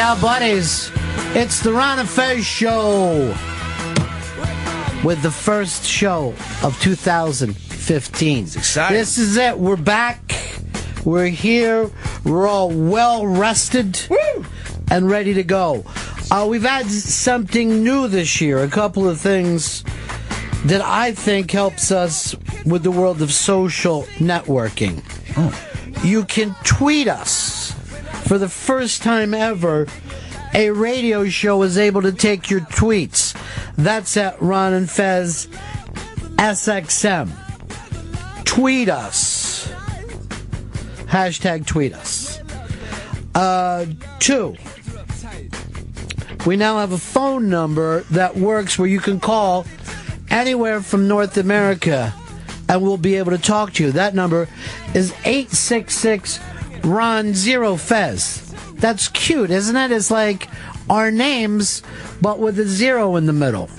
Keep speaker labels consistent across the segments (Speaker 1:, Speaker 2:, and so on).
Speaker 1: Yeah, buddies, it's the Ron and Fez Show with the first show of 2015.
Speaker 2: It's exciting.
Speaker 1: This is it. We're back. We're here. We're all well rested and ready to go. We've had something new this year, a couple of things that I think helps us with the world of social networking. You can tweet us. For the first time ever, a radio show is able to take your tweets. That's at Ron and Fez SXM. Tweet us. Hashtag tweet us. 2. We now have a phone number that works where you can call anywhere from North America and we'll be able to talk to you. That number is 866 Ron Zero Fez. That's cute, isn't it? It's like our names, but with a zero in the middle.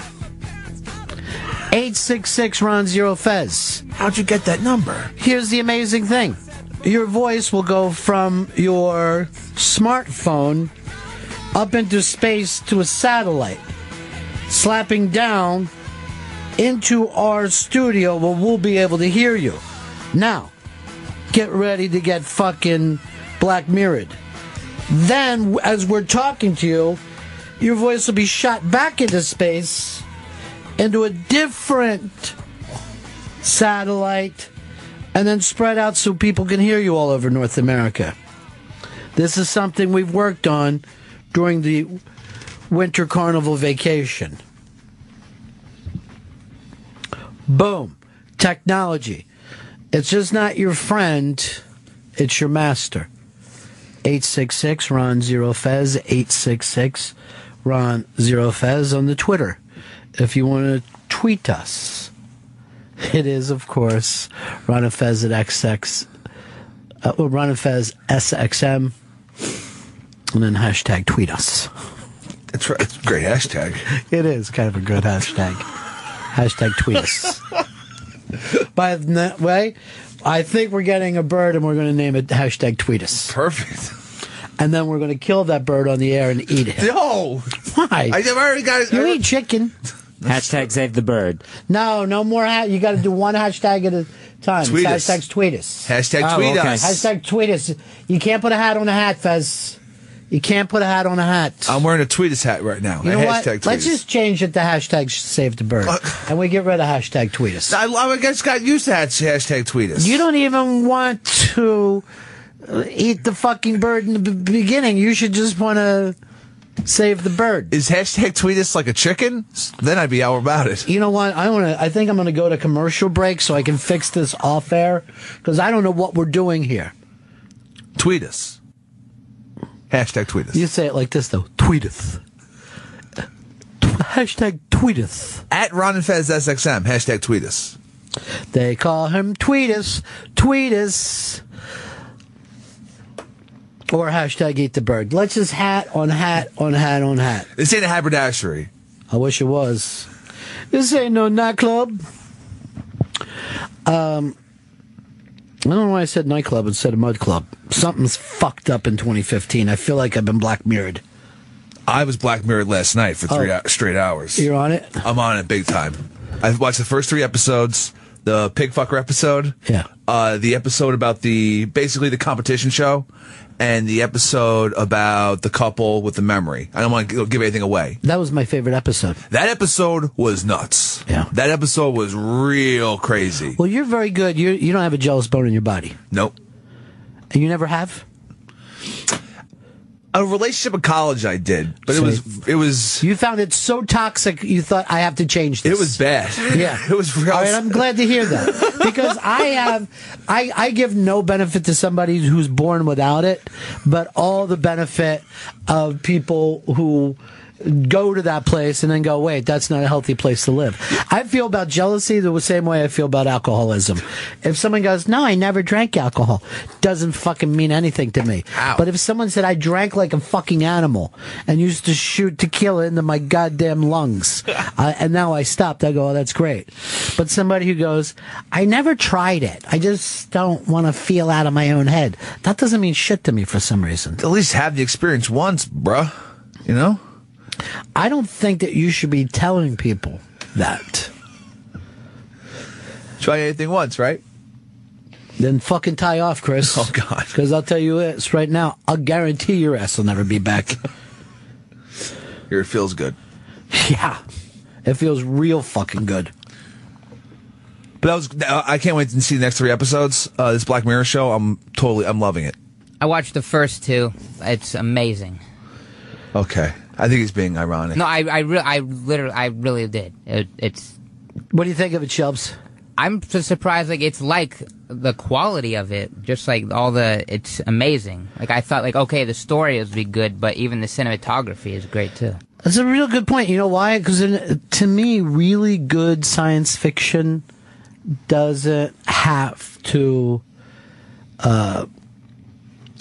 Speaker 1: 866 Ron Zero Fez.
Speaker 2: How'd you get that number?
Speaker 1: Here's the amazing thing. Your voice will go from your smartphone up into space to a satellite, slapping down into our studio where we'll be able to hear you. Now, get ready to get fucking Black Mirrored. Then, as we're talking to you, your voice will be shot back into space, into a different satellite, and then spread out so people can hear you all over North America. This is something we've worked on during the winter carnival vacation. Boom. Technology. It's just not your friend, it's your master. 866 Ron Zero Fez, 866 Ron Zero Fez on the Twitter. If you want to tweet us, it is, of course, Ron and Fez at XX, Ron and Fez SXM, and then hashtag tweet us.
Speaker 2: That's right. It's a great hashtag.
Speaker 1: It is kind of a good hashtag. Hashtag tweet us. By the way, I think we're getting a bird and we're going to name it hashtag tweet us.
Speaker 2: Perfect.
Speaker 1: And then we're going to kill that bird on the air and eat it.
Speaker 2: No.
Speaker 1: Why?
Speaker 2: I've already got it.
Speaker 1: You eat chicken.
Speaker 3: Hashtag save the bird.
Speaker 1: No more. You got to do one hashtag at a time.
Speaker 2: Tweet us.
Speaker 1: Hashtag tweet us.
Speaker 2: Hashtag tweet
Speaker 3: okay.
Speaker 2: us.
Speaker 1: Hashtag tweet us. You can't put a hat on a hat, Fez. You can't put a hat on a hat.
Speaker 2: I'm wearing a tweet us hat right now.
Speaker 1: You know what?
Speaker 2: Hashtag tweet
Speaker 1: Let's
Speaker 2: us.
Speaker 1: just change it to hashtag save the bird. And we get rid of hashtag tweet us.
Speaker 2: I guess got used to hashtag tweet us.
Speaker 1: You don't even want to eat the fucking bird in the beginning. You should just want to save the bird.
Speaker 2: Is hashtag tweet us like a chicken? Then I'd be all about it.
Speaker 1: You know what? I think I'm going to go to commercial break so I can fix this off air because I don't know what we're doing here.
Speaker 2: Tweet us. Hashtag tweet us.
Speaker 1: You say it like this though. Tweet us. Hashtag tweet us.
Speaker 2: At Ron and Fez SXM. Hashtag tweet us.
Speaker 1: They call him tweet us. Tweet us. Or hashtag eat the bird. Let's just hat on hat on hat on hat.
Speaker 2: This ain't a haberdashery.
Speaker 1: I wish it was. This ain't no nightclub. I don't know why I said nightclub instead of mud club. Something's fucked up in 2015. I feel like I've been Black Mirrored.
Speaker 2: I was Black Mirrored last night for 3 straight hours.
Speaker 1: You're on it?
Speaker 2: I'm on it big time. I've watched the first 3 episodes. The pig fucker episode.
Speaker 1: Yeah.
Speaker 2: The episode about basically the competition show. And the episode about the couple with the memory. I don't want to give anything away.
Speaker 1: That was my favorite episode.
Speaker 2: That episode was nuts.
Speaker 1: Yeah.
Speaker 2: That episode was real crazy.
Speaker 1: Well, you're very good. You don't have a jealous bone in your body.
Speaker 2: Nope.
Speaker 1: And you never have?
Speaker 2: A relationship in college I did, but it was
Speaker 1: You found it so toxic you thought I have to change this.
Speaker 2: it was bad.
Speaker 1: Yeah.
Speaker 2: It was real.
Speaker 1: All right, I'm glad to hear that. Because I give no benefit to somebody who's born without it, but all the benefit of people who go to that place and then go, wait, that's not a healthy place to live. I feel about jealousy the same way I feel about alcoholism. If someone goes, no, I never drank alcohol, doesn't fucking mean anything to me.
Speaker 2: Ow.
Speaker 1: But if someone said I drank like a fucking animal and used to shoot tequila into my goddamn lungs, and now I stopped, I go, oh, that's great. But somebody who goes, I never tried it, I just don't want to feel out of my own head, that doesn't mean shit to me for some reason.
Speaker 2: At least have the experience once, bruh. You know?
Speaker 1: I don't think that you should be telling people that.
Speaker 2: Try anything once, right?
Speaker 1: Then fucking tie off, Chris.
Speaker 2: Oh, God.
Speaker 1: Because I'll tell you this right now, I'll guarantee your ass will never be back.
Speaker 2: Here, it feels good.
Speaker 1: Yeah. It feels real fucking good.
Speaker 2: But I can't wait to see the next 3 episodes. This Black Mirror show, I'm loving it.
Speaker 4: I watched the first 2. It's amazing.
Speaker 2: Okay. I think he's being ironic.
Speaker 4: No, I really did. It's.
Speaker 1: What do you think of it, Shelbs?
Speaker 4: I'm just surprised. Like, it's like the quality of it, just like it's amazing. Like, I thought, like, okay, the story would be good, but even the cinematography is great too.
Speaker 1: That's a real good point. You know why? Because to me, really good science fiction doesn't have to have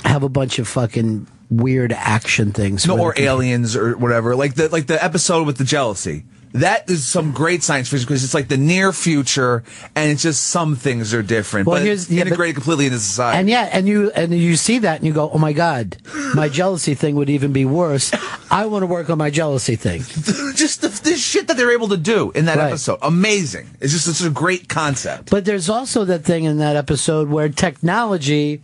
Speaker 1: a bunch of fucking weird action things.
Speaker 2: No, or aliens or whatever. Like the episode with the jealousy. That is some great science fiction because it's like the near future, and it's just some things are different,
Speaker 1: well,
Speaker 2: but it's integrated completely into society.
Speaker 1: And you see that, and you go, oh my God, my jealousy thing would even be worse. I want to work on my jealousy thing.
Speaker 2: Just the shit that they're able to do in that episode, amazing. It's a great concept.
Speaker 1: But there's also that thing in that episode where technology,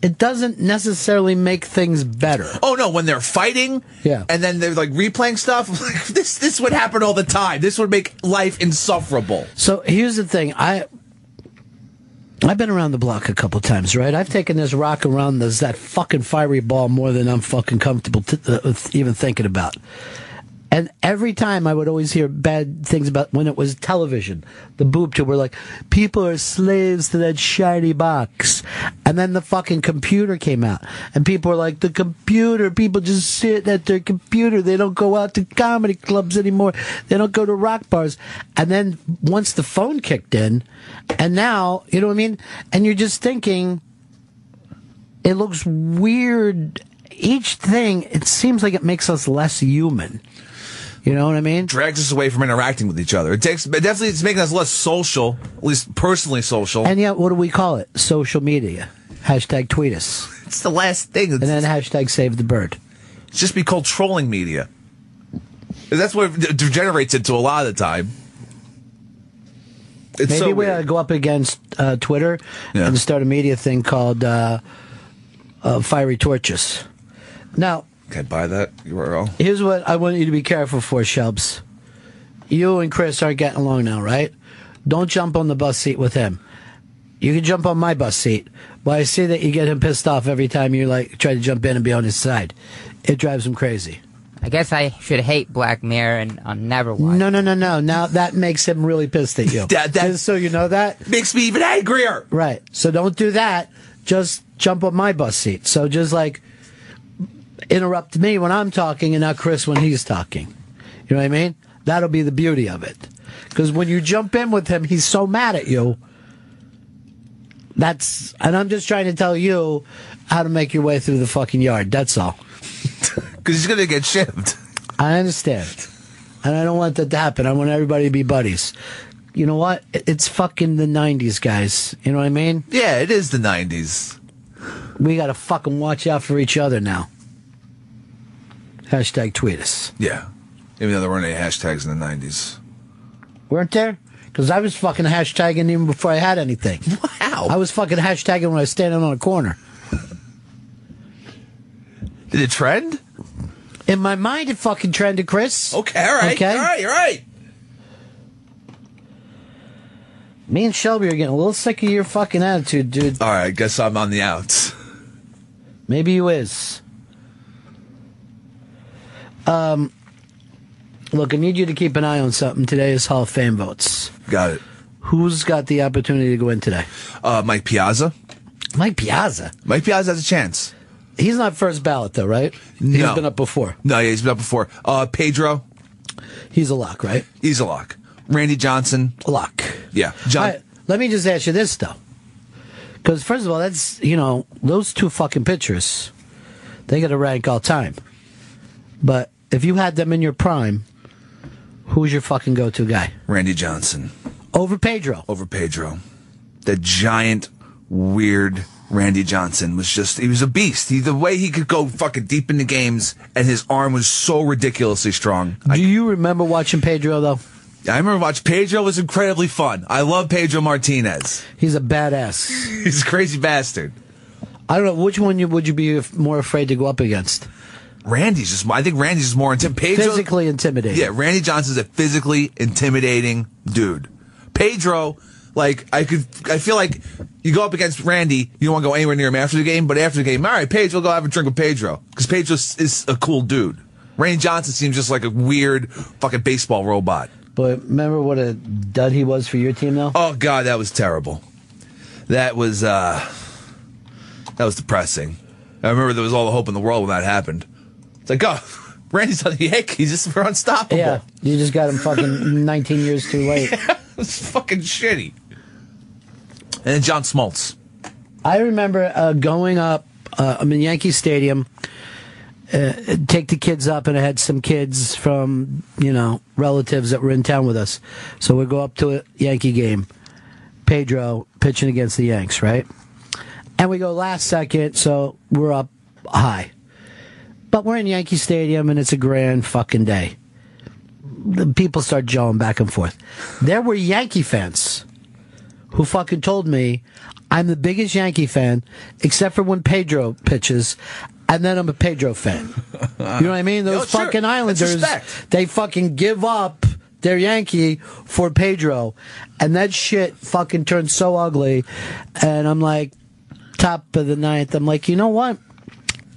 Speaker 1: it doesn't necessarily make things better.
Speaker 2: Oh no, when they're fighting, and then they're like replaying stuff, like this would happen all the time. This would make life insufferable.
Speaker 1: So here's the thing, I've been around the block a couple times, right? I've taken this rock around that fucking fiery ball more than I'm fucking comfortable even thinking about. And every time I would always hear bad things about when it was television. The boob tube were like, people are slaves to that shiny box. And then the fucking computer came out. And people were like, the computer, people just sit at their computer. They don't go out to comedy clubs anymore. They don't go to rock bars. And then once the phone kicked in, and now, you know what I mean? And you're just thinking, it looks weird. Each thing, it seems like it makes us less human. You know what I mean?
Speaker 2: Drags us away from interacting with each other. It's making us less social, at least personally social.
Speaker 1: And yet, what do we call it? Social media. Hashtag tweet us.
Speaker 2: It's the last thing.
Speaker 1: And then hashtag save the bird.
Speaker 2: It's just be called trolling media. That's what it degenerates into a lot of the time. It's
Speaker 1: Maybe we ought to go up against Twitter and start a media thing called Fiery Torches. Now,
Speaker 2: can I buy that URL?
Speaker 1: Here's what I want you to be careful for, Shelbs. You and Chris aren't getting along now, right? Don't jump on the bus seat with him. You can jump on my bus seat, but I see that you get him pissed off every time you try to jump in and be on his side. It drives him crazy.
Speaker 4: I guess I should hate Black Mirror and I'll never watch.
Speaker 1: No. Now that makes him really pissed at you.
Speaker 2: That
Speaker 1: so you know that
Speaker 2: makes me even angrier.
Speaker 1: Right. So don't do that. Just jump on my bus seat. So just like interrupt me when I'm talking and not Chris when he's talking. You know what I mean? That'll be the beauty of it. Because when you jump in with him, he's so mad at you. And I'm just trying to tell you how to make your way through the fucking yard. That's all.
Speaker 2: Because he's going to get shivved.
Speaker 1: I understand. And I don't want that to happen. I want everybody to be buddies. You know what? It's fucking the 90s, guys. You know what I mean?
Speaker 2: Yeah, it is the 90s.
Speaker 1: We got to fucking watch out for each other now. Hashtag tweet us.
Speaker 2: Yeah. Even though there weren't any hashtags in the 90s.
Speaker 1: Weren't there? Because I was fucking hashtagging even before I had anything.
Speaker 2: Wow.
Speaker 1: I was fucking hashtagging when I was standing on a corner.
Speaker 2: Did it trend?
Speaker 1: In my mind, it fucking trended, Chris.
Speaker 2: Okay, all right.
Speaker 1: Okay?
Speaker 2: All right, you're right.
Speaker 1: Me and Shelby are getting a little sick of your fucking attitude, dude.
Speaker 2: All right, I guess I'm on the outs.
Speaker 1: Maybe you is. Look, I need you to keep an eye on something. Today is Hall of Fame votes.
Speaker 2: Got it.
Speaker 1: Who's got the opportunity to go in today?
Speaker 2: Mike Piazza.
Speaker 1: Mike Piazza?
Speaker 2: Mike Piazza has a chance.
Speaker 1: He's not first ballot, though, right?
Speaker 2: No.
Speaker 1: He's been up before.
Speaker 2: No, yeah, he's been up before. Pedro.
Speaker 1: He's a lock, right?
Speaker 2: He's a lock. Randy Johnson.
Speaker 1: A lock.
Speaker 2: Yeah.
Speaker 1: All right, let me just ask you this, though. Because, first of all, that's, those two fucking pitchers, they got to rank all time. But if you had them in your prime, who's your fucking go-to guy?
Speaker 2: Randy Johnson.
Speaker 1: Over Pedro.
Speaker 2: Over Pedro. The giant, weird Randy Johnson he was a beast. The way he could go fucking deep into games, and his arm was so ridiculously strong.
Speaker 1: Do you remember watching Pedro, though?
Speaker 2: I remember watching Pedro. Was incredibly fun. I love Pedro Martinez.
Speaker 1: He's a badass.
Speaker 2: He's a crazy bastard.
Speaker 1: I don't know, which one would you be more afraid to go up against?
Speaker 2: I think Randy's just more intimidating.
Speaker 1: Physically intimidating.
Speaker 2: Yeah, Randy Johnson's a physically intimidating dude. Pedro, I feel like you go up against Randy, you don't want to go anywhere near him after the game, but after the game, all right, Pedro, go have a drink with Pedro. Because Pedro is a cool dude. Randy Johnson seems just like a weird fucking baseball robot.
Speaker 1: But remember what a dud he was for your team, though?
Speaker 2: Oh, God, that was terrible. That was depressing. I remember there was all the hope in the world when that happened. It's like, oh, Randy's on the Yankees. We're unstoppable.
Speaker 1: Yeah, you just got him fucking 19 years too late.
Speaker 2: Yeah, it was fucking shitty. And then John Smoltz.
Speaker 1: I remember going up, I'm in Yankee Stadium, take the kids up, and I had some kids from, relatives that were in town with us. So we go up to a Yankee game. Pedro pitching against the Yanks, right? And we go last second, so we're up high. But we're in Yankee Stadium, and it's a grand fucking day. The people start jawing back and forth. There were Yankee fans who fucking told me I'm the biggest Yankee fan, except for when Pedro pitches, and then I'm a Pedro fan. You know what I mean? Those fucking Islanders, they fucking give up their Yankee for Pedro, and that shit fucking turned so ugly. And I'm like, top of the ninth, I'm like, you know what?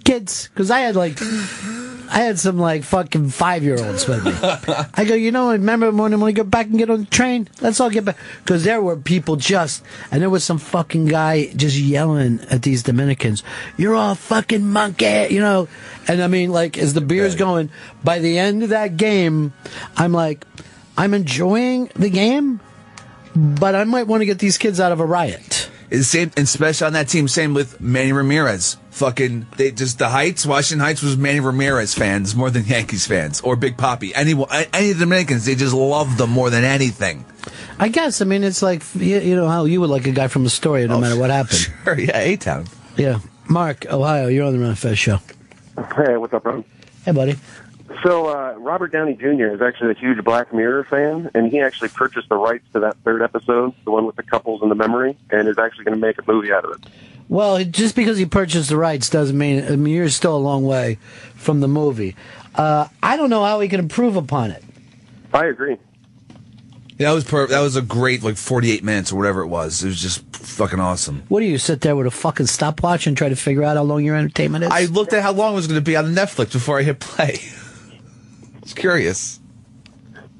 Speaker 1: Kids, because I had some fucking 5-year-olds with me. I go, remember when we go back and get on the train? Let's all get back. Because there were people and there was some fucking guy just yelling at these Dominicans, you're all fucking monkey, And I mean, as the beer's going, by the end of that game, I'm like, I'm enjoying the game, but I might want to get these kids out of a riot.
Speaker 2: It's the same, and especially on that team, same with Manny Ramirez. Washington Heights was Manny Ramirez fans more than Yankees fans, or Big Papi. Any of the Dominicans, they just loved them more than anything.
Speaker 1: I guess, it's like, how you would like a guy from Astoria no matter what happened.
Speaker 2: Sure, yeah, A-Town.
Speaker 1: Yeah. Mark, Ohio, you're on the Ron Fez show.
Speaker 5: Hey, what's up, Ron?
Speaker 1: Hey, buddy.
Speaker 5: So, Robert Downey Jr. is actually a huge Black Mirror fan, and he actually purchased the rights to that third episode, the one with the couples in the memory, and is actually going to make a movie out of it.
Speaker 1: Well, just because he purchased the rights doesn't mean, you're still a long way from the movie. I don't know how he can improve upon it.
Speaker 5: I agree.
Speaker 2: Yeah, that was a great, 48 minutes or whatever it was. It was just fucking awesome.
Speaker 1: What do you sit there with a fucking stopwatch and try to figure out how long your entertainment is?
Speaker 2: I looked at how long it was going to be on Netflix before I hit play. It's curious.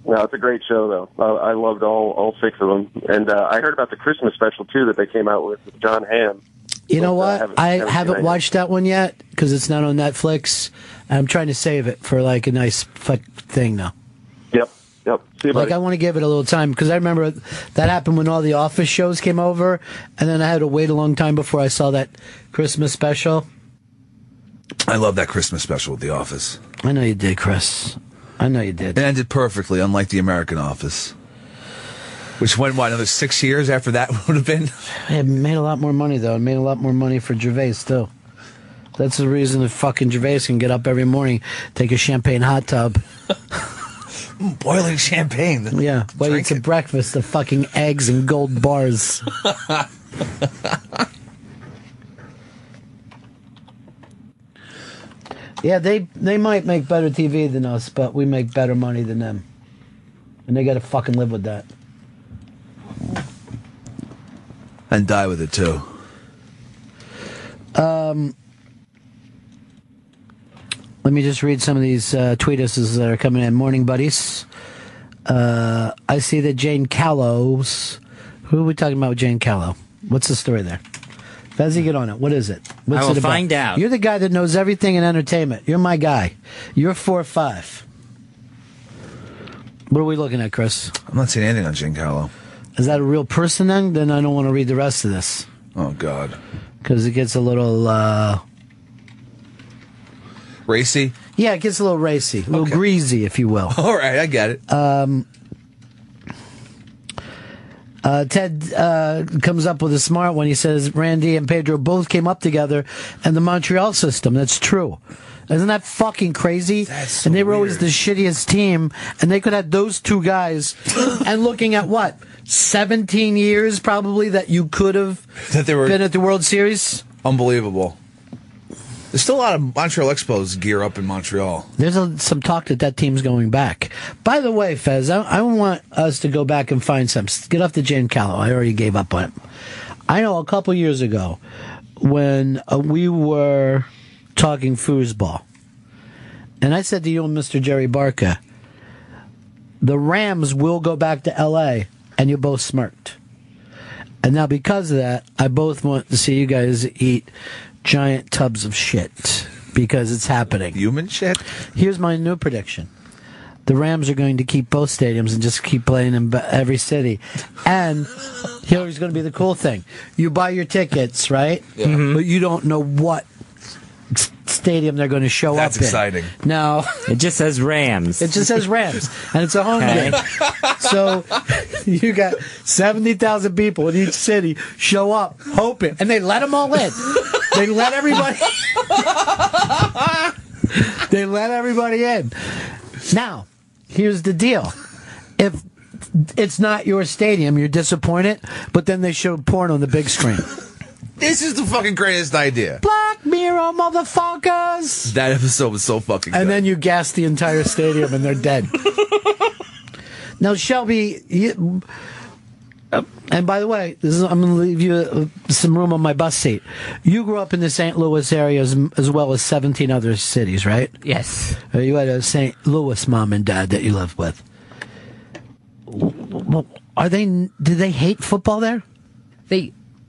Speaker 5: No, it's a great show, though. I loved all 6 of them. And I heard about the Christmas special, too, that they came out with John Hamm.
Speaker 1: You know what? I haven't watched that one yet because it's not on Netflix. I'm trying to save it for a nice thing now.
Speaker 5: Yep. See you, buddy.
Speaker 1: I want to give it a little time because I remember that happened when all the Office shows came over, and then I had to wait a long time before I saw that Christmas special.
Speaker 2: I love that Christmas special with The Office.
Speaker 1: I know you did, Chris. I know you did.
Speaker 2: It ended perfectly, unlike The American Office. Which went, another 6 years after that would have been?
Speaker 1: It made a lot more money, though. It made a lot more money for Gervais, too. That's the reason that fucking Gervais can get up every morning, take a champagne hot tub.
Speaker 2: Boiling champagne.
Speaker 1: Yeah, well, it's a breakfast of fucking eggs and gold bars. Yeah, they might make better TV than us, but we make better money than them. And they got to fucking live with that.
Speaker 2: And die with it, too.
Speaker 1: Let me just read some of these tweetuses that are coming in. Morning, buddies. I see that Jane Callow's... Who are we talking about with Jane Callow? What's the story there? Fezzy, get on it. What is it? What's
Speaker 3: I will
Speaker 1: it about?
Speaker 3: find out.
Speaker 1: You're the guy that knows everything in entertainment. You're my guy. You're 4-5. What are we looking at, Chris?
Speaker 2: I'm not seeing anything on Giancarlo.
Speaker 1: Is that a real person then? Then I don't want to read the rest of this.
Speaker 2: Oh, God.
Speaker 1: Because it gets a little...
Speaker 2: Racy?
Speaker 1: Yeah, it gets a little racy. A little greasy, if you will.
Speaker 2: All right, I get it.
Speaker 1: Ted comes up with a smart one. He says Randy and Pedro both came up together in the Montreal system. That's true. Isn't that fucking crazy?
Speaker 2: That's so
Speaker 1: and they were always
Speaker 2: weird.
Speaker 1: the shittiest team, and they could have those two guys. And looking at what? 17 years probably that you could have
Speaker 2: That they were
Speaker 1: been at the World Series?
Speaker 2: unbelievable. There's still a lot of Montreal Expos gear up in Montreal.
Speaker 1: There's some talk that team's going back. By the way, Fez, I want us to go back and find some. Get off the Giancarlo. I already gave up on it. I know a couple years ago when we were talking foosball, and I said to you and Mr. Jerry Barca, the Rams will go back to L.A., and you both smirked. And now because of that, I both want to see you guys eat giant tubs of shit because it's happening.
Speaker 2: Human shit?
Speaker 1: Here's my new prediction. The Rams are going to keep both stadiums and just keep playing in every city. And here's going to be the cool thing. You buy your tickets, right?
Speaker 2: Yeah. Mm-hmm.
Speaker 1: But you don't know what stadium they're going to show
Speaker 2: That's
Speaker 1: up
Speaker 2: exciting.
Speaker 1: in. No.
Speaker 3: It just says Rams.
Speaker 1: It just says Rams, and it's a home
Speaker 3: Okay.
Speaker 1: game. So you got 70,000 people in each city show up, hoping, and they let them all in. They let everybody. They let everybody in. Now, here's the deal: if it's not your stadium, you're disappointed. But then they show porn on the big screen.
Speaker 2: This is the fucking greatest idea.
Speaker 1: Black Mirror, motherfuckers!
Speaker 2: That episode was so fucking good.
Speaker 1: And then you gas the entire stadium and they're dead. Now, Shelby, and by the way, I'm going to leave you some room on my bus seat. You grew up in the St. Louis area as well as 17 other cities, right?
Speaker 4: Yes.
Speaker 1: You had a St. Louis mom and dad that you lived with. Do they hate football there?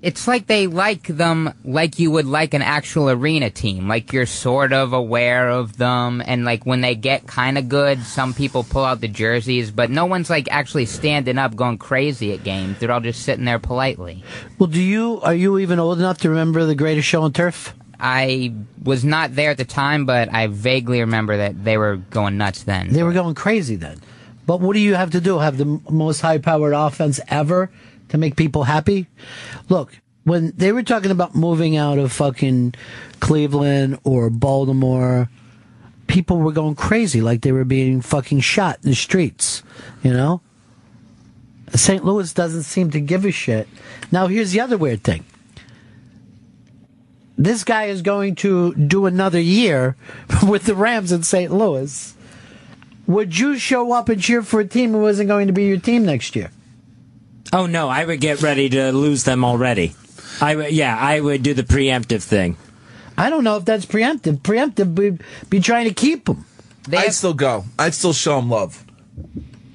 Speaker 4: It's like they like them like you would like an actual arena team. Like you're sort of aware of them, and like when they get kind of good, some people pull out the jerseys, but no one's like actually standing up going crazy at games. They're all just sitting there politely.
Speaker 1: Well, are you even old enough to remember the Greatest Show on Turf?
Speaker 4: I was not there at the time, but I vaguely remember that they were going nuts then.
Speaker 1: They were going crazy then. But what do you have to do? Have the most high-powered offense ever to make people happy? Look, when they were talking about moving out of fucking Cleveland or Baltimore, people were going crazy like they were being fucking shot in the streets, you know? St. Louis doesn't seem to give a shit. Now, here's the other weird thing. This guy is going to do another year with the Rams in St. Louis. Would you show up and cheer for a team who wasn't going to be your team next year?
Speaker 3: Oh, no, I would get ready to lose them already. I would do the preemptive thing.
Speaker 1: I don't know if that's preemptive. Preemptive would be trying to keep them.
Speaker 2: I'd still go. I'd still show them love.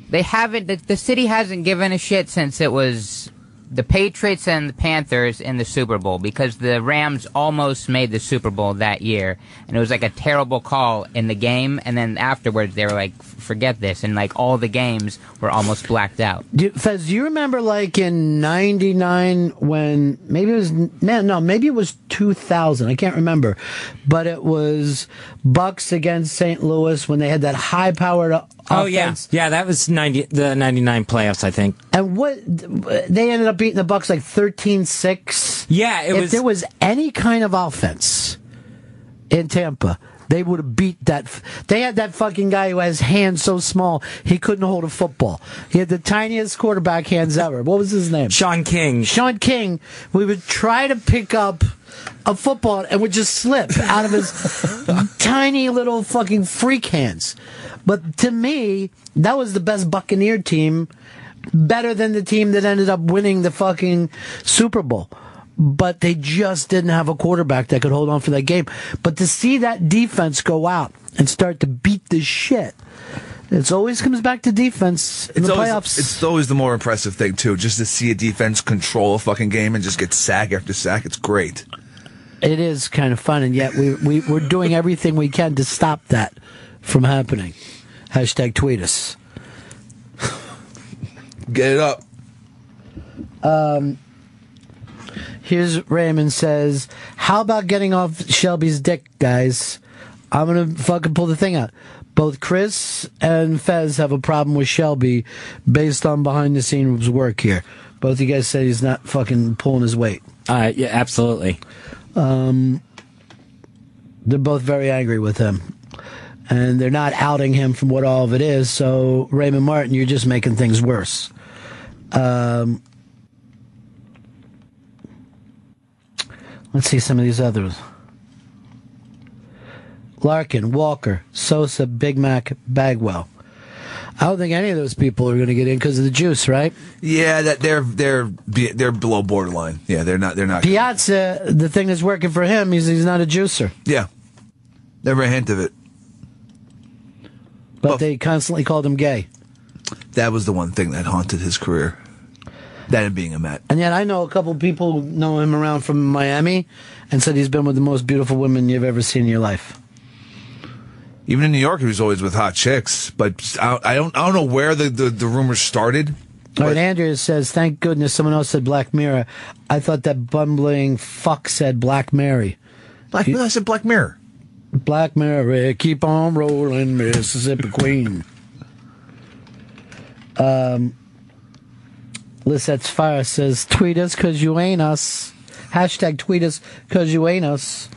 Speaker 4: They haven't. The city hasn't given a shit since it was the Patriots and the Panthers in the Super Bowl, because the Rams almost made the Super Bowl that year, and it was like a terrible call in the game, and then afterwards they were like, forget this, and like all the games were almost blacked out.
Speaker 1: Fez, do you remember like in '99 when maybe it was 2000, I can't remember, but it was Bucks against St. Louis when they had that high-powered offense.
Speaker 3: Yeah, that was the '99 playoffs, I think.
Speaker 1: And what they ended up beating the Bucks like 13-6.
Speaker 3: Yeah,
Speaker 1: if there was any kind of offense in Tampa, they would have beat that. They had that fucking guy who has hands so small he couldn't hold a football. He had the tiniest quarterback hands ever. What was his name?
Speaker 3: Sean King.
Speaker 1: Sean King. We would try to pick up a football and would just slip out of his tiny little fucking freak hands. But to me, that was the best Buccaneer team, better than the team that ended up winning the fucking Super Bowl. But they just didn't have a quarterback that could hold on for that game. But to see that defense go out and start to beat the shit, it always comes back to defense in the playoffs.
Speaker 2: It's always the more impressive thing, too, just to see a defense control a fucking game and just get sack after sack. It's great.
Speaker 1: It is kind of fun, and yet we're doing everything we can to stop that from happening. Hashtag tweet us.
Speaker 2: Get it up.
Speaker 1: Here's Raymond says, how about getting off Shelby's dick, guys? I'm going to fucking pull the thing out. Both Chris and Fez have a problem with Shelby based on behind-the-scenes work here. Both you guys said he's not fucking pulling his weight.
Speaker 3: Yeah, absolutely.
Speaker 1: They're both very angry with him. And they're not outing him from what all of it is, so Raymond Martin, you're just making things worse. Let's see some of these others. Larkin, Walker, Sosa, Big Mac, Bagwell. I don't think any of those people are going to get in because of the juice, right?
Speaker 2: Yeah, that they're below borderline. Yeah, they're not.
Speaker 1: Piazza, the thing that's working for him, he's not a juicer.
Speaker 2: Yeah, never a hint of it.
Speaker 1: But they constantly called him gay.
Speaker 2: That was the one thing that haunted his career. That and being a Met.
Speaker 1: And yet I know a couple people who know him around from Miami and said he's been with the most beautiful women you've ever seen in your life.
Speaker 2: Even in New York, he was always with hot chicks. But I don't know where the rumors started.
Speaker 1: All right, Andrea says, thank goodness someone else said Black Mirror. I thought that bumbling fuck said Black Mary.
Speaker 2: I said Black Mirror.
Speaker 1: Black Mary, keep on rolling, Mississippi Queen. Lisette's Fire says, tweet us because you ain't us. Hashtag tweet us because you ain't us.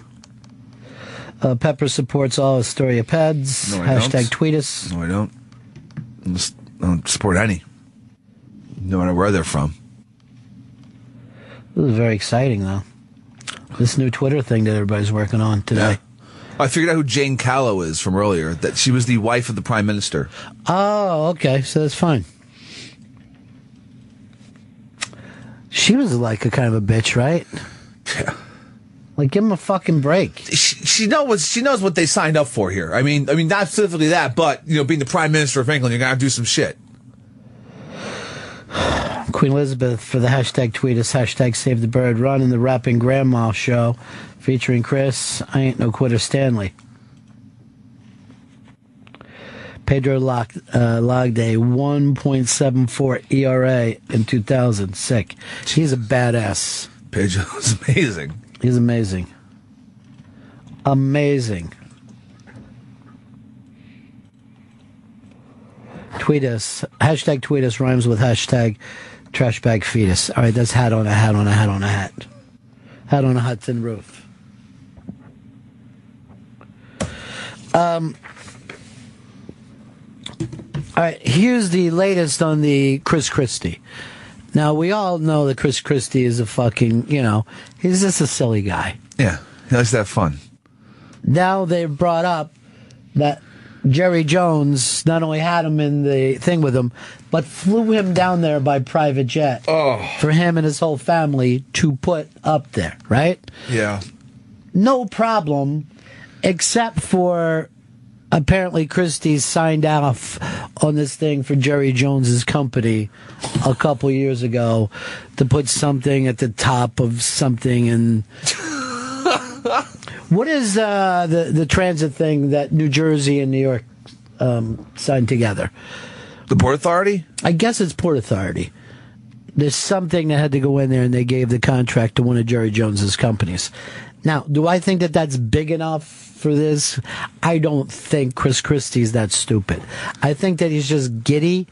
Speaker 1: Pepper supports all Astoria Peds.
Speaker 2: No, I
Speaker 1: Hashtag
Speaker 2: don't.
Speaker 1: tweet us.
Speaker 2: No, I don't. I don't support any. No matter where they're from.
Speaker 1: This is very exciting, though. This new Twitter thing that everybody's working on today.
Speaker 2: Yeah. I figured out who Jane Callow is from earlier, that she was the wife of the Prime Minister.
Speaker 1: Oh, okay, so that's fine. She was like a kind of a bitch, right?
Speaker 2: Yeah.
Speaker 1: Like, give him a fucking break.
Speaker 2: She knows what they signed up for here. I mean, not specifically that, but being the Prime Minister of England, you're gonna have to do some shit.
Speaker 1: Queen Elizabeth for the hashtag tweet us, hashtag save the bird run in the Rapping Grandma show featuring Chris. I ain't no quitter Stanley. Pedro logged a 1.74 ERA in 2000. Sick. He's a badass.
Speaker 2: Pedro's amazing.
Speaker 1: He's amazing. Amazing. Tweet us. Hashtag tweet us rhymes with hashtag trashbag fetus. All right, that's hat on a hat on a hat on a hat. Hat on a Hudson roof. All right, here's the latest on the Chris Christie. Now, we all know that Chris Christie is a fucking, he's just a silly guy.
Speaker 2: Yeah, he likes to have fun.
Speaker 1: Now they've brought up that Jerry Jones not only had him in the thing with him, but flew him down there by private jet for him and his whole family to put up there, right?
Speaker 2: Yeah.
Speaker 1: No problem, except for apparently Christie signed off on this thing for Jerry Jones's company a couple years ago to put something at the top of something. And what is the transit thing that New Jersey and New York signed together?
Speaker 2: The Port Authority?
Speaker 1: I guess it's Port Authority. There's something that had to go in there, and they gave the contract to one of Jerry Jones's companies. Now, do I think that that's big enough for this? I don't think Chris Christie's that stupid. I think that he's just giddy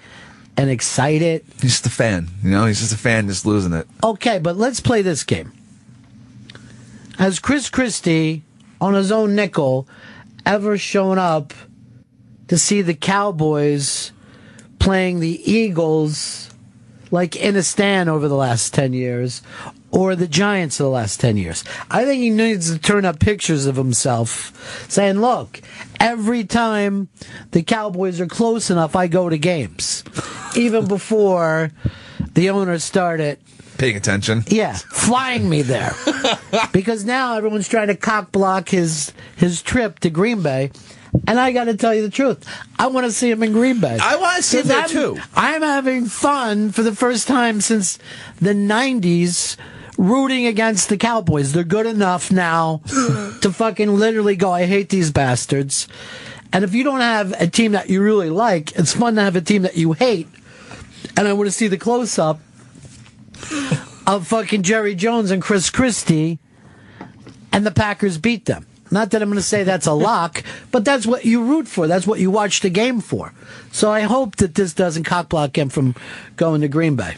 Speaker 1: and excited.
Speaker 2: He's just a fan. He's just a fan just losing it.
Speaker 1: Okay, but let's play this game. Has Chris Christie, on his own nickel, ever shown up to see the Cowboys playing the Eagles, like in a stand over the last 10 years, or the Giants of the last 10 years? I think he needs to turn up pictures of himself saying, look, every time the Cowboys are close enough, I go to games. Even before the owners started
Speaker 2: paying attention.
Speaker 1: Yeah, flying me there. Because now everyone's trying to cock block his trip to Green Bay. And I got to tell you the truth. I want to see him in Green Bay.
Speaker 2: I want to see him there, too.
Speaker 1: I'm having fun for the first time since the 90s rooting against the Cowboys. They're good enough now to fucking literally go, I hate these bastards. And if you don't have a team that you really like, it's fun to have a team that you hate. And I want to see the close-up of fucking Jerry Jones and Chris Christie, and the Packers beat them. Not that I'm going to say that's a lock, but that's what you root for. That's what you watch the game for. So I hope that this doesn't cockblock him from going to Green Bay.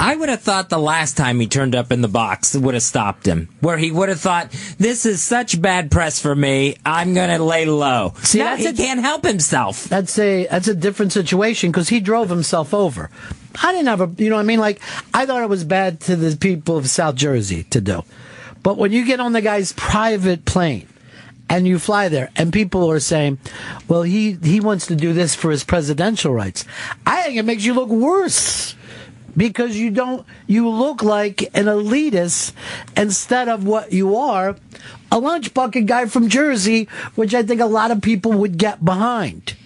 Speaker 3: I would have thought the last time he turned up in the box would have stopped him, where he would have thought, this is such bad press for me, I'm going to lay low.
Speaker 1: See,
Speaker 3: now he can't help himself.
Speaker 1: That's a different situation because he drove himself over. I didn't have a, you know what I mean? Like, I thought it was bad to the people of South Jersey to do. But when you get on the guy's private plane and you fly there and people are saying, well, he wants to do this for his presidential rights, I think it makes you look worse. Because you look like an elitist instead of what you are, a lunch bucket guy from Jersey, which I think a lot of people would get behind.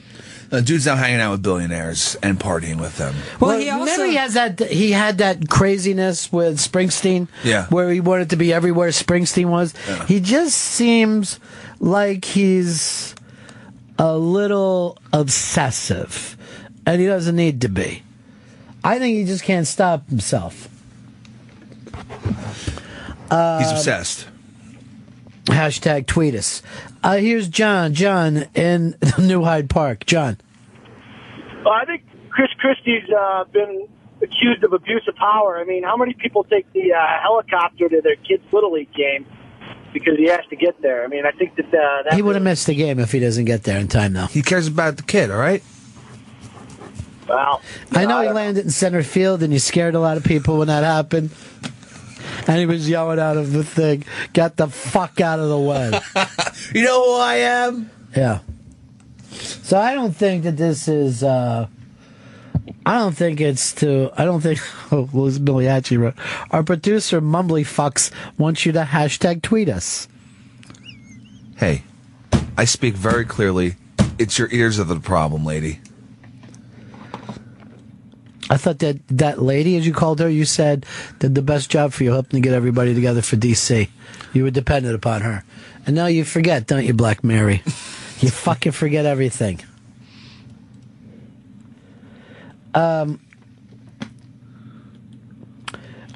Speaker 2: Dude's now hanging out with billionaires and partying with them.
Speaker 1: Well, he also he had that craziness with Springsteen, where he wanted to be everywhere Springsteen was. Yeah. He just seems like he's a little obsessive, and he doesn't need to be. I think he just can't stop himself.
Speaker 2: He's obsessed.
Speaker 1: Hashtag tweet us. Here's John. John in New Hyde Park. John.
Speaker 6: Well, I think Chris Christie's been accused of abuse of power. I mean, how many people take the helicopter to their kids' Little League game because he has to get there? I mean, I think that
Speaker 1: he would have missed the game if he doesn't get there in time, though.
Speaker 2: He cares about the kid, all right?
Speaker 6: Well,
Speaker 1: I know he landed in center field, and he scared a lot of people when that happened. And he was yelling out of the thing, "Get the fuck out of the way."
Speaker 2: You know who I am?
Speaker 1: Yeah. So I don't think that this is... I don't think... Oh, well, it's Miliacci wrote. Our producer, Mumbly Fucks, wants you to hashtag tweet us.
Speaker 2: Hey, I speak very clearly. It's your ears that are the problem, lady.
Speaker 1: I thought that lady, as you called her, you said did the best job for you, helping to get everybody together for D.C. You were dependent upon her. And now you forget, don't you, Black Mary? You fucking forget everything.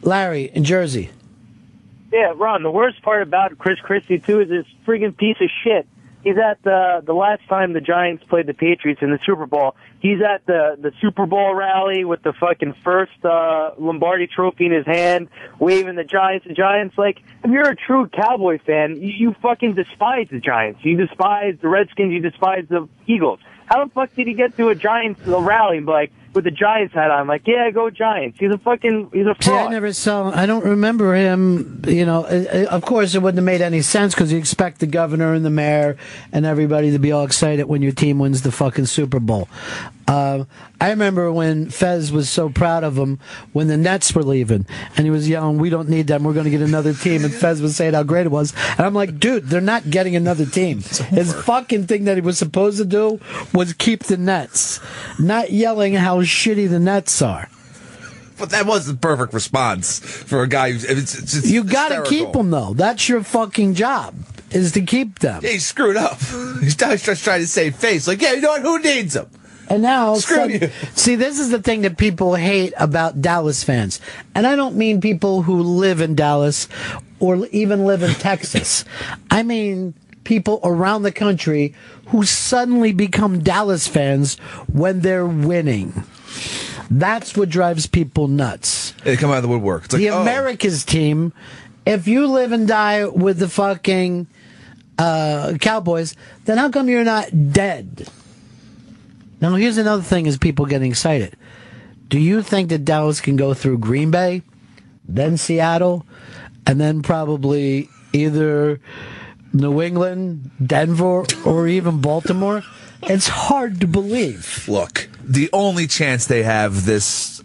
Speaker 1: Larry, in Jersey.
Speaker 6: Yeah, Ron, the worst part about Chris Christie, too, is this friggin' piece of shit. He's at the last time the Giants played the Patriots in the Super Bowl. He's at the Super Bowl rally with the fucking first Lombardi trophy in his hand, waving the Giants. The Giants, like, if you're a true Cowboy fan, you fucking despise the Giants. You despise the Redskins. You despise the Eagles. How the fuck did he get to a Giants rally and be like, with the Giants hat on, like, yeah, go Giants. He's a fraud.
Speaker 1: See, I never saw him. I don't remember him, you know. Of course, it wouldn't have made any sense because you expect the governor and the mayor and everybody to be all excited when your team wins the fucking Super Bowl. I remember when Fez was so proud of him when the Nets were leaving, and he was yelling, "We don't need them. We're going to get another team." And Fez was saying how great it was, and I'm like, "Dude, they're not getting another team." His fucking thing that he was supposed to do was keep the Nets, not yelling how shitty the Nets are.
Speaker 2: But that was the perfect response for a guy who's... It's
Speaker 1: you got to keep them, though. That's your fucking job, is to keep them.
Speaker 2: Yeah, he screwed up. He's just trying to save face. Like, yeah, you know what? Who needs them?
Speaker 1: And now,
Speaker 2: screw you.
Speaker 1: See, this is the thing that people hate about Dallas fans. And I don't mean people who live in Dallas or even live in Texas. I mean people around the country who suddenly become Dallas fans when they're winning. That's what drives people nuts.
Speaker 2: They come out of the woodwork. It's like,
Speaker 1: America's team, if you live and die with the fucking Cowboys, then how come you're not dead? Now, here's another thing is people getting excited. Do you think that Dallas can go through Green Bay, then Seattle, and then probably either New England, Denver, or even Baltimore? It's hard to believe.
Speaker 2: Look, the only chance they have this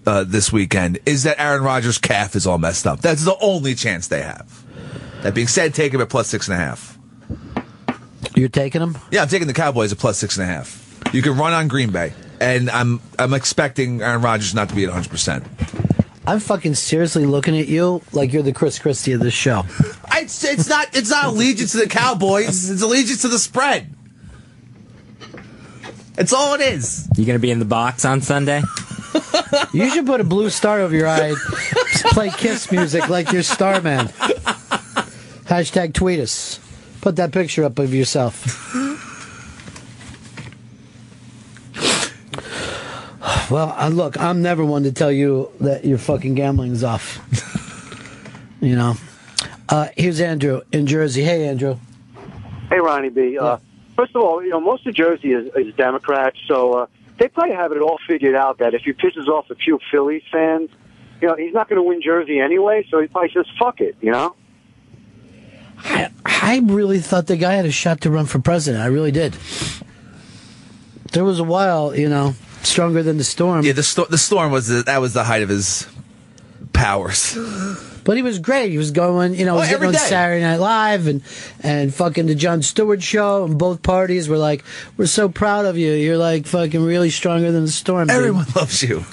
Speaker 2: weekend is that Aaron Rodgers' calf is all messed up. That's the only chance they have. That being said, take him at plus 6.5.
Speaker 1: You're taking him?
Speaker 2: Yeah, I'm taking the Cowboys at plus 6.5. You can run on Green Bay, and I'm expecting Aaron Rodgers not to be at 100%.
Speaker 1: I'm fucking seriously looking at you like you're the Chris Christie of this show.
Speaker 2: It's not allegiance to the Cowboys. It's allegiance to the spread. It's all it is.
Speaker 3: You gonna be in the box on Sunday?
Speaker 1: You should put a blue star over your eye. Play Kiss music like you're Starman. Hashtag tweet us. Put that picture up of yourself. Well, look, I'm never one to tell you that your fucking gambling's off. You know. Here's Andrew in Jersey. Hey, Andrew.
Speaker 7: Hey, Ronnie B. First of all, most of Jersey is Democrats, so they probably have it all figured out that if he pisses off a few Phillies fans, he's not going to win Jersey anyway, so he probably says, fuck it,
Speaker 1: I really thought the guy had a shot to run for president. I really did. There was a while, stronger than the storm.
Speaker 2: Yeah, the storm was the height of his powers.
Speaker 1: But he was great. He was going, was getting
Speaker 2: every
Speaker 1: on
Speaker 2: day.
Speaker 1: Saturday Night Live and fucking the Jon Stewart show, and both parties were like, we're so proud of you. You're like fucking really stronger than the storm.
Speaker 2: Everyone loves you.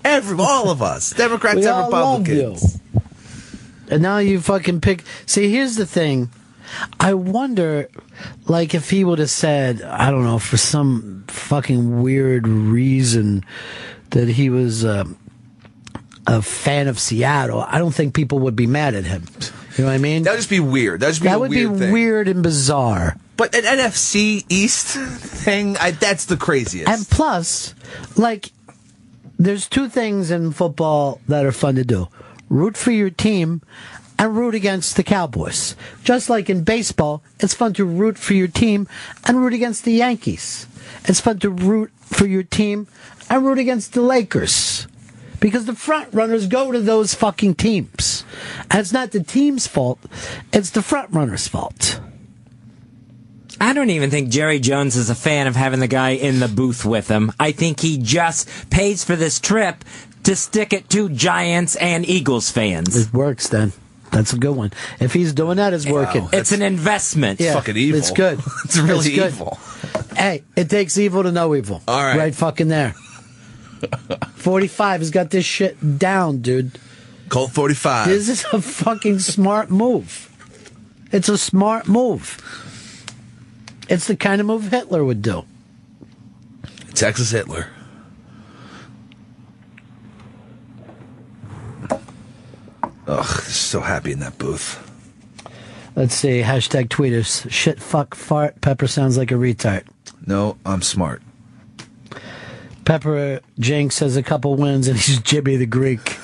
Speaker 2: All of us. Democrats
Speaker 1: we
Speaker 2: and
Speaker 1: all
Speaker 2: Republicans.
Speaker 1: love you. And now you fucking pick. See, here's the thing. I wonder, like, if he would have said, I don't know, for some fucking weird reason that he was a fan of Seattle, I don't think people would be mad at him. You know what I mean?
Speaker 2: That would just be weird.
Speaker 1: That would be weird and bizarre.
Speaker 2: But an NFC East thing, that's the craziest.
Speaker 1: And plus, like, there's two things in football that are fun to do. Root for your team and root against the Cowboys. Just like in baseball, it's fun to root for your team and root against the Yankees. It's fun to root for your team and root against the Lakers. Because the front runners go to those fucking teams. And it's not the team's fault, it's the front runner's fault.
Speaker 3: I don't even think Jerry Jones is a fan of having the guy in the booth with him. I think he just pays for this trip to stick it to Giants and Eagles fans.
Speaker 1: It works then. That's a good one. If he's doing that, it's working.
Speaker 2: Wow.
Speaker 3: It's an investment.
Speaker 1: Yeah,
Speaker 2: fucking evil.
Speaker 1: It's good.
Speaker 2: It's really
Speaker 1: good.
Speaker 2: evil.
Speaker 1: Hey, it takes evil to know evil.
Speaker 2: All right.
Speaker 1: Right fucking there. 45 has got this shit down, dude.
Speaker 2: Colt 45.
Speaker 1: This is a fucking smart move. It's a smart move. It's the kind of move Hitler would do.
Speaker 2: Texas Hitler. Ugh, so happy in that booth.
Speaker 1: Let's see. Hashtag tweeters. Shit, fuck, fart. Pepper sounds like a retard.
Speaker 2: No, I'm smart.
Speaker 1: Pepper Jinx has a couple wins and he's Jimmy the Greek.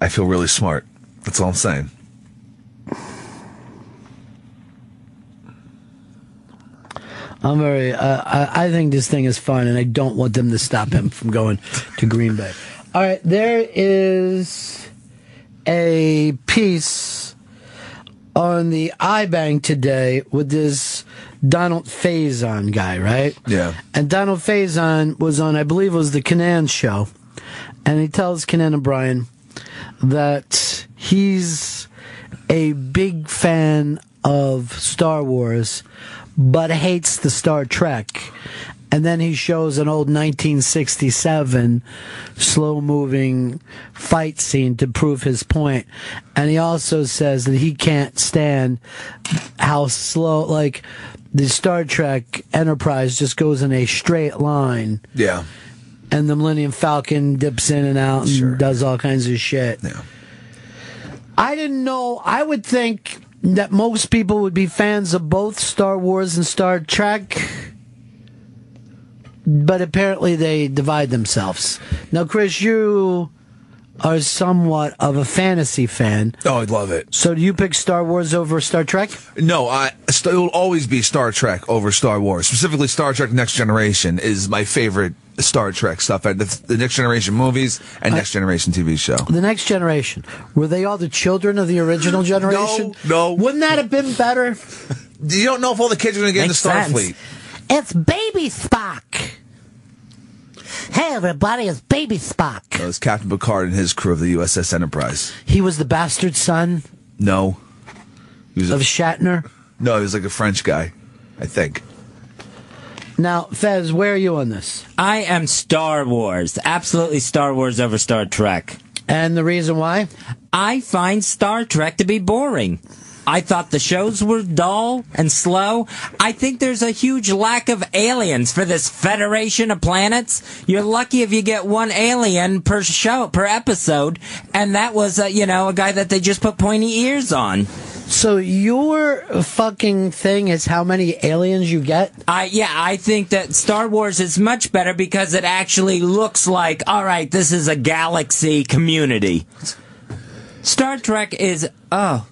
Speaker 2: I feel really smart. That's all I'm saying.
Speaker 1: I'm very. I think this thing is fun, and I don't want them to stop him from going to Green Bay. All right, there is a piece on the iBank today with this Donald Faison guy, right?
Speaker 2: Yeah.
Speaker 1: And Donald Faison was on, I believe it was the Canaan show, and he tells Canaan O'Brien that he's a big fan of Star Wars, but hates the Star Trek. And then he shows an old 1967 slow-moving fight scene to prove his point. And he also says that he can't stand how slow, like, the Star Trek Enterprise just goes in a straight line.
Speaker 2: Yeah.
Speaker 1: And the Millennium Falcon dips in and out and does all kinds of shit.
Speaker 2: Yeah.
Speaker 1: I didn't know. I would think that most people would be fans of both Star Wars and Star Trek, but apparently they divide themselves. Now, Chris, you are somewhat of a fantasy fan.
Speaker 2: Oh, I'd love it.
Speaker 1: So do you pick Star Wars over Star Trek?
Speaker 2: No, it will always be Star Trek over Star Wars. Specifically, Star Trek Next Generation is my favorite Star Trek stuff. The Next Generation movies and Next Generation TV show.
Speaker 1: The Next Generation. Were they all the children of the original generation?
Speaker 2: No.
Speaker 1: Wouldn't that have been better?
Speaker 2: You don't know if all the kids are going to get into Starfleet.
Speaker 1: It's Baby Spock. Hey, everybody, it's Baby Spock.
Speaker 2: That was Captain Picard and his crew of the USS Enterprise.
Speaker 1: He was the bastard son
Speaker 2: No. He was
Speaker 1: of Shatner.
Speaker 2: No, he was like a French guy, I think.
Speaker 1: Now, Fez, where are you on this?
Speaker 3: I am Star Wars. Absolutely Star Wars over Star Trek.
Speaker 1: And the reason why?
Speaker 3: I find Star Trek to be boring. I thought the shows were dull and slow. I think there's a huge lack of aliens for this Federation of Planets. You're lucky if you get one alien per show, per episode, and that was, a guy that they just put pointy ears on.
Speaker 1: So your fucking thing is how many aliens you get?
Speaker 3: I think that Star Wars is much better because it actually looks like, all right, this is a galaxy community. Star Trek is, a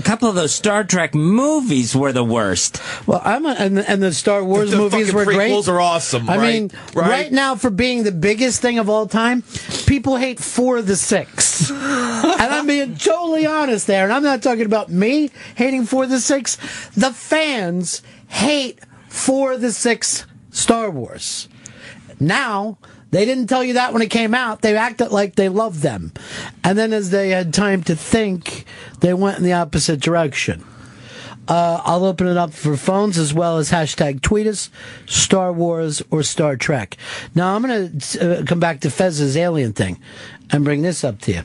Speaker 3: couple of those Star Trek movies were the worst.
Speaker 1: Well, and the Star Wars movies were great.
Speaker 2: The prequels are awesome,
Speaker 1: I mean, right now, for being the biggest thing of all time, people hate 4 of the 6. And I'm being totally honest there, and I'm not talking about me hating 4 of the 6. The fans hate 4 of the 6 Star Wars. Now, they didn't tell you that when it came out. They acted like they loved them. And then as they had time to think, they went in the opposite direction. I'll open it up for phones as well as hashtag tweet us, Star Wars or Star Trek. Now, I'm going to come back to Fez's alien thing and bring this up to you.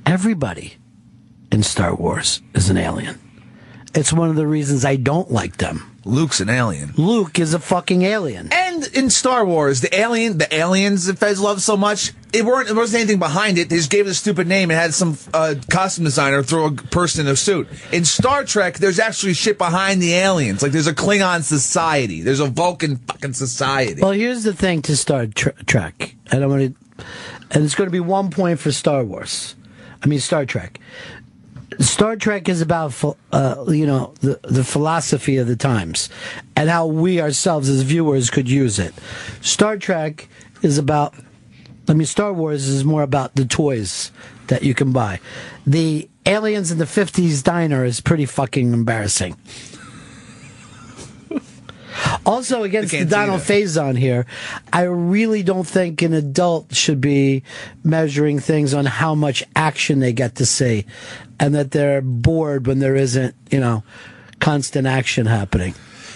Speaker 1: Everybody in Star Wars is an alien. It's one of the reasons I don't like them.
Speaker 2: Luke's an alien.
Speaker 1: Luke is a fucking alien.
Speaker 2: And in Star Wars, the aliens that Fez loves so much, there wasn't anything behind it. They just gave it a stupid name and had some costume designer throw a person in a suit. In Star Trek, there's actually shit behind the aliens. Like, there's a Klingon society. There's a Vulcan fucking society.
Speaker 1: Well, here's the thing to Star Trek. And it's going to be 1 point for Star Trek. Star Trek is about, the philosophy of the times and how we ourselves as viewers could use it. Star Wars is more about the toys that you can buy. The aliens in the 50s diner is pretty fucking embarrassing. Also, against the Donald Faison here, I really don't think an adult should be measuring things on how much action they get to see, and that they're bored when there isn't, constant action happening.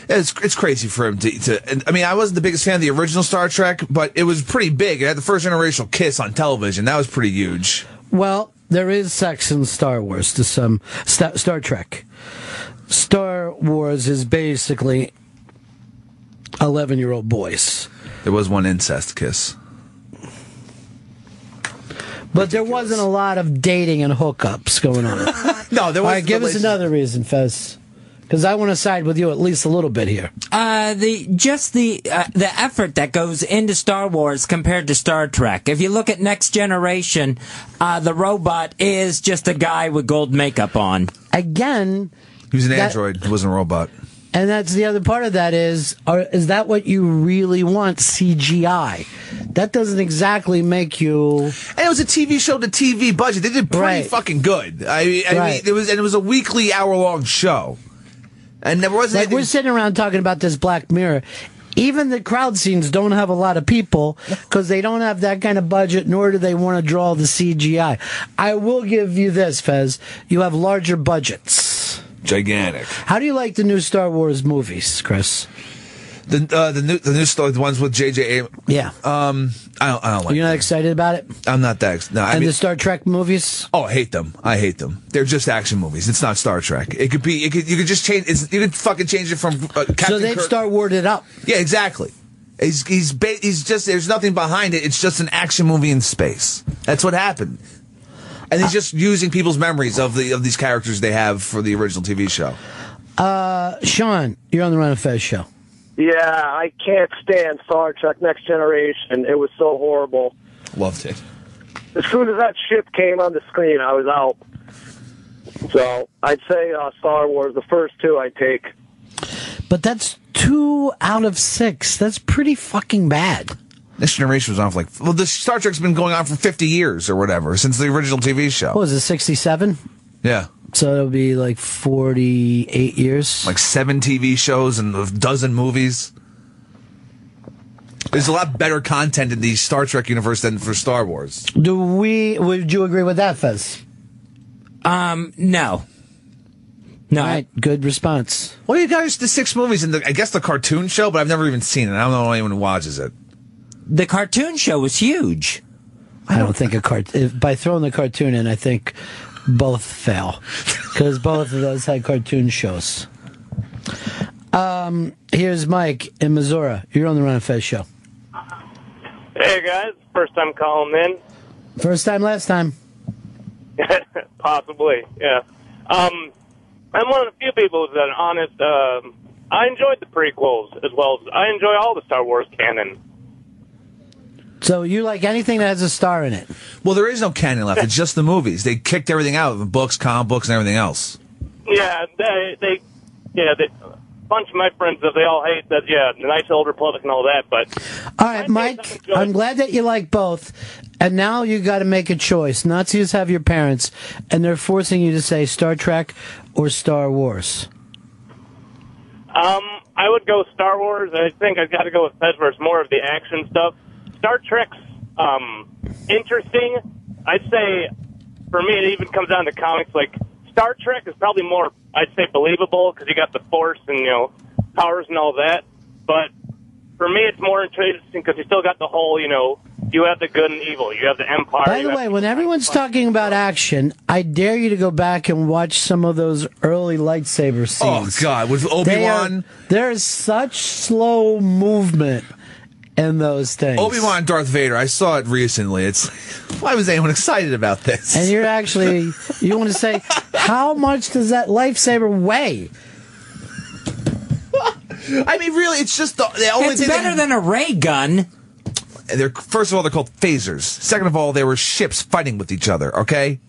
Speaker 2: It's crazy for him to. I mean, I wasn't the biggest fan of the original Star Trek, but it was pretty big. It had the first interracial kiss on television. That was pretty huge.
Speaker 1: Well, there is sex in Star Wars to some Star Trek. Star Wars is basically 11-year-old boys.
Speaker 2: There was one incest kiss.
Speaker 1: But there wasn't a lot of dating and hookups going on.
Speaker 2: No, there wasn't. All
Speaker 1: right, give us another reason, Fez. Because I want to side with you at least a little bit here.
Speaker 3: The effort that goes into Star Wars compared to Star Trek. If you look at Next Generation, the robot is just a guy with gold makeup on.
Speaker 1: Again,
Speaker 2: he was an android. He wasn't a robot.
Speaker 1: And that's the other part of that is that what you really want, CGI? That doesn't exactly make you...
Speaker 2: And it was a TV show to TV budget. They did pretty fucking good. I mean, it was a weekly hour-long show. And there wasn't...
Speaker 1: Like, we're sitting around talking about this Black Mirror. Even the crowd scenes don't have a lot of people because they don't have that kind of budget, nor do they want to draw the CGI. I will give you this, Fez. You have larger budgets.
Speaker 2: Gigantic.
Speaker 1: How do you like the new Star Wars movies, Chris?
Speaker 2: The new Star, the ones with J.J.
Speaker 1: Yeah.
Speaker 2: I don't like.
Speaker 1: You're not excited about it?
Speaker 2: I'm not that. No.
Speaker 1: The Star Trek movies?
Speaker 2: Oh, I hate them. They're just action movies. It's not Star Trek. You could just change. You could fucking change it from. Captain
Speaker 1: So they'd Star Wars it up.
Speaker 2: Yeah, exactly. He's just. There's nothing behind it. It's just an action movie in space. That's what happened. And he's just using people's memories of these characters they have for the original TV show.
Speaker 1: Sean, you're on the Run of Fez show.
Speaker 8: Yeah, I can't stand Star Trek Next Generation. It was so horrible.
Speaker 2: Loved it.
Speaker 8: As soon as that ship came on the screen, I was out. So I'd say Star Wars, the first two I take.
Speaker 1: But that's 2 out of 6. That's pretty fucking bad.
Speaker 2: Next Generation was on for the Star Trek's been going on for 50 years or whatever, since the original TV show.
Speaker 1: What was it, 67?
Speaker 2: Yeah.
Speaker 1: So it'll be 48 years.
Speaker 2: 7 TV shows and a dozen movies. There's a lot better content in the Star Trek universe than for Star Wars.
Speaker 1: Would you agree with that, Fez?
Speaker 3: No. No,
Speaker 1: All right, good response.
Speaker 2: Well, you guys, the 6 movies and I guess the cartoon show, but I've never even seen it. I don't know anyone who watches it.
Speaker 3: the cartoon show was huge.
Speaker 1: I don't think by throwing the cartoon in, I think both fail because both of those had cartoon shows. Here's Mike in Missouri. You're on the Ron and Fez show.
Speaker 9: Hey guys, first time calling in.
Speaker 1: First time, last time.
Speaker 9: Possibly, yeah. I'm one of the few people that are honest. I enjoyed the prequels as well as I enjoy all the Star Wars canon.
Speaker 1: So you like anything that has a star in it?
Speaker 2: Well, there is no canon left. It's just the movies. They kicked everything out, the books, comic books, and everything else.
Speaker 9: Yeah, a bunch of my friends, they all hate that, the nice old Republic and all that, but...
Speaker 1: All right, Mike, I'm glad that you like both, and now you got to make a choice. Nazis have your parents, and they're forcing you to say Star Trek or Star Wars.
Speaker 9: I would go Star Wars. I think I've got to go with Fez versus more of the action stuff. Star Trek's interesting. I'd say, for me, it even comes down to comics. Like, Star Trek is probably more, I'd say, believable because you got the Force and, powers and all that. But for me, it's more interesting because you still got the whole, you have the good and evil. You have the Empire.
Speaker 1: By the way, when everyone's talking about action, I dare you to go back and watch some of those early lightsaber scenes.
Speaker 2: Oh, God. With Obi-Wan?
Speaker 1: There is such slow movement in those things.
Speaker 2: Obi-Wan and Darth Vader. I saw it recently. Why was anyone excited about this?
Speaker 1: And you want to say, how much does that lightsaber weigh?
Speaker 2: I mean, really, it's just the only
Speaker 3: It's
Speaker 2: thing.
Speaker 3: better than a ray gun.
Speaker 2: First of all, they're called phasers. Second of all, they were ships fighting with each other, okay?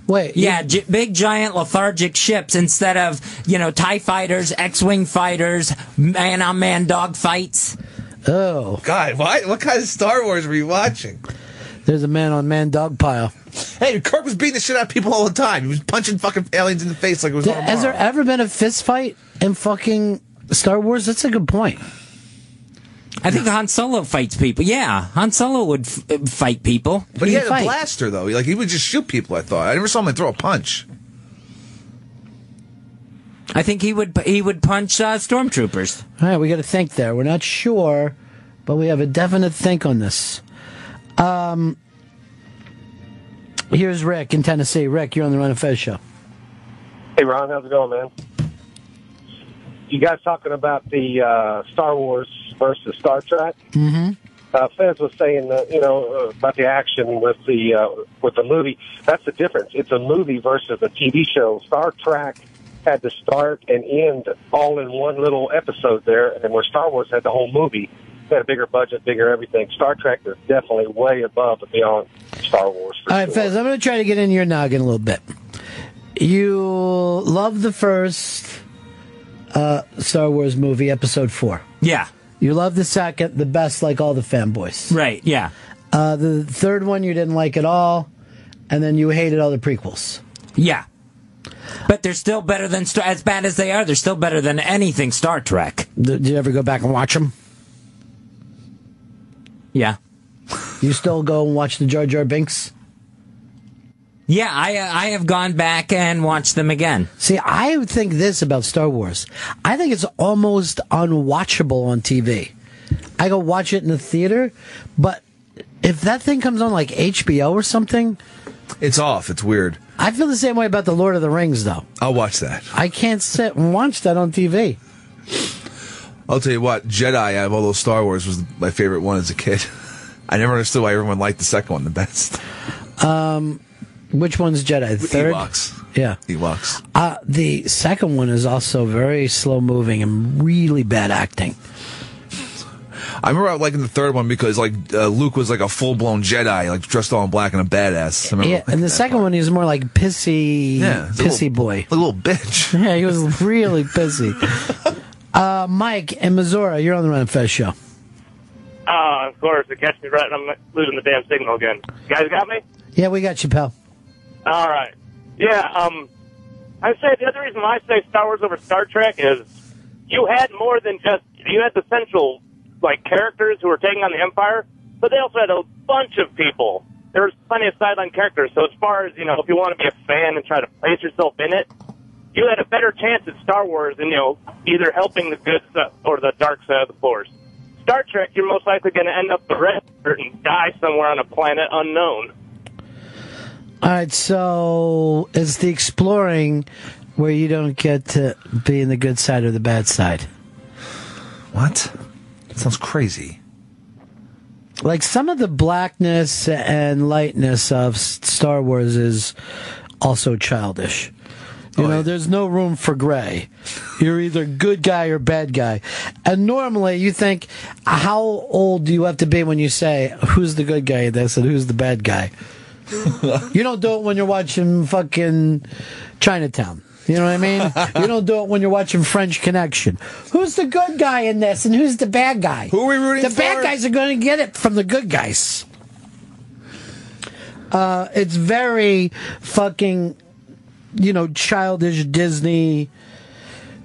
Speaker 1: Wait.
Speaker 3: Yeah, big, giant, lethargic ships instead of, TIE fighters, X-Wing fighters, man-on-man dog fights.
Speaker 2: Oh. God, what kind of Star Wars were you watching?
Speaker 1: There's a man-on-man dog pile.
Speaker 2: Hey, Kirk was beating the shit out of people all the time. He was punching fucking aliens in the face like it was on
Speaker 1: Has there ever been a fist fight in fucking Star Wars? That's a good point.
Speaker 3: I think Han Solo fights people. Yeah, Han Solo would fight people.
Speaker 2: But he had a blaster, though. He would just shoot people, I thought. I never saw him throw a punch.
Speaker 3: I think he would punch stormtroopers.
Speaker 1: All right, we got to think there. We're not sure, but we have a definite think on this. Here's Rick in Tennessee. Rick, you're on the Ron and Fez show.
Speaker 8: Hey, Ron, how's it going, man? You guys talking about the Star Wars versus Star Trek?
Speaker 1: Mm-hmm.
Speaker 8: Fez was saying that, about the action with the movie. That's the difference. It's a movie versus a TV show. Star Trek had to start and end all in one little episode there, and where Star Wars had the whole movie. They had a bigger budget, bigger everything. Star Trek is definitely way above and beyond Star Wars.
Speaker 1: All right, Fez, I'm going to try to get in your noggin a little bit. You love the first Star Wars movie, Episode 4.
Speaker 3: Yeah.
Speaker 1: You love the second, the best, like all the fanboys.
Speaker 3: Right, yeah.
Speaker 1: The third one you didn't like at all, and then you hated all the prequels.
Speaker 3: Yeah. But they're still better than as bad as they are. They're still better than anything Star Trek.
Speaker 1: Did you ever go back and watch them?
Speaker 3: Yeah.
Speaker 1: You still go and watch the Jar Jar Binks?
Speaker 3: Yeah, I have gone back and watched them again.
Speaker 1: See, I think this about Star Wars. I think it's almost unwatchable on TV. I go watch it in the theater, but if that thing comes on like HBO or something...
Speaker 2: It's off. It's weird.
Speaker 1: I feel the same way about The Lord of the Rings, though.
Speaker 2: I'll watch that.
Speaker 1: I can't sit and watch that on TV.
Speaker 2: I'll tell you what, Jedi out of all those Star Wars was my favorite one as a kid. I never understood why everyone liked the second one the best.
Speaker 1: Which one's Jedi? The third?
Speaker 2: Ewoks.
Speaker 1: Yeah.
Speaker 2: Ewoks.
Speaker 1: The second one is also very slow-moving and really bad acting.
Speaker 2: I remember liking the third one because Luke was like a full-blown Jedi, dressed all in black and a a badass.
Speaker 1: And the second one, he was more like pissy boy.
Speaker 2: A little bitch.
Speaker 1: Yeah, he was really pissy. Mike in Missouri, you're on the Ron and Fez show.
Speaker 9: Of course, it catch me right. I'm losing the damn signal again. You guys got me?
Speaker 1: Yeah, we got you, pal.
Speaker 9: All right. Yeah, I'd say the other reason why I say Star Wars over Star Trek is you had more than just, you had the central, characters who were taking on the Empire, but they also had a bunch of people. There was plenty of sideline characters, so as far as, if you want to be a fan and try to place yourself in it, you had a better chance at Star Wars than, either helping the good side or the dark side of the Force. Star Trek, you're most likely going to end up the red shirt and die somewhere on a planet unknown.
Speaker 1: All right, so it's the exploring where you don't get to be in the good side or the bad side.
Speaker 2: What? That sounds crazy.
Speaker 1: Like, some of the blackness and lightness of Star Wars is also childish. You know, there's no room for gray. You're either good guy or bad guy. And normally you think, how old do you have to be when you say, who's the good guy in this and who's the bad guy? You don't do it when you're watching fucking Chinatown. You know what I mean? You don't do it when you're watching French Connection. Who's the good guy in this and who's the bad guy?
Speaker 2: Who are we rooting for?
Speaker 1: The bad guys are going to get it from the good guys. It's very fucking, childish Disney.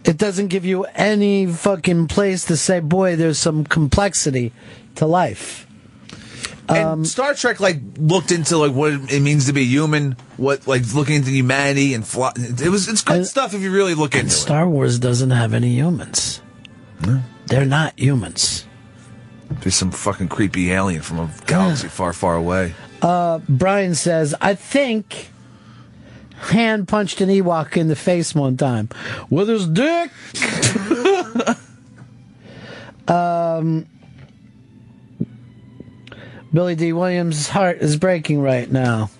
Speaker 1: It doesn't give you any fucking place to say, boy, there's some complexity to life.
Speaker 2: And Star Trek looked into what it means to be human, looking into humanity and it's good stuff if you really look into it.
Speaker 1: Star Wars doesn't have any humans.
Speaker 2: No.
Speaker 1: They're not humans.
Speaker 2: There's some fucking creepy alien from a galaxy far, far away.
Speaker 1: Brian says, I think Han punched an Ewok in the face one time with his dick. Billy D. Williams' heart is breaking right now.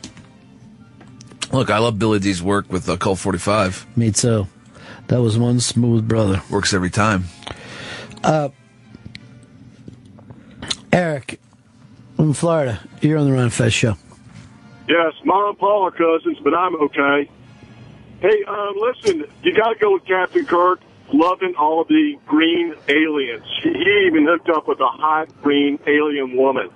Speaker 2: Look, I love Billy D's work with Colt 45.
Speaker 1: Me too. That was one smooth brother.
Speaker 2: Works every time.
Speaker 1: Eric, in Florida, you're on the Ron Fez show.
Speaker 10: Yes, Mom and Paul are cousins, but I'm okay. Hey, listen, you got to go with Captain Kirk, loving all of the green aliens. He even hooked up with a hot green alien woman.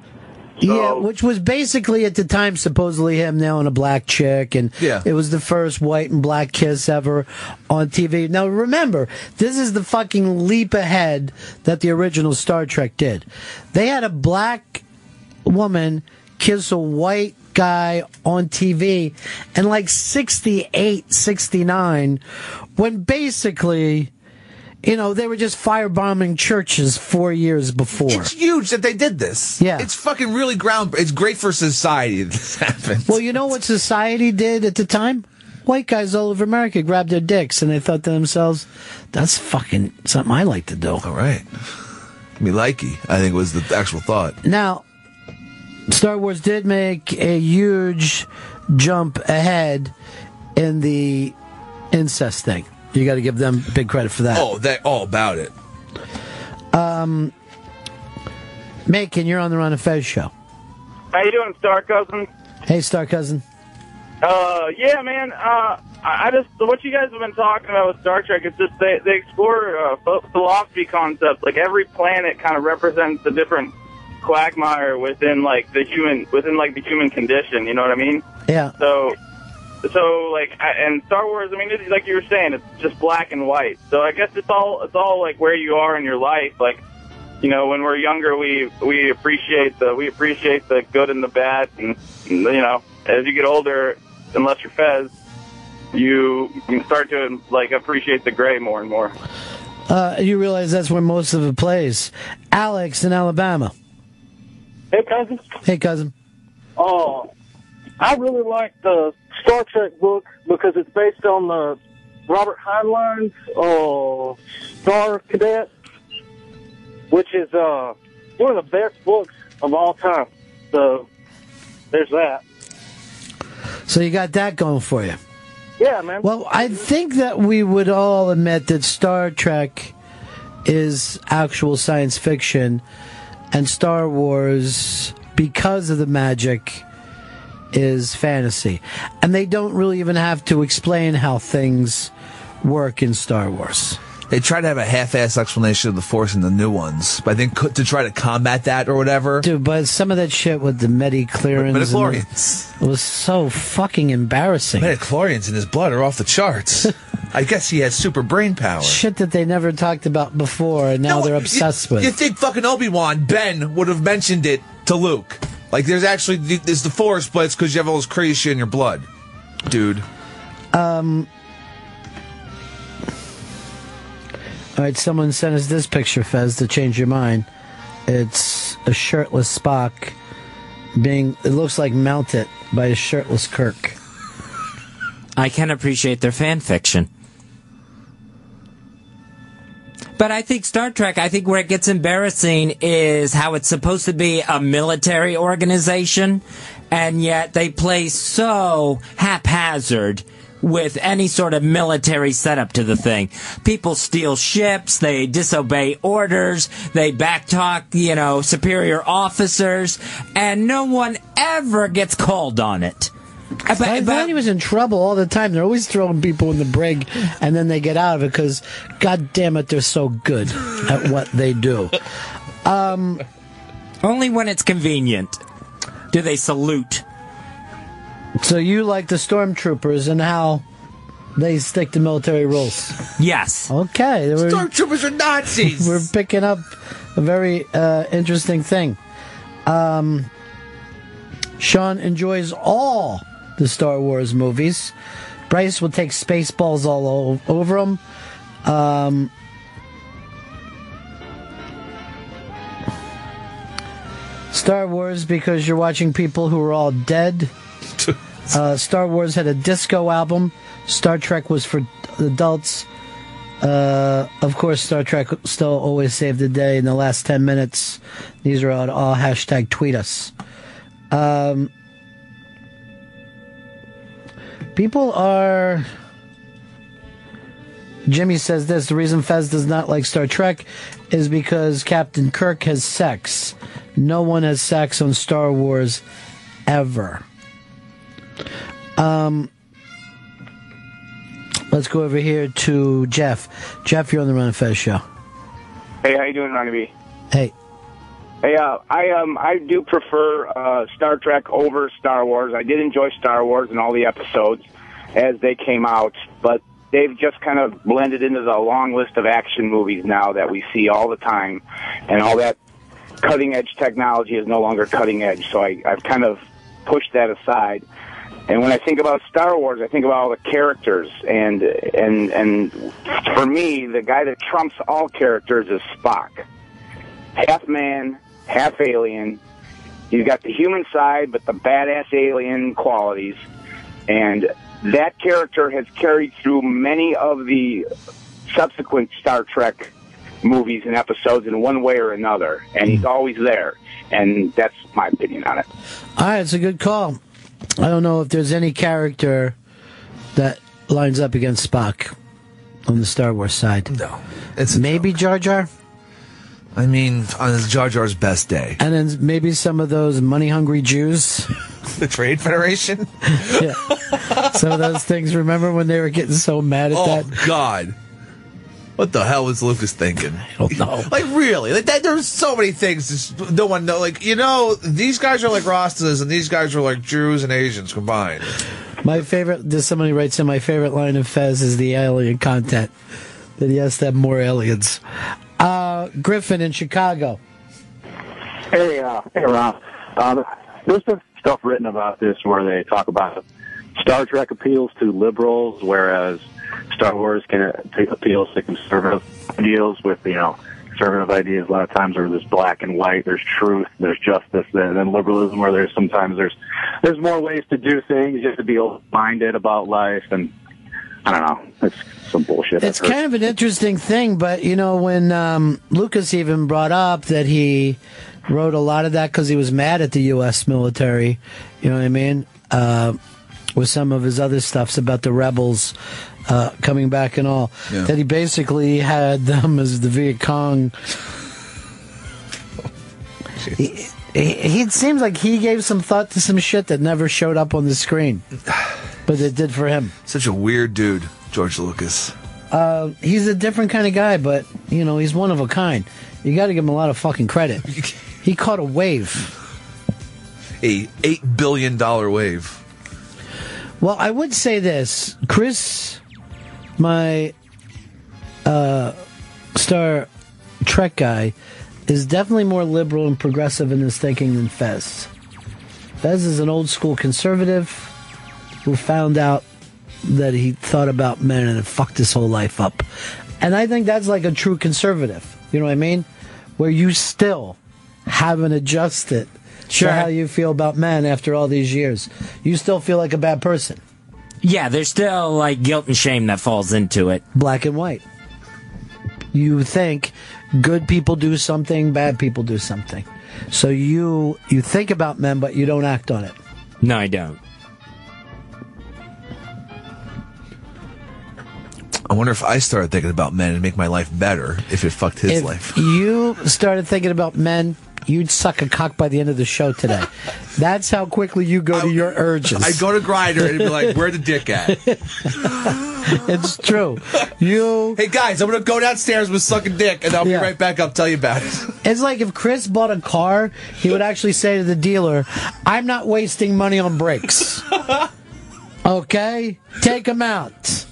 Speaker 10: So,
Speaker 1: yeah, which was basically at the time supposedly him nailing a black chick, and it was the first white and black kiss ever on TV. Now remember, this is the fucking leap ahead that the original Star Trek did. They had a black woman kiss a white guy on TV in 68, 69, when basically, they were just firebombing churches 4 years before.
Speaker 2: It's huge that they did this.
Speaker 1: Yeah.
Speaker 2: It's fucking really it's great for society that this happened.
Speaker 1: Well, you know what society did at the time? White guys all over America grabbed their dicks and they thought to themselves, that's fucking something I like to do.
Speaker 2: All right. Me likey, I think was the actual thought.
Speaker 1: Now, Star Wars did make a huge jump ahead in the incest thing. You got to give them big credit for that.
Speaker 2: Oh, they're all about it.
Speaker 1: Macon, you're on the Ron and Fez show.
Speaker 9: How you doing, Star Cousin?
Speaker 1: Hey, Star Cousin.
Speaker 9: Yeah, man. I just what you guys have been talking about with Star Trek. It's just they explore philosophy concepts. Like every planet kind of represents a different quagmire within the human condition. You know what I mean?
Speaker 1: Yeah.
Speaker 9: So and Star Wars, I mean, it's like you were saying, it's just black and white. So I guess it's all where you are in your life. When we're younger, we appreciate the good and the bad, and as you get older, unless you're Fez, you start to appreciate the gray more and more.
Speaker 1: You realize that's where most of it plays. Alex in Alabama.
Speaker 11: Hey, cousin.
Speaker 1: Hey, cousin.
Speaker 11: I really like the Star Trek book because it's based on the Robert Heinlein's Star Cadet, which is one of the best books of all time. So there's that.
Speaker 1: So you got that going for you.
Speaker 11: Yeah, man.
Speaker 1: Well, I think that we would all admit that Star Trek is actual science fiction, and Star Wars, because of the magic, is fantasy. And they don't really even have to explain how things work in Star Wars.
Speaker 2: They try to have a half-ass explanation of the Force in the new ones, but I think to try to combat that or whatever.
Speaker 1: Dude, but some of that shit with the midichlorians was so fucking embarrassing.
Speaker 2: Midichlorians in his blood are off the charts. I guess he has super brain power.
Speaker 1: Shit that they never talked about before, and now they're obsessed with.
Speaker 2: You think fucking Obi-Wan, Ben, would have mentioned it to Luke? There's the Force, but it's because you have all this crazy shit in your blood, dude.
Speaker 1: All right, someone sent us this picture, Fez, to change your mind. It's a shirtless Spock it looks like mounted by a shirtless Kirk.
Speaker 3: I can appreciate their fan fiction. But I think Star Trek, where it gets embarrassing is how it's supposed to be a military organization, and yet they play so haphazard with any sort of military setup to the thing. People steal ships, they disobey orders, they backtalk, superior officers, and no one ever gets called on it.
Speaker 1: I thought he was in trouble all the time. They're always throwing people in the brig, and then they get out of it because, God damn it, they're so good at what they do.
Speaker 3: Only when it's convenient do they salute.
Speaker 1: So you like the stormtroopers and how they stick to military rules?
Speaker 3: Yes.
Speaker 1: Okay.
Speaker 2: Stormtroopers are Nazis.
Speaker 1: We're picking up a very interesting thing. Sean enjoys all the Star Wars movies. Bryce will take Spaceballs all over them. Star Wars because you're watching people who are all dead. Star Wars had a disco album. Star Trek was for adults. Of course, Star Trek still always saved the day in the last 10 minutes. These are all hashtag tweet us. People are... Jimmy says this, the reason Fez does not like Star Trek is because Captain Kirk has sex. No one has sex on Star Wars ever. Let's go over here to Jeff. Jeff, you're on the Ron and Fez show.
Speaker 12: Hey, how you doing, Ronnie B?
Speaker 1: Hey.
Speaker 12: Hey, I do prefer Star Trek over Star Wars. I did enjoy Star Wars and all the episodes as they came out, but they've just kind of blended into the long list of action movies now that we see all the time, and all that cutting-edge technology is no longer cutting edge, so I've kind of pushed that aside. And when I think about Star Wars, I think about all the characters, and for me, the guy that trumps all characters is Spock. Half man, half alien. You've got the human side, but the badass alien qualities. And that character has carried through many of the subsequent Star Trek movies and episodes in one way or another. And he's always there. And that's my opinion on it.
Speaker 1: All right, it's a good call. I don't know if there's any character that lines up against Spock on the Star Wars side.
Speaker 2: No.
Speaker 1: It's maybe Jar Jar?
Speaker 2: I mean, on Jar Jar's best day.
Speaker 1: And then maybe some of those money-hungry Jews.
Speaker 2: The Trade Federation?
Speaker 1: Yeah. Some of those things, remember when they were getting so mad at that?
Speaker 2: Oh, God. What the hell was Lucas thinking?
Speaker 1: I don't know.
Speaker 2: Like, really? There's so many things no one knows. Like, these guys are like Rastas, and these guys are like Jews and Asians combined.
Speaker 1: My favorite, somebody writes in, my favorite line of Fez is the alien content. That he has to have more aliens. Griffin in Chicago.
Speaker 13: Hey, Ron. There's been stuff written about this where they talk about Star Trek appeals to liberals, whereas Star Wars appeals to conservative ideals with, conservative ideas. A lot of times are this black and white, there's truth, there's justice, then liberalism where there's more ways to do things. You have to be open-minded about life, and I don't know. It's some bullshit.
Speaker 1: It's kind of an interesting thing, but, when Lucas even brought up that he wrote a lot of that because he was mad at the U.S. military, you know what I mean? With some of his other stuffs about the rebels coming back and all. Yeah. That he basically had them as the Viet Cong. It seems like he gave some thought to some shit that never showed up on the screen. But it did for him.
Speaker 2: Such a weird dude, George Lucas.
Speaker 1: He's a different kind of guy, but, he's one of a kind. You got to give him a lot of fucking credit. He caught a wave.
Speaker 2: A $8 billion wave.
Speaker 1: Well, I would say this. Chris, my Star Trek guy, is definitely more liberal and progressive in his thinking than Fez. Fez is an old school conservative who found out that he thought about men and it fucked his whole life up. And I think that's like a true conservative. You know what I mean? Where you still haven't adjusted
Speaker 3: Sure.
Speaker 1: to how you feel about men after all these years. You still feel like a bad person.
Speaker 3: Yeah, there's still like guilt and shame that falls into it.
Speaker 1: Black and white. You think good people do something, bad people do something. So you think about men, but you don't act on it.
Speaker 3: No, I don't.
Speaker 2: I wonder if I started thinking about men and make my life better if it fucked his
Speaker 1: If
Speaker 2: life.
Speaker 1: you started thinking about men, you'd suck a cock by the end of the show today. That's how quickly you go to your urges.
Speaker 2: I go to Grindr and be like, where the dick at?
Speaker 1: It's true.
Speaker 2: Hey guys, I'm gonna go downstairs with sucking dick and I'll be right back. I'll tell you about it.
Speaker 1: It's like if Chris bought a car, he would actually say to the dealer, I'm not wasting money on brakes. Okay? Take them out.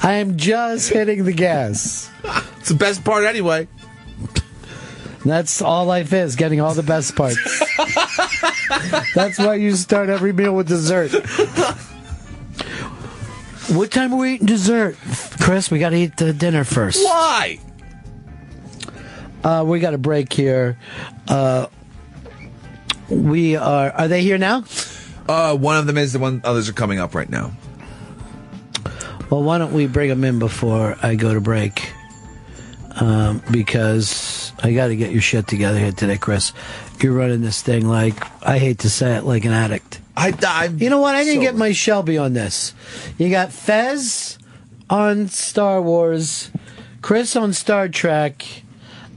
Speaker 1: I am just hitting the gas.
Speaker 2: It's the best part anyway.
Speaker 1: That's all life is, getting all the best parts. That's why you start every meal with dessert. What time are we eating dessert? Chris, we got to eat the dinner first.
Speaker 2: Why?
Speaker 1: We got a break here. We are they here now?
Speaker 2: One of them is, the one others are coming up right now.
Speaker 1: Well, why don't we bring them in before I go to break? Because I got to get your shit together here today, Chris. You're running this thing like, I hate to say it, like an addict. You know what? I didn't get my Shelby on this. You got Fez on Star Wars, Chris on Star Trek.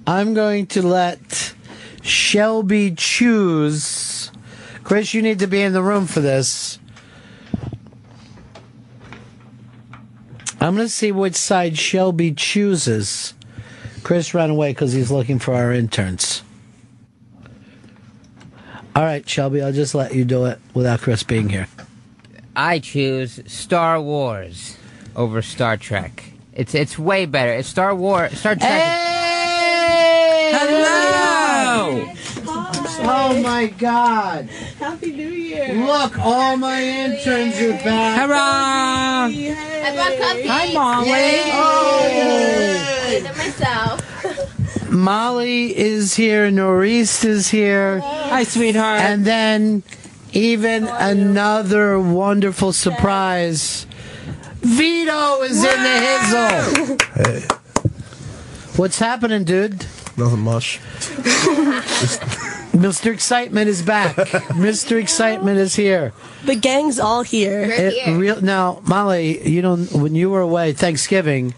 Speaker 1: I'm going to let Shelby choose. Chris, you need to be in the room for this. I'm going to see which side Shelby chooses. Chris ran away because he's looking for our interns. All right, Shelby, I'll just let you do it without Chris being here.
Speaker 4: I choose Star Wars over Star Trek. It's way better. It's Star Trek.
Speaker 1: Hey!
Speaker 4: Hello!
Speaker 1: Oh my God!
Speaker 14: Happy New Year!
Speaker 1: Look, all my interns are back.
Speaker 3: Hurrah!
Speaker 14: I brought coffee.
Speaker 3: Hi, Molly.
Speaker 14: I did it myself.
Speaker 1: Molly is here. Norris is here.
Speaker 3: Hi, sweetheart.
Speaker 1: And then even another wonderful surprise. Vito is in the hizzle.
Speaker 15: Hey.
Speaker 1: What's happening, dude?
Speaker 15: Nothing much.
Speaker 1: Mr. Excitement is back. Mr. Excitement is here.
Speaker 14: The gang's all here.
Speaker 1: Now, Molly, you know, when you were away Thanksgiving,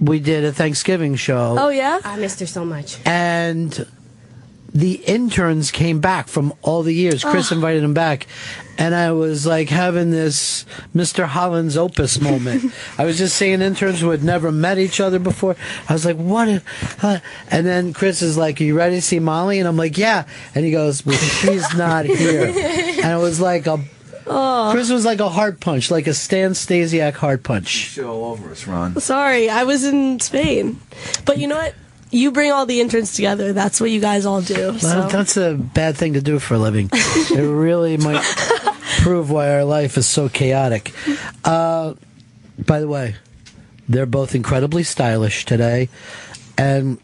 Speaker 1: we did a Thanksgiving show.
Speaker 14: Oh, yeah?
Speaker 16: I missed her so much.
Speaker 1: And the interns came back from all the years. Chris invited them back. And I was like having this Mr. Holland's Opus moment. I was just seeing interns who had never met each other before. I was like, what? And then Chris is like, are you ready to see Molly? And I'm like, yeah. And he goes, well, she's not here. And it was like Chris was like a heart punch, like a Stan Stasiak heart punch.
Speaker 2: Shit all over us, Ron.
Speaker 14: Sorry, I was in Spain. But you know what? You bring all the interns together. That's what you guys all do.
Speaker 1: Well, that's a bad thing to do for a living. It really might prove why our life is so chaotic. By the way, they're both incredibly stylish today. And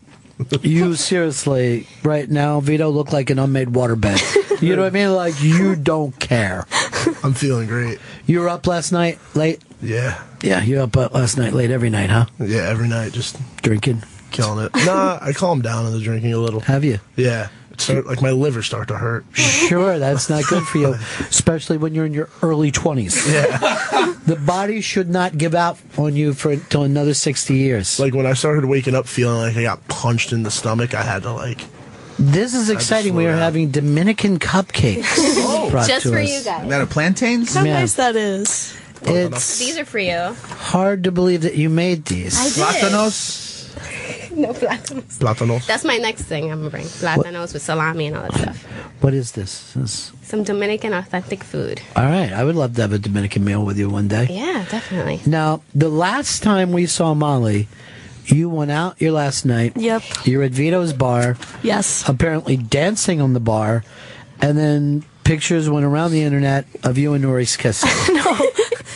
Speaker 1: you seriously, right now, Vito, look like an unmade waterbed. You know what I mean? Like, you don't care.
Speaker 15: I'm feeling great.
Speaker 1: You were up last night late?
Speaker 15: Yeah.
Speaker 1: Yeah, you were up last night late every night, huh?
Speaker 15: Yeah, every night, just
Speaker 1: drinking.
Speaker 15: Killing it. Nah, I calmed down on the drinking a little.
Speaker 1: Have you?
Speaker 15: Yeah. Like my liver start to hurt.
Speaker 1: Sure, that's not good for you, especially when you're in your early 20s.
Speaker 15: Yeah.
Speaker 1: The body should not give out on you for until another 60 years.
Speaker 15: Like when I started waking up feeling like I got punched in the stomach, I had to like...
Speaker 1: This is exciting. We are having Dominican cupcakes brought
Speaker 16: Just
Speaker 1: to
Speaker 16: for
Speaker 1: us.
Speaker 16: you guys.
Speaker 2: Out of plantains?
Speaker 14: How
Speaker 1: Yeah.
Speaker 14: nice that is.
Speaker 1: It's
Speaker 16: These are for you.
Speaker 1: hard to believe that you made these.
Speaker 16: I did.
Speaker 2: Plátanos?
Speaker 16: No plátanos.
Speaker 15: Plátanos.
Speaker 16: That's my next thing I'm gonna bring. Plátanos with salami and all that stuff.
Speaker 1: What is this?
Speaker 16: Some Dominican authentic food.
Speaker 1: All right. I would love to have a Dominican meal with you one day.
Speaker 16: Yeah, definitely.
Speaker 1: Now, the last time we saw Molly, you went out your last night.
Speaker 14: Yep.
Speaker 1: You're at Vito's bar.
Speaker 14: Yes.
Speaker 1: Apparently dancing on the bar. And then pictures went around the internet of you and Norris kissing.
Speaker 14: No.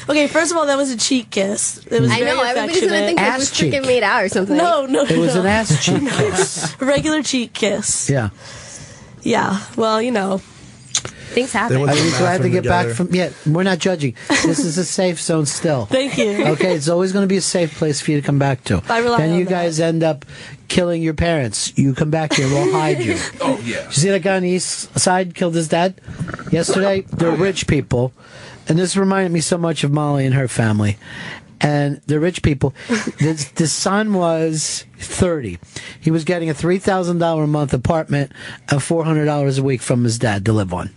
Speaker 14: Okay, first of all, that was a cheek kiss. It was
Speaker 16: I
Speaker 14: very
Speaker 16: know, everybody's gonna
Speaker 14: affectionate.
Speaker 16: think it was freaking made out or something.
Speaker 14: No.
Speaker 1: It was an ass cheek kiss.
Speaker 14: A regular cheek kiss.
Speaker 1: Yeah.
Speaker 14: Yeah, well, you know.
Speaker 16: Things happen.
Speaker 1: Are you glad to get back from... Yeah, we're not judging. This is a safe zone still.
Speaker 14: Thank you.
Speaker 1: Okay, it's always going to be a safe place for you to come back to.
Speaker 14: I rely
Speaker 1: Then
Speaker 14: on
Speaker 1: you
Speaker 14: that.
Speaker 1: guys end up killing your parents. You come back here, we'll hide you.
Speaker 2: Oh, yeah.
Speaker 1: You see that guy on the east side killed his dad yesterday? They're rich people. And this reminded me so much of Molly and her family. And they're rich people. The son was 30. He was getting a $3,000 a month apartment and $400 a week from his dad to live on.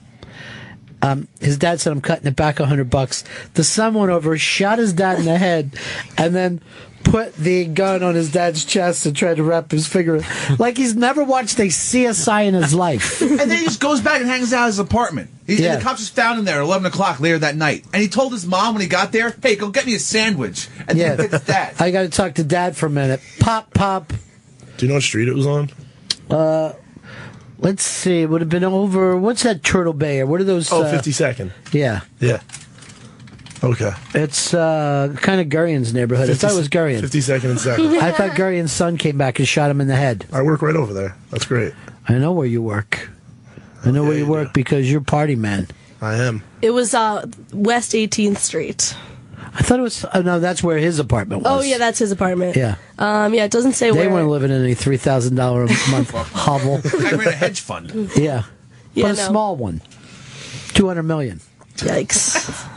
Speaker 1: His dad said, I'm cutting it back $100. The son went over, shot his dad in the head, and then put the gun on his dad's chest and tried to wrap his finger. Like he's never watched a CSI in his life.
Speaker 2: And then he just goes back and hangs out at his apartment. And the cops just found him there at 11 o'clock later that night. And he told his mom when he got there, hey, go get me a sandwich. And then he hits dad.
Speaker 1: I got to talk to dad for a minute. Pop.
Speaker 15: Do you know what street it was on?
Speaker 1: Let's see. It would have been over. What's that Turtle Bay? Or what are those?
Speaker 15: 52nd.
Speaker 1: Yeah.
Speaker 15: Yeah. Okay.
Speaker 1: It's kind of Gurion's neighborhood. I thought it was Gurion.
Speaker 15: 52nd and 2nd.
Speaker 1: I thought Gurion's son came back and shot him in the head.
Speaker 15: I work right over there. That's great.
Speaker 1: I know where you work. I know where you work because you're party man.
Speaker 15: I am.
Speaker 14: It was West 18th Street.
Speaker 1: I thought it was... Oh, no, that's where his apartment was.
Speaker 14: Oh, yeah, that's his apartment.
Speaker 1: Yeah.
Speaker 14: Yeah, it doesn't say
Speaker 1: They
Speaker 14: where.
Speaker 1: weren't living in a $3,000 a month hovel.
Speaker 2: I ran a hedge fund.
Speaker 1: Yeah.
Speaker 14: Yeah,
Speaker 1: But a
Speaker 14: no.
Speaker 1: small one. $200 million.
Speaker 14: Yikes.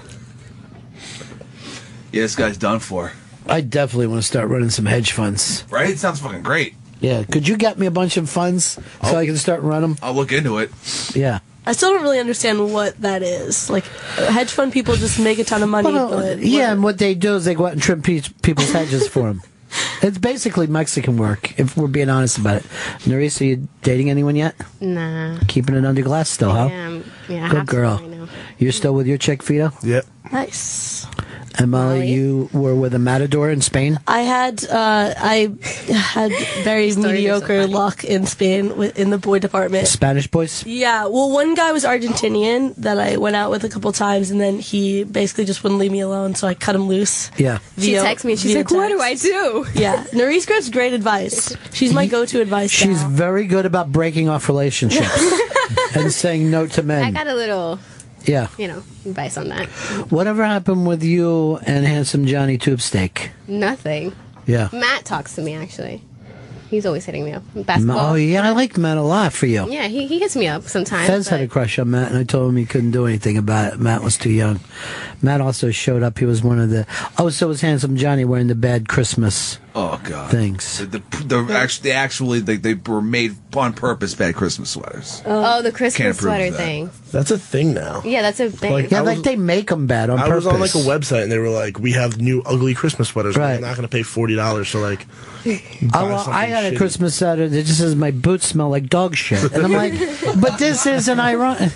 Speaker 2: Yeah, this guy's done for.
Speaker 1: I definitely want to start running some hedge funds.
Speaker 2: Right? It sounds fucking great.
Speaker 1: Yeah. Could you get me a bunch of funds so I can start running them?
Speaker 2: I'll look into it.
Speaker 1: Yeah.
Speaker 14: I still don't really understand what that is. Like, hedge fund people just make a ton of money. But
Speaker 1: Yeah, and what they do is they go out and trim people's hedges for them. It's basically Mexican work, if we're being honest about it. Nerissa, you dating anyone yet?
Speaker 16: Nah.
Speaker 1: Keeping it under glass still, huh?
Speaker 16: Yeah, I
Speaker 1: Good
Speaker 16: have to
Speaker 1: girl.
Speaker 16: right now.
Speaker 1: You're still with your chick, Vito?
Speaker 15: Yep.
Speaker 14: Nice.
Speaker 1: And Molly, you were with a matador in Spain?
Speaker 14: I had very mediocre luck in Spain in the boy department.
Speaker 1: Spanish boys?
Speaker 14: Yeah, well, one guy was Argentinian that I went out with a couple times, and then he basically just wouldn't leave me alone, so I cut him loose.
Speaker 1: Yeah.
Speaker 16: She texts me and she's like, what do I do?
Speaker 14: Yeah, Nerissa gives great advice. She's my go-to advice
Speaker 1: She's
Speaker 14: gal.
Speaker 1: very good about breaking off relationships and saying no to men.
Speaker 16: I got a little,
Speaker 1: Yeah.
Speaker 16: advice on that.
Speaker 1: Whatever happened with you and handsome Johnny Tubesteak?
Speaker 16: Nothing.
Speaker 1: Yeah.
Speaker 16: Matt talks to me, actually. He's always hitting me up. Basketball.
Speaker 1: Oh, yeah, I like Matt a lot for you.
Speaker 16: Yeah, he hits me up sometimes.
Speaker 1: Fez
Speaker 16: but-
Speaker 1: had a crush on Matt, and I told him he couldn't do anything about it. Matt was too young. Matt also showed up. He was one of the... Oh, so was Handsome Johnny wearing the bad Christmas
Speaker 2: Oh, God.
Speaker 1: things.
Speaker 2: They were made on purpose bad Christmas sweaters.
Speaker 16: Oh, the
Speaker 2: Can't
Speaker 16: Christmas
Speaker 2: approve
Speaker 16: sweater
Speaker 2: of that.
Speaker 16: thing.
Speaker 15: That's a thing now.
Speaker 16: Yeah, that's a thing.
Speaker 15: Like,
Speaker 1: Yeah,
Speaker 15: I
Speaker 1: like
Speaker 15: was-
Speaker 1: they make them bad on
Speaker 15: I
Speaker 1: purpose.
Speaker 15: was on like a website and they were like, "We have new ugly Christmas sweaters.
Speaker 1: Right.
Speaker 15: We're not going to pay $40 to like."
Speaker 1: Oh, well, I had a
Speaker 15: shitty.
Speaker 1: Christmas sweater that just says my boots smell like dog shit. And I'm like, but this isn't ironic.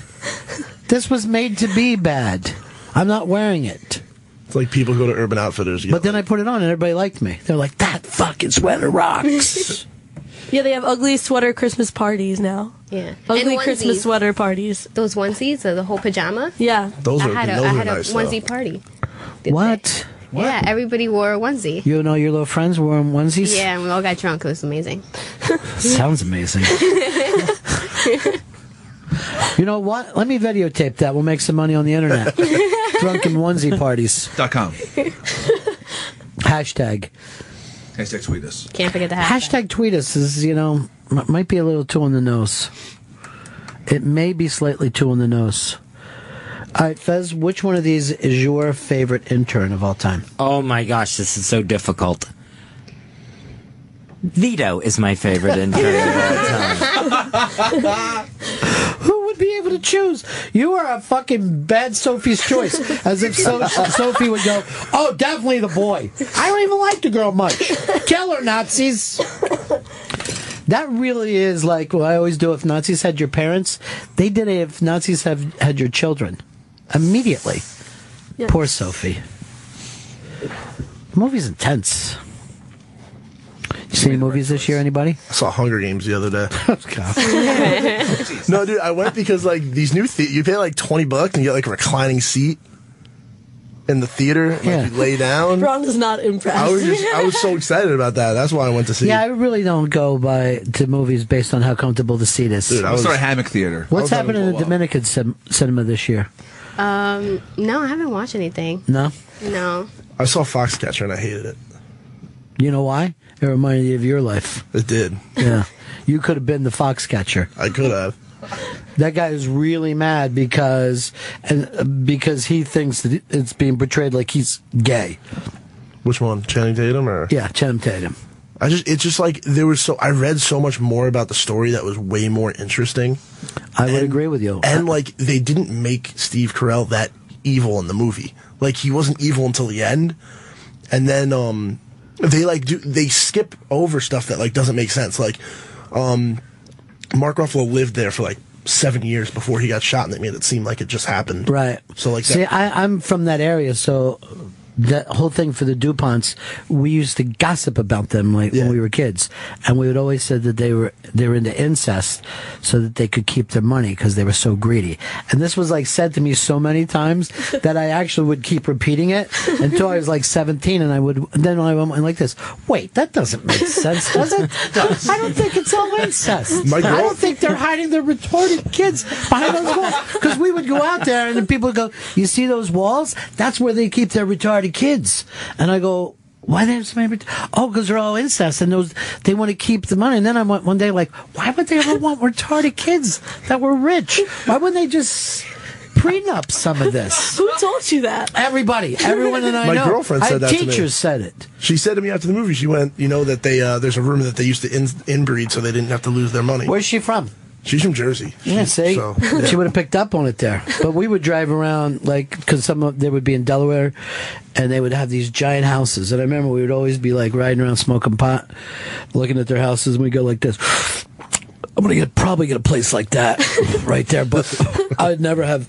Speaker 1: This was made to be bad. I'm not wearing it.
Speaker 15: It's like people go to Urban Outfitters.
Speaker 1: But then I put it on and everybody liked me. They're like, that fucking sweater rocks.
Speaker 14: Yeah, they have ugly sweater Christmas parties now.
Speaker 16: Yeah.
Speaker 14: Ugly
Speaker 16: And
Speaker 14: Christmas
Speaker 16: onesies.
Speaker 14: sweater parties.
Speaker 16: Those onesies, the whole pajama.
Speaker 14: Yeah.
Speaker 15: Those
Speaker 16: I
Speaker 15: are
Speaker 16: had a
Speaker 15: nice, though.
Speaker 16: onesie party.
Speaker 1: What?
Speaker 16: Yeah, everybody wore a onesie.
Speaker 1: You and all your little friends were in onesies?
Speaker 16: Yeah, and we all got drunk. It was amazing.
Speaker 1: Sounds amazing. You know what? Let me videotape that. We'll make some money on the internet. Drunken onesie parties.com. Hashtag.
Speaker 2: Hashtag tweet us.
Speaker 16: Can't forget the hashtag.
Speaker 1: Hashtag tweet us is, might be a little too on the nose. It may be slightly too on the nose. All right, Fez, which one of these is your favorite intern of all time?
Speaker 3: Oh my gosh, this is so difficult. Vito is my favorite intern of all time.
Speaker 1: Who would be able to choose? You are a fucking bad Sophie's choice. As if Sophie would go, oh, definitely the boy. I don't even like the girl much. Kill her, Nazis. That really is like what I always do. If Nazis had your parents, they did it if Nazis had your children. Immediately.
Speaker 14: Yes.
Speaker 1: Poor Sophie. The movie's intense. You see any movies this year, anybody?
Speaker 15: I saw Hunger Games the other day. No, dude, I went because like these new you pay like $20 and you get like a reclining seat. in the theater. Like, you lay down.
Speaker 14: Ron is not impressed.
Speaker 15: I was so excited about that. That's why I went to see.
Speaker 1: Yeah, I really don't go to movies based on how comfortable the seat is.
Speaker 2: Dude, I was a hammock theater.
Speaker 1: What's happening in the Dominican cinema this year?
Speaker 16: No, I haven't watched anything.
Speaker 1: No?
Speaker 16: No.
Speaker 15: I saw Foxcatcher and I hated it.
Speaker 1: You know why? It reminded you of your life.
Speaker 15: It did.
Speaker 1: Yeah. You could have been the Foxcatcher.
Speaker 15: I could have.
Speaker 1: That guy is really mad because he thinks that it's being portrayed like he's gay.
Speaker 15: Which one? Channing Tatum or?
Speaker 1: Yeah, Channing Tatum.
Speaker 15: It's just like I read so much more about the story that was way more interesting.
Speaker 1: I would agree with you.
Speaker 15: And like they didn't make Steve Carell that evil in the movie. Like he wasn't evil until the end. And then they skip over stuff that like doesn't make sense. Like Mark Ruffalo lived there for like 7 years before he got shot, and they made it seem like it just happened.
Speaker 1: Right.
Speaker 15: So like
Speaker 1: See, I'm from that area, so that whole thing for the DuPonts, we used to gossip about them when we were kids, and we would always say that they were into incest so that they could keep their money because they were so greedy. And this was like said to me so many times that I actually would keep repeating it until I was like 17, and then I went like this. Wait, that doesn't make sense, does it? I don't think it's all incest. I don't think they're hiding their retarded kids behind those walls, because we would go out there and then people would go, "You see those walls? That's where they keep their retarded kids." And I go, why they have so many? Oh, because they're all incest, and they want to keep the money. And then I went one day like, why would they ever want retarded kids that were rich? Why wouldn't they just prenup some of this?
Speaker 14: Who told you that?
Speaker 1: Everybody, everyone that I know.
Speaker 15: My girlfriend said that to me.
Speaker 1: Teachers said it.
Speaker 15: She said to me after the movie, she went, that they there's a rumor that they used to inbreed so they didn't have to lose their money.
Speaker 1: Where's she from?
Speaker 15: She's from Jersey.
Speaker 1: Yeah, see?
Speaker 15: So, yeah.
Speaker 1: She would have picked up on it there. But we would drive around, because they would be in Delaware, and they would have these giant houses. And I remember we would always be, like, riding around smoking pot, looking at their houses, and we'd go like this. I'm going to probably get a place like that right there, but I'd never have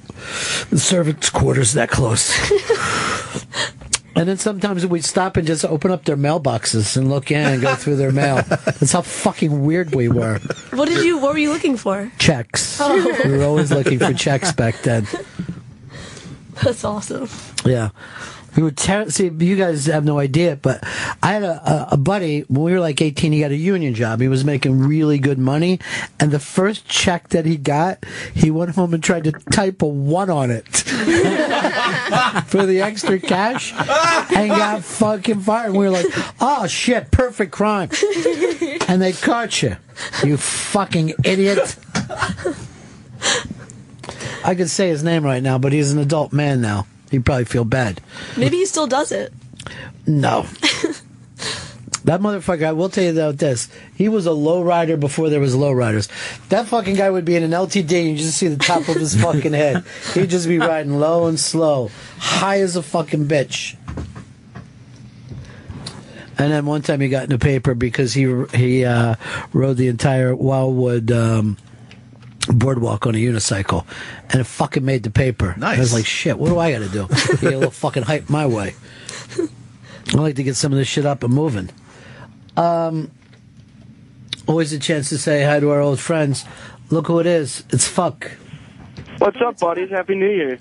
Speaker 1: the servants' quarters that close. And then sometimes we'd stop and just open up their mailboxes and look in and go through their mail. That's how fucking weird we were.
Speaker 14: What were you looking for?
Speaker 1: Checks.
Speaker 14: Oh.
Speaker 1: We were always looking for checks back then.
Speaker 14: That's awesome.
Speaker 1: Yeah. We would see, you guys have no idea, but I had a buddy, when we were like 18, he got a union job. He was making really good money, and the first check that he got, he went home and tried to type a 1 on it for the extra cash, and got fucking fired. And we were like, oh shit, perfect crime. And they caught you, you fucking idiot. I could say his name right now, but he's an adult man now. He'd probably feel bad.
Speaker 14: Maybe he still does it.
Speaker 1: No. That motherfucker, I will tell you about this. He was a lowrider before there was lowriders. That fucking guy would be in an LTD and you just see the top of his fucking head. He'd just be riding low and slow. High as a fucking bitch. And then one time he got in the paper because he rode the entire Wildwood boardwalk on a unicycle, and it fucking made the paper.
Speaker 2: Nice.
Speaker 1: I was like, shit, what do I gotta do? Get a little fucking hype my way. I like to get some of this shit up and moving. Always a chance to say hi to our old friends. Look who it is. It's Fuck.
Speaker 17: What's up, buddies? Happy New Year.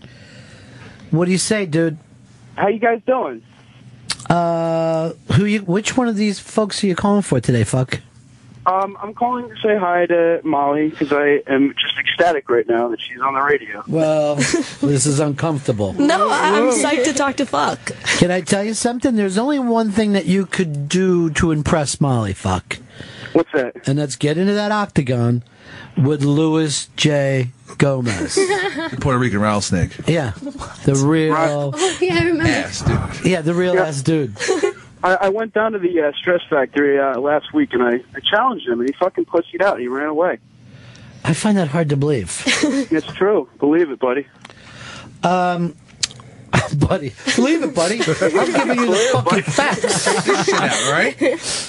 Speaker 1: What do you say, dude?
Speaker 17: How you guys doing?
Speaker 1: Which one of these folks are you calling for today, Fuck?
Speaker 17: I'm calling to say hi to Molly because I am just ecstatic right now that she's on the radio.
Speaker 1: Well, this is uncomfortable.
Speaker 14: No, I'm psyched to talk to Fuck.
Speaker 1: Can I tell you something? There's only one thing that you could do to impress Molly, Fuck.
Speaker 17: What's that?
Speaker 1: And that's get into that octagon with Louis J. Gomez.
Speaker 2: The Puerto Rican rattlesnake.
Speaker 1: Yeah. The real...
Speaker 16: Oh, yeah, I remember.
Speaker 2: Ass dude.
Speaker 1: Yeah, the real ass dude.
Speaker 17: I went down to the Stress Factory last week, and I challenged him, and he fucking pussied out. He ran away.
Speaker 1: I find that hard to believe.
Speaker 17: It's true. Believe it, buddy.
Speaker 1: Buddy. Believe it, buddy. I'm giving you the fucking facts.
Speaker 2: Yeah, right?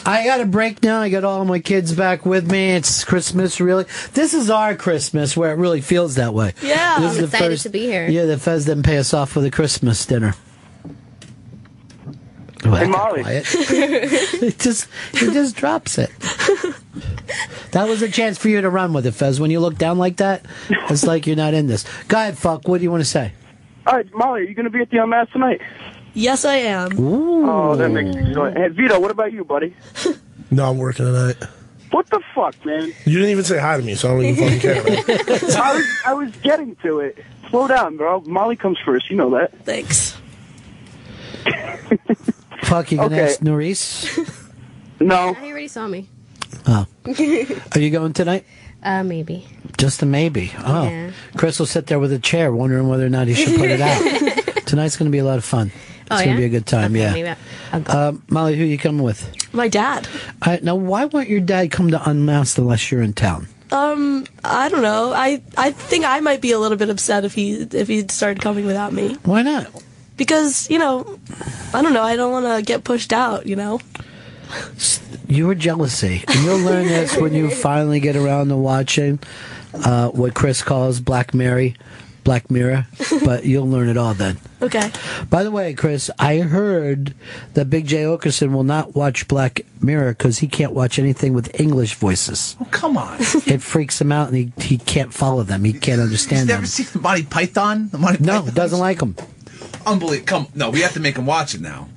Speaker 1: I got a break now. I got all my kids back with me. It's Christmas, really. This is our Christmas, where it really feels that way.
Speaker 14: Yeah.
Speaker 1: This is
Speaker 16: I'm
Speaker 1: the
Speaker 16: excited
Speaker 1: first,
Speaker 16: to be here.
Speaker 1: Yeah, the Fez didn't pay us off for the Christmas dinner. Oh,
Speaker 17: Hey, Molly.
Speaker 1: he just drops it. That was a chance for you to run with it, Fez. When you look down like that, it's like you're not in this. Go ahead, Fuck. What do you want to say?
Speaker 17: All right, Molly, are you going to be at the Unmasked tonight?
Speaker 14: Yes, I am.
Speaker 1: Ooh.
Speaker 17: Oh, that makes me joy. Hey, Vito, what about you, buddy?
Speaker 15: No, I'm working tonight.
Speaker 17: What the fuck, man?
Speaker 15: You didn't even say hi to me, so I don't even fucking care. Man.
Speaker 17: I was getting to it. Slow down, bro. Molly comes first. You know that.
Speaker 14: Thanks.
Speaker 1: Fuck, you gonna
Speaker 17: Okay.
Speaker 1: ask Norris?
Speaker 17: No.
Speaker 16: He already saw me.
Speaker 1: Oh. Are you going tonight?
Speaker 16: Maybe.
Speaker 1: Just a maybe. Oh.
Speaker 16: Yeah.
Speaker 1: Chris will sit there with a chair wondering whether or not he should put it out. Tonight's going to be a lot of fun. It's going to be a good time,
Speaker 16: Okay,
Speaker 1: yeah.
Speaker 16: maybe I'll go.
Speaker 1: Molly, who are you coming with?
Speaker 14: My dad.
Speaker 1: Now, why won't your dad come to Unmasked unless you're in town?
Speaker 14: I don't know. I think I might be a little bit upset if he started coming without me.
Speaker 1: Why not?
Speaker 14: Because, I don't know. I don't want to get pushed out,
Speaker 1: Your jealousy. And you'll learn this when you finally get around to watching what Chris calls Black Mirror, but you'll learn it all then.
Speaker 14: Okay.
Speaker 1: By the way, Chris, I heard that Big J. Okerson will not watch Black Mirror because he can't watch anything with English voices.
Speaker 2: Oh, come on.
Speaker 1: It freaks him out, and he can't follow them. He can't understand
Speaker 2: He's
Speaker 1: them.
Speaker 2: never seen the Monty Python?
Speaker 1: No, doesn't like them.
Speaker 2: Unbelievable. No, we have to make him watch it now.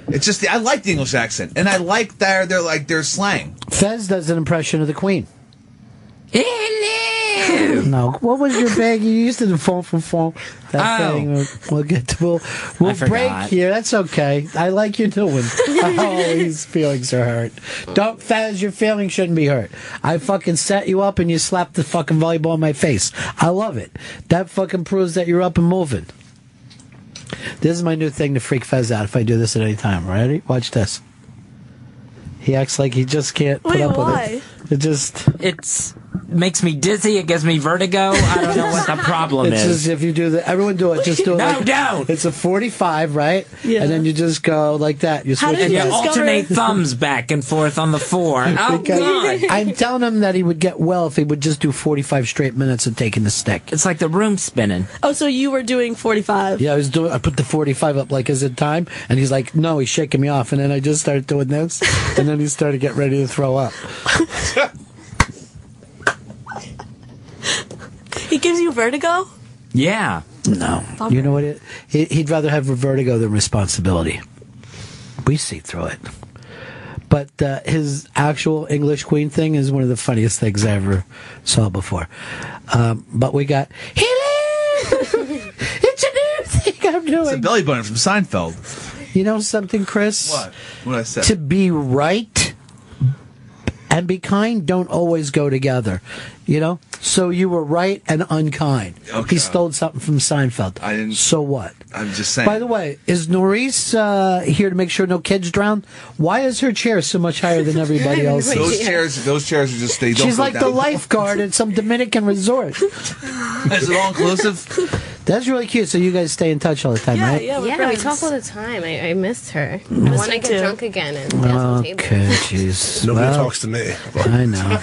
Speaker 2: It's just, I like the English accent, and I like their slang.
Speaker 1: Fez does an impression of the Queen. No, what was your bag? You used to the phone from phone. That thing. We'll get to. We'll break here. That's okay. I like your new one. Oh, his feelings are hurt. Don't, Fez. Your feelings shouldn't be hurt. I fucking set you up and you slapped the fucking volleyball in my face. I love it. That fucking proves that you're up and moving. This is my new thing to freak Fez out if I do this at any time. Ready? Watch this. He acts like he just can't put up with it. It
Speaker 3: makes me dizzy. It gives me vertigo. I don't know what the problem
Speaker 1: it's
Speaker 3: is.
Speaker 1: Just if you do that, everyone do it. Just do it.
Speaker 3: No, don't.
Speaker 1: It's a 45, right?
Speaker 14: Yeah.
Speaker 1: And then you just go like that. You switch
Speaker 3: and you alternate thumbs back and forth on the 4. Oh,
Speaker 1: Because
Speaker 3: God.
Speaker 1: I'm telling him that he would get well if he would just do 45 straight minutes of taking the stick.
Speaker 3: It's like the room spinning.
Speaker 14: Oh, so you were doing 45.
Speaker 1: Yeah, I put the 45 up like, is it time? And he's like, no, he's shaking me off. And then I just started doing this. And then he started getting ready to throw up.
Speaker 14: He gives you vertigo?
Speaker 3: Yeah.
Speaker 1: No. You know what? He'd rather have vertigo than responsibility. We see through it. But his actual English Queen thing is one of the funniest things I ever saw before. But we got, it's a new thing I'm doing.
Speaker 2: It's a belly button from Seinfeld.
Speaker 1: You know something, Chris?
Speaker 2: What? What did I say?
Speaker 1: To be right and be kind don't always go together. So you were right and unkind.
Speaker 2: Okay.
Speaker 1: He stole something from Seinfeld.
Speaker 2: I didn't.
Speaker 1: So what?
Speaker 2: I'm just saying.
Speaker 1: By the way, is Norris here to make sure no kids drown? Why is her chair so much higher than everybody else's?
Speaker 2: Those chairs are just, they don't
Speaker 1: She's
Speaker 2: go
Speaker 1: like
Speaker 2: down.
Speaker 1: the lifeguard at some Dominican resort.
Speaker 2: Is it all inclusive?
Speaker 1: That's really cute. So you guys stay in touch all the time, right?
Speaker 16: Yeah, we talk all the time. I missed her. I want to get drunk again and dance on the table.
Speaker 1: Okay, jeez.
Speaker 15: Nobody talks to me.
Speaker 1: I know.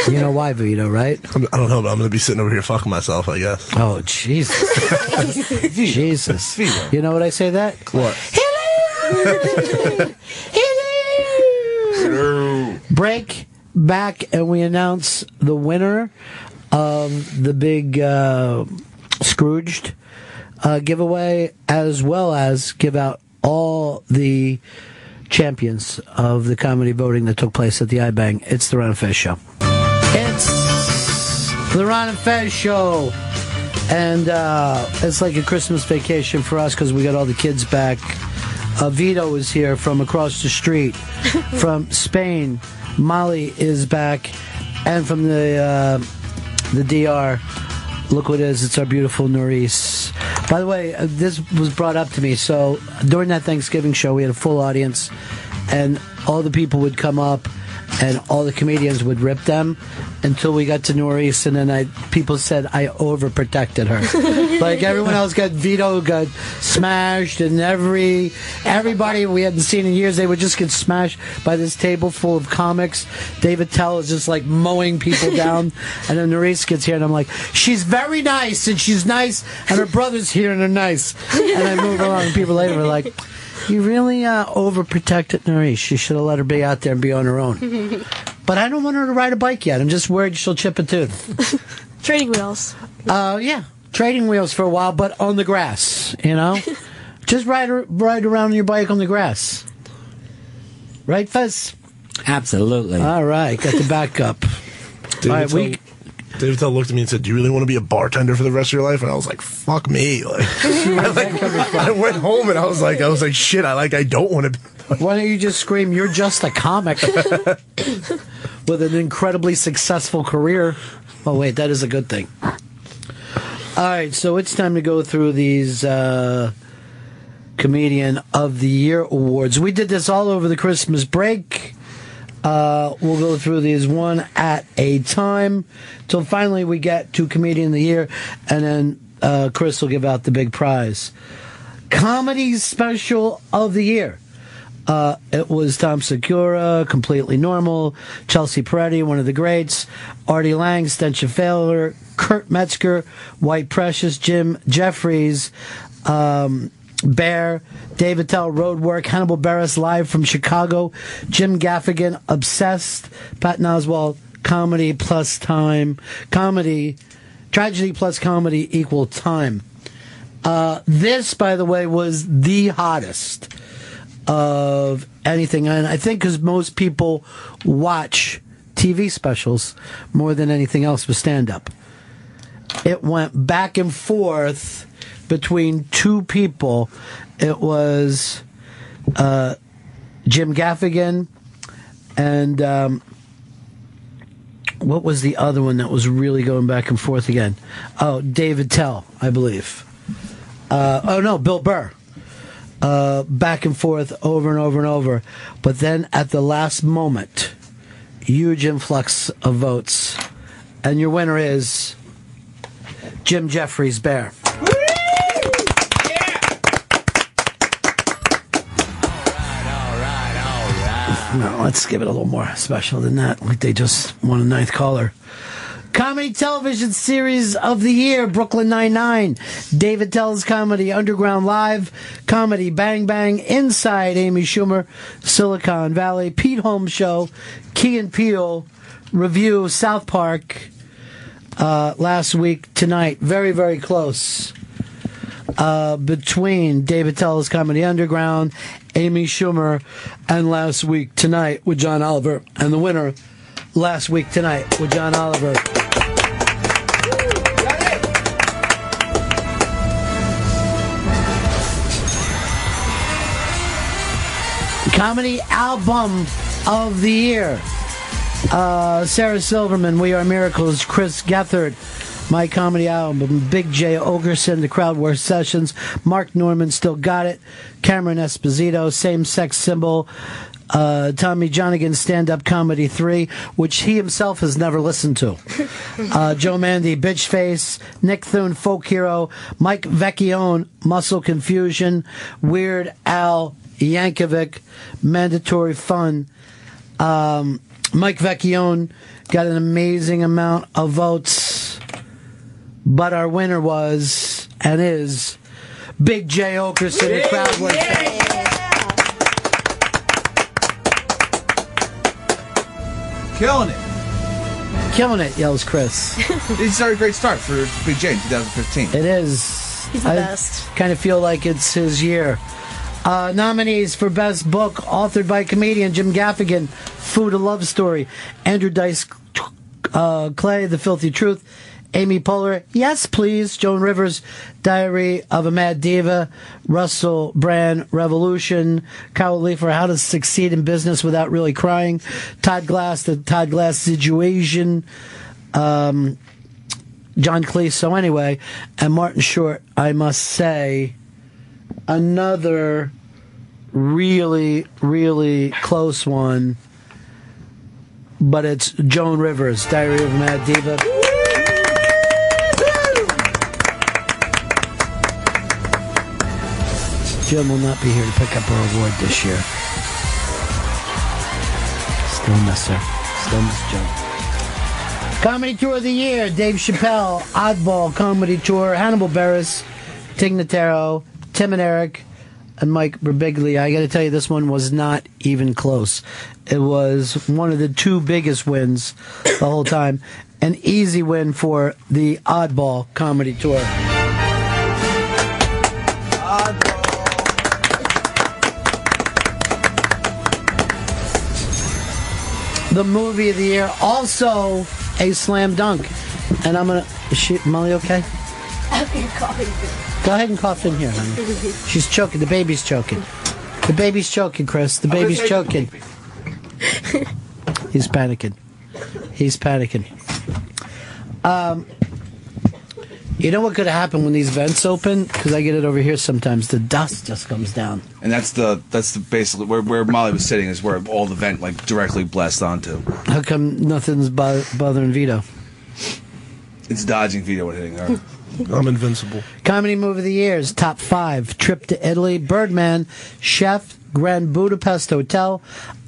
Speaker 1: You know why, Vito, right?
Speaker 15: I don't know, but I'm going to be sitting over here fucking myself, I guess.
Speaker 1: Oh, Jesus. Jesus. You know what I say that?
Speaker 15: What?
Speaker 1: Hello! Break back, and we announce the winner of the big Scrooged giveaway, as well as give out all the champions of the comedy voting that took place at the iBang. It's the Ron and Fez Show. It's the Ron and Fez Show. And it's like a Christmas vacation for us because we got all the kids back. Vito is here from across the street. From Spain, Molly is back. And from the DR, look what it is. It's our beautiful Norris. By the way, this was brought up to me. So during that Thanksgiving show, we had a full audience. And all the people would come up. And all the comedians would rip them until we got to Norris, and then people said I overprotected her. Like everyone else Vito got smashed, and everybody we hadn't seen in years, they would just get smashed by this table full of comics. David Tell is just like mowing people down, and then Norris gets here, and I'm like, she's very nice, and she's nice, and her brother's here, and they're nice. And I move along, and people later were like, you really overprotected Norris. She should have let her be out there and be on her own. But I don't want her to ride a bike yet. I'm just worried she'll chip a tooth.
Speaker 14: Training wheels.
Speaker 1: Yeah. trading wheels for a while, but on the grass, you know? Just ride around your bike on the grass. Right, Fez?
Speaker 3: Absolutely.
Speaker 1: All right, got the backup.
Speaker 15: David Tell looked at me and said, "Do you really want to be a bartender for the rest of your life?" And I was like, "Fuck me!" Like, I went home and I was like, "Shit, I don't want to."
Speaker 1: Why don't you just scream, "You're just a comic with an incredibly successful career"? Oh wait, that is a good thing. All right, so it's time to go through these Comedian of the Year awards. We did this all over the Christmas break. We'll go through these one at a time till finally we get to Comedian of the Year, and then Chris will give out the big prize. Comedy Special of the Year. It was Tom Segura, Completely Normal, Chelsea Peretti, one of the greats, Artie Lang, Stench of Failure, Kurt Metzger, White Precious, Jim Jeffries, Bear, David Tell, Roadwork, Hannibal Buress, Live from Chicago, Jim Gaffigan, Obsessed, Patton Oswalt, Comedy plus Time, Tragedy plus Comedy equal Time. This, by the way, was the hottest of anything, and I think because most people watch TV specials more than anything else with stand-up. It went back and forth between two people. It was Jim Gaffigan and what was the other one that was really going back and forth again? Oh, David Tell, I believe. Bill Burr. Back and forth over and over and over. But then at the last moment, huge influx of votes. And your winner is Jim Jeffries, Bear. No, let's give it a little more special than that. Like they just won a ninth caller. Comedy Television Series of the Year, Brooklyn Nine-Nine, David Tell's Comedy, Underground Live, Comedy, Bang Bang, Inside, Amy Schumer, Silicon Valley, Pete Holmes Show, Key and Peele, Review, South Park, last week tonight. Very, very close. Between David Tell's Comedy Underground, Amy Schumer, and Last Week Tonight with John Oliver. And the winner, Last Week Tonight with John Oliver. Comedy Album of the Year. Sarah Silverman, We Are Miracles, Chris Gethard, My Comedy Album, Big J Ogerson, The Crowd Work Sessions, Mark Norman, Still Got It, Cameron Esposito, Same Sex Symbol, Tommy Johnigan, Stand Up Comedy 3, which he himself has never listened to, Joe Mandy, Bitch Face, Nick Thune, Folk Hero, Mike Vecchione, Muscle Confusion, Weird Al Yankovic, Mandatory Fun. Mike Vecchione got an amazing amount of votes, but our winner was and is Big J Okerson. The crowd was killing it, yells Chris.
Speaker 2: It's a great start for Big J in 2015.
Speaker 1: It is.
Speaker 14: He's the best.
Speaker 1: Kind of feel like it's his year. Nominees for Best Book, authored by comedian Jim Gaffigan, Food, a Love Story, Andrew Dice Clay, The Filthy Truth, Amy Poehler, Yes Please, Joan Rivers, Diary of a Mad Diva, Russell Brand, Revolution, Kyle Leifer, How to Succeed in Business Without Really Crying, Todd Glass, The Todd Glass Situation, John Cleese. So anyway, and Martin Short, I must say, another really, really close one, but it's Joan Rivers, Diary of a Mad Diva. Jim will not be here to pick up her award this year. Still miss her. Still miss Joan. Comedy Tour of the Year, Dave Chappelle, Oddball Comedy Tour, Hannibal Buress, Tig Notaro, Tim and Eric, and Mike Birbiglia. I got to tell you, this one was not even close. It was one of the two biggest wins the whole time. An easy win for the Oddball Comedy Tour. The movie of the year, also a slam dunk. And I'm going to... Is Molly okay? Go ahead and cough in here, honey. She's choking. The baby's choking. The baby's choking, Chris. The baby's choking. He's panicking. He's panicking. You know what could happen when these vents open? Because I get it over here sometimes. The dust just comes down.
Speaker 2: And that's the basically where Molly was sitting is where all the vent directly blast onto.
Speaker 1: How come nothing's bothering Vito?
Speaker 2: It's dodging Vito with hitting her.
Speaker 15: I'm invincible.
Speaker 1: Comedy movie of the year is top 5. Trip to Italy, Birdman, Chef, Grand Budapest Hotel,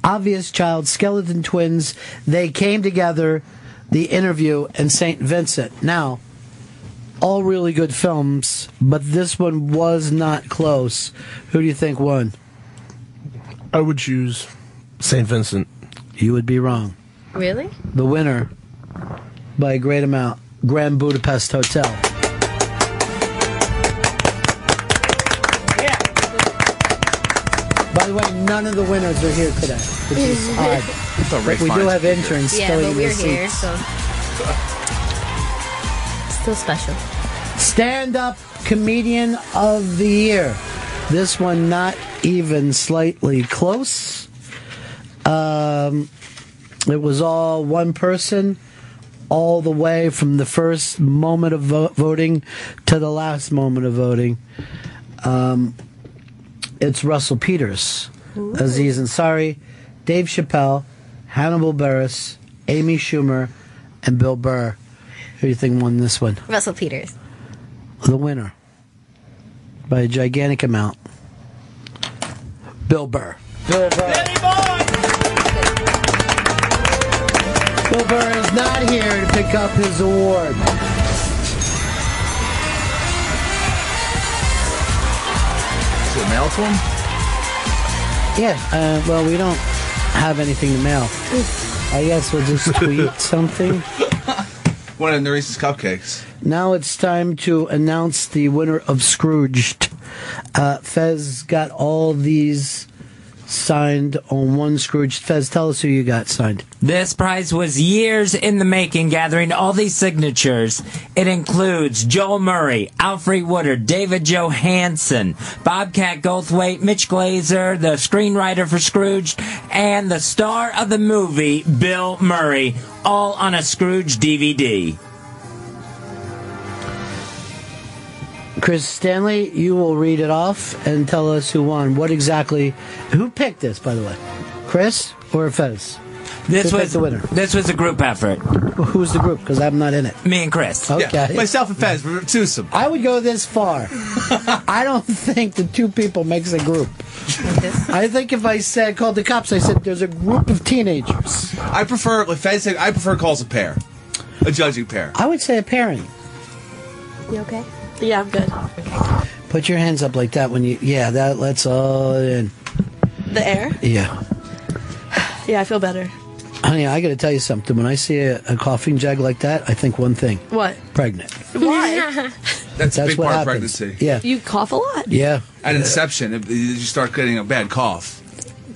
Speaker 1: Obvious Child, Skeleton Twins, They Came Together, The Interview, and St. Vincent. Now, all really good films, but this one was not close. Who do you think won?
Speaker 15: I would choose St. Vincent.
Speaker 1: You would be wrong.
Speaker 16: Really?
Speaker 1: The winner, by a great amount, Grand Budapest Hotel. By the way, none of the winners are here today, which is odd. But we do have interns still in their
Speaker 16: here,
Speaker 1: seats.
Speaker 16: so still special.
Speaker 1: Stand-up comedian of the year. This one not even slightly close. It was all one person, all the way from the first moment of voting to the last moment of voting. It's Russell Peters, Aziz Ansari, Dave Chappelle, Hannibal Buress, Amy Schumer, and Bill Burr. Who do you think won this one?
Speaker 16: Russell Peters.
Speaker 1: The winner, by a gigantic amount, Bill Burr. Bill Burr. Bill Burr is not here to pick up his award.
Speaker 2: Is it mail to him?
Speaker 1: Yeah, well, we don't have anything to mail. I guess we'll just tweet something.
Speaker 2: One of the Reese's cupcakes.
Speaker 1: Now it's time to announce the winner of Scrooged. Fez got all these signed on one Scrooge. Fez, tell us who you got signed.
Speaker 3: This prize was years in the making, gathering all these signatures. It includes Joel Murray, Alfred Woodard, David Johansen, Bobcat Goldthwait, Mitch Glazer, the screenwriter for Scrooge, and the star of the movie, Bill Murray, all on a Scrooge DVD.
Speaker 1: Chris Stanley, you will read it off and tell us who won. Who picked this, by the way? Chris or Fez?
Speaker 3: This
Speaker 1: Who
Speaker 3: was
Speaker 1: picked the winner.
Speaker 3: This was a group effort.
Speaker 1: Who's the group? Because I'm not in it.
Speaker 3: Me and Chris.
Speaker 1: Okay.
Speaker 2: Yeah, myself and Fez, we're twosome.
Speaker 1: I would go this far. I don't think the two people makes a group. I think if I called the cops, I said there's a group of teenagers.
Speaker 2: I prefer, like Fez said, calls a pair. A judging pair.
Speaker 1: I would say a pairing.
Speaker 16: You okay?
Speaker 14: Yeah, I'm good.
Speaker 1: Put your hands up like that when you... Yeah, that lets all in.
Speaker 14: The air?
Speaker 1: Yeah.
Speaker 14: Yeah, I feel better.
Speaker 1: Honey, I got to tell you something. When I see a coughing jug like that, I think one thing.
Speaker 14: What?
Speaker 1: Pregnant.
Speaker 14: Why?
Speaker 2: That's a big
Speaker 1: what
Speaker 2: part
Speaker 1: happens.
Speaker 2: of pregnancy.
Speaker 1: Yeah.
Speaker 14: You cough a lot.
Speaker 1: Yeah.
Speaker 2: At inception, you start getting a bad cough.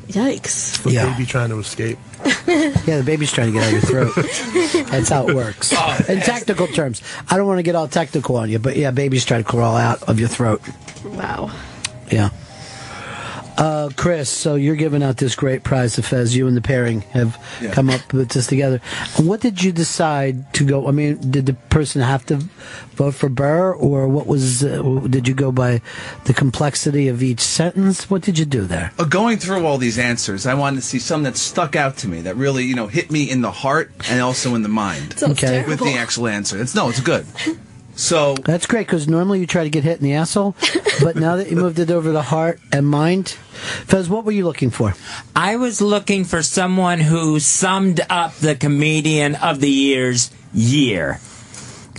Speaker 14: Yikes.
Speaker 15: The baby trying to escape.
Speaker 1: Yeah, the baby's trying to get out of your throat. That's how it works. In technical terms. I don't want to get all technical on you, but yeah, baby's trying to crawl out of your throat.
Speaker 14: Wow.
Speaker 1: Yeah. Chris, so you're giving out this great prize to Fez. You and the pairing have come up with this together. What did you decide to go? I mean, did the person have to vote for Burr, or what was? Did you go by the complexity of each sentence? What did you do there?
Speaker 2: Going through all these answers, I wanted to see some that stuck out to me, that really, hit me in the heart and also in the mind.
Speaker 1: Okay.
Speaker 2: With the actual answer. It's good. So
Speaker 1: that's great, because normally you try to get hit in the asshole, but now that you moved it over the heart and mind, Fez, what were you looking for?
Speaker 3: I was looking for someone who summed up the comedian of the year's year.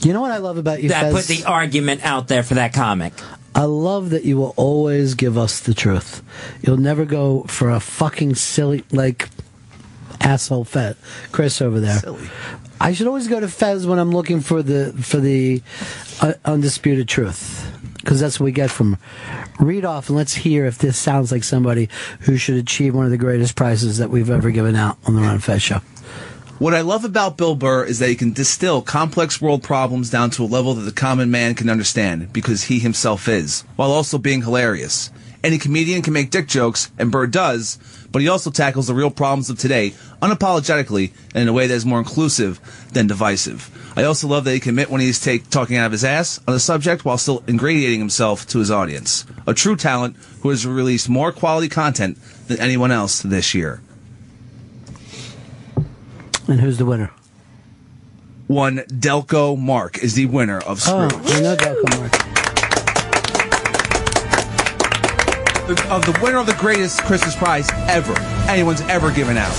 Speaker 1: You know what I love about you,
Speaker 3: That
Speaker 1: Fez?
Speaker 3: put the argument out there for that comic.
Speaker 1: I love that you will always give us the truth. You'll never go for a fucking silly, like, asshole Chris over there.
Speaker 15: Silly.
Speaker 1: I should always go to Fez when I'm looking for the undisputed truth, because that's what we get from. Read off and let's hear if this sounds like somebody who should achieve one of the greatest prizes that we've ever given out on the Ron Fez Show.
Speaker 2: What I love about Bill Burr is that he can distill complex world problems down to a level that the common man can understand, because he himself is, while also being hilarious. Any comedian can make dick jokes, and Burr does, but he also tackles the real problems of today unapologetically and in a way that is more inclusive than divisive. I also love that he can admit when he's talking out of his ass on the subject while still ingratiating himself to his audience. A true talent who has released more quality content than anyone else this year.
Speaker 1: And who's the winner?
Speaker 2: One Delco Mark is the winner of Scrooge.
Speaker 1: Oh, I know Delco Mark.
Speaker 2: Of the winner of the greatest Christmas prize ever anyone's ever given out.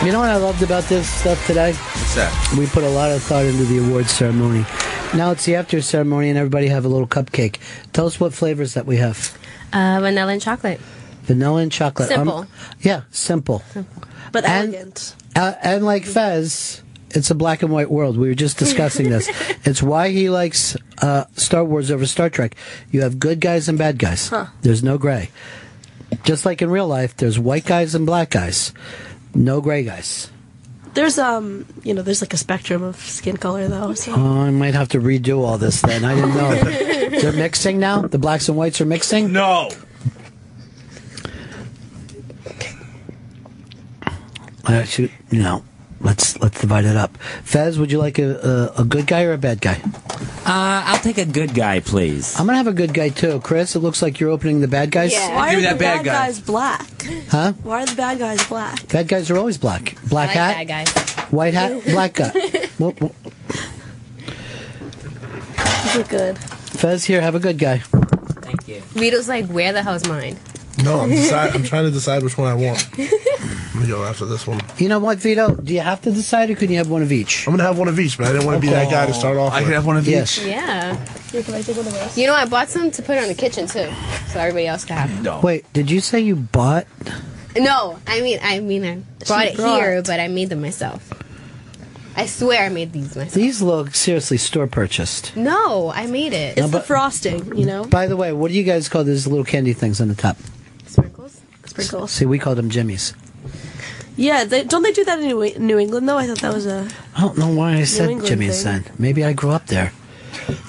Speaker 1: You know what I loved about this stuff today?
Speaker 2: What's that?
Speaker 1: We put a lot of thought into the awards ceremony. Now it's the after ceremony and everybody have a little cupcake. Tell us what flavors that we have.
Speaker 16: Vanilla and chocolate.
Speaker 1: Vanilla and chocolate.
Speaker 16: Simple.
Speaker 1: Yeah, simple.
Speaker 14: But elegant.
Speaker 1: And like Fez, it's a black and white world. We were just discussing this. It's why he likes Star Wars over Star Trek. You have good guys and bad guys.
Speaker 14: Huh.
Speaker 1: There's no gray. Just like in real life, there's white guys and black guys. No gray guys.
Speaker 14: There's there's like a spectrum of skin color though. So.
Speaker 1: Oh, I might have to redo all this then. I didn't know. They're mixing now? The blacks and whites are mixing?
Speaker 2: No.
Speaker 1: Actually, let's divide it up. Fez, would you like a good guy or a bad guy?
Speaker 3: I'll take a good guy, please.
Speaker 1: I'm gonna have a good guy too. Chris, it looks like you're opening the bad guys.
Speaker 14: Yeah. Why are the bad guys black?
Speaker 1: Huh?
Speaker 14: Why are the bad guys black?
Speaker 1: Bad guys are always black. Black hat,
Speaker 16: bad guys.
Speaker 1: white hat, black guy. Well,
Speaker 14: These look good.
Speaker 1: Fez, here, have a good guy.
Speaker 3: Thank you.
Speaker 16: Vito's like, where the hell's mine?
Speaker 15: No, I'm trying to decide which one I want. I'm gonna go after this one.
Speaker 1: You know what, Vito? Do you have to decide, or can you have one of each?
Speaker 15: I'm gonna have one of each, but I didn't want to be that guy to start off
Speaker 2: I
Speaker 15: with.
Speaker 2: can have one of
Speaker 1: Yes.
Speaker 2: each.
Speaker 16: Yeah.
Speaker 14: Here, can I take one of those?
Speaker 16: You know, I bought some to put on the kitchen too, so everybody else can have.
Speaker 2: No.
Speaker 1: Wait, did you say you bought?
Speaker 16: No, I mean, I brought it
Speaker 14: brought.
Speaker 16: here, but I made them myself. I swear I made these myself.
Speaker 1: These look seriously store purchased.
Speaker 16: No, I made it.
Speaker 14: It's the frosting,
Speaker 1: By the way, what do you guys call those little candy things on the top?
Speaker 16: Sprinkles.
Speaker 14: Sprinkles.
Speaker 1: See, we call them Jimmies.
Speaker 14: Yeah, don't they do that in New England though? I thought that was a.
Speaker 1: I don't know why I said
Speaker 14: England
Speaker 1: Jimmy's
Speaker 14: thing.
Speaker 1: then. Maybe I grew up there.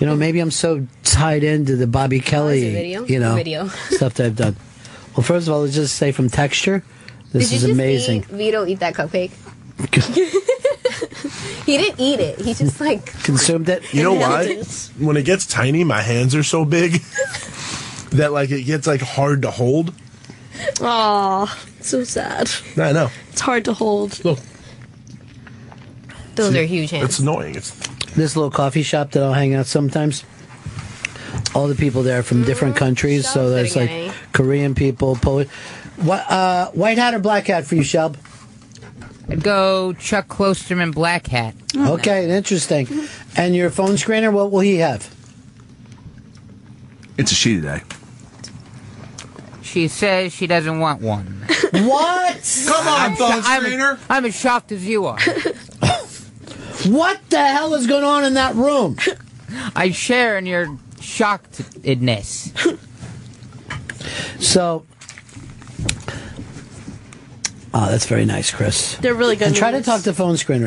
Speaker 1: Maybe I'm so tied into the Bobby Kelly,
Speaker 16: video? Video.
Speaker 1: stuff that I've done. Well, first of all, let's just say from texture, this
Speaker 16: Did
Speaker 1: is
Speaker 16: you just
Speaker 1: amazing.
Speaker 16: see Vito eat that cupcake? He didn't eat it. He just
Speaker 1: Consumed it.
Speaker 15: You know why? When it gets tiny, my hands are so big that it gets hard to hold.
Speaker 14: Aw, so sad.
Speaker 15: I know.
Speaker 14: It's hard to hold.
Speaker 15: Look,
Speaker 16: Those are huge hands.
Speaker 15: it's annoying.
Speaker 1: This little coffee shop that I'll hang out sometimes. All the people there are from different countries, so there's
Speaker 16: Gay.
Speaker 1: Korean people, Polish. White hat or black hat for you, Shelb?
Speaker 4: I'd go Chuck Klosterman black hat.
Speaker 1: Okay, interesting. And your phone screener, what will he have?
Speaker 2: It's a she today.
Speaker 4: She says she doesn't want one.
Speaker 1: What?
Speaker 2: Come on, phone screener.
Speaker 4: I'm as shocked as you are.
Speaker 1: What the hell is going on in that room?
Speaker 4: I share in your shockedness.
Speaker 1: So, that's very nice, Chris.
Speaker 14: They're really good.
Speaker 1: And try to
Speaker 14: movies.
Speaker 1: talk to phone screener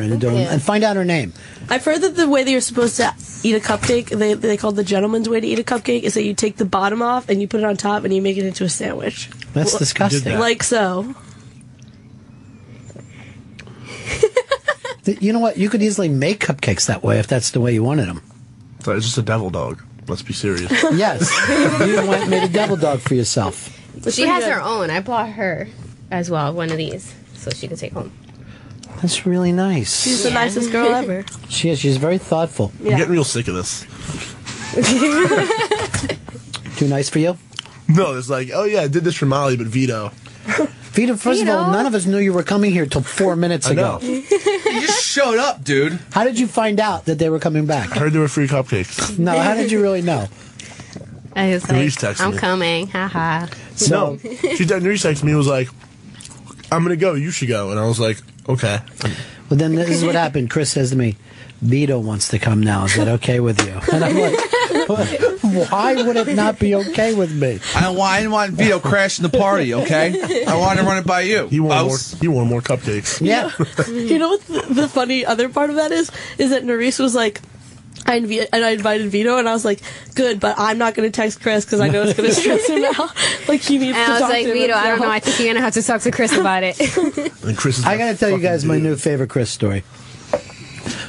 Speaker 1: and find out her name.
Speaker 14: I've heard that the way that you're supposed to eat a cupcake, they call it the gentleman's way to eat a cupcake, is that you take the bottom off and you put it on top and you make it into a sandwich.
Speaker 1: That's disgusting.
Speaker 14: Like so.
Speaker 1: You know what? You could easily make cupcakes that way if that's the way you wanted them.
Speaker 15: So it's just a devil dog. Let's be serious.
Speaker 1: Yes. You went and made a devil dog for yourself.
Speaker 16: She has her own. I bought her as well one of these so she could take home.
Speaker 1: That's really nice.
Speaker 14: She's the nicest girl ever.
Speaker 1: She is. She's very thoughtful.
Speaker 15: I'm getting real sick of this.
Speaker 1: Too nice for you?
Speaker 15: No, it's oh yeah, I did this for Molly, but Vito.
Speaker 1: Vito, first of all, none of us knew you were coming here till 4 minutes ago.
Speaker 2: You just showed up, dude.
Speaker 1: How did you find out that they were coming back?
Speaker 15: I heard there were free cupcakes.
Speaker 1: No, how did you really know?
Speaker 16: I was
Speaker 15: Louise
Speaker 16: like,
Speaker 15: texted
Speaker 16: I'm
Speaker 15: me.
Speaker 16: coming. Haha.
Speaker 15: No, Louise texted me and was like, I'm going to go. You should go. And I was like, okay.
Speaker 1: Well, then this is what happened. Chris says to me, Vito wants to come now. Is that okay with you? And I'm like, why would it not be okay with me?
Speaker 2: I didn't want Vito crashing the party, okay? I wanted to run it by you.
Speaker 15: He wanted more cupcakes.
Speaker 1: Yeah.
Speaker 14: You know what the funny other part of that is that Nerys was like, I invited Vito, and I was like, good, but I'm not going to text Chris because I know it's going to stress him out. Like, he needs
Speaker 16: And
Speaker 14: to
Speaker 16: I was
Speaker 14: talk
Speaker 16: like,
Speaker 14: to him
Speaker 16: Vito, I don't know.
Speaker 14: himself.
Speaker 16: I think you're going to have to talk to Chris about it.
Speaker 15: And Chris is
Speaker 1: I got to tell you guys my new favorite Chris story.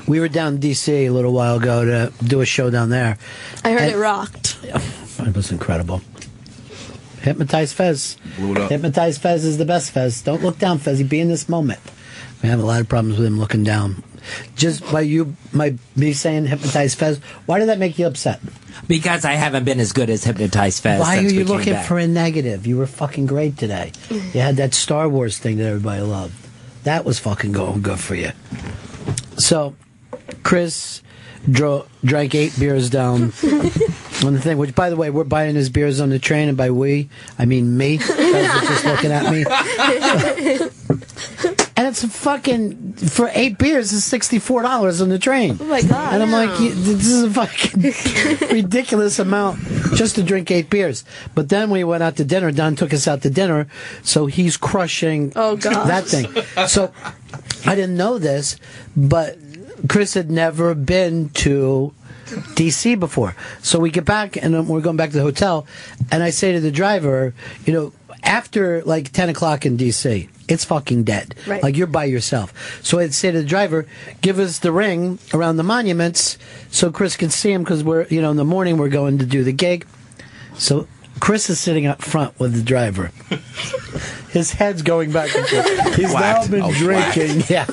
Speaker 1: We were down in D.C. a little while ago to do a show down there.
Speaker 14: I heard it rocked.
Speaker 1: It was incredible. Hypnotize Fez.
Speaker 2: Blew it up.
Speaker 1: Hypnotize Fez is the best, Fez. Don't look down, Fez. Be in this moment. We have a lot of problems with him looking down. Just by me saying Hypnotize Fez, why did that make you upset?
Speaker 3: Because I haven't been as good as Hypnotize Fez.
Speaker 1: Why are
Speaker 3: since we
Speaker 1: you
Speaker 3: came
Speaker 1: looking
Speaker 3: back.
Speaker 1: for a negative? You were fucking great today. You had that Star Wars thing that everybody loved. That was fucking going good for you. So, Chris drank 8 beers down on the thing, which, by the way, we're buying his beers on the train, and by we, I mean me. Guys are just looking at me. And it's fucking, for 8 beers, it's $64 on the train.
Speaker 14: Oh my God.
Speaker 1: And I'm like, this is a fucking ridiculous amount just to drink 8 beers. But then we went out to dinner. Don took us out to dinner, so he's crushing that thing. So I didn't know this, but Chris had never been to D.C. before. So we get back, and we're going back to the hotel, and I say to the driver, after like 10 o'clock in D.C., it's fucking dead.
Speaker 14: Right.
Speaker 1: Like, you're by yourself. So I'd say to the driver, give us the ring around the monuments so Chris can see him, because we're, in the morning we're going to do the gig. So Chris is sitting up front with the driver. His head's going back and forth. He's now been drinking. Yeah.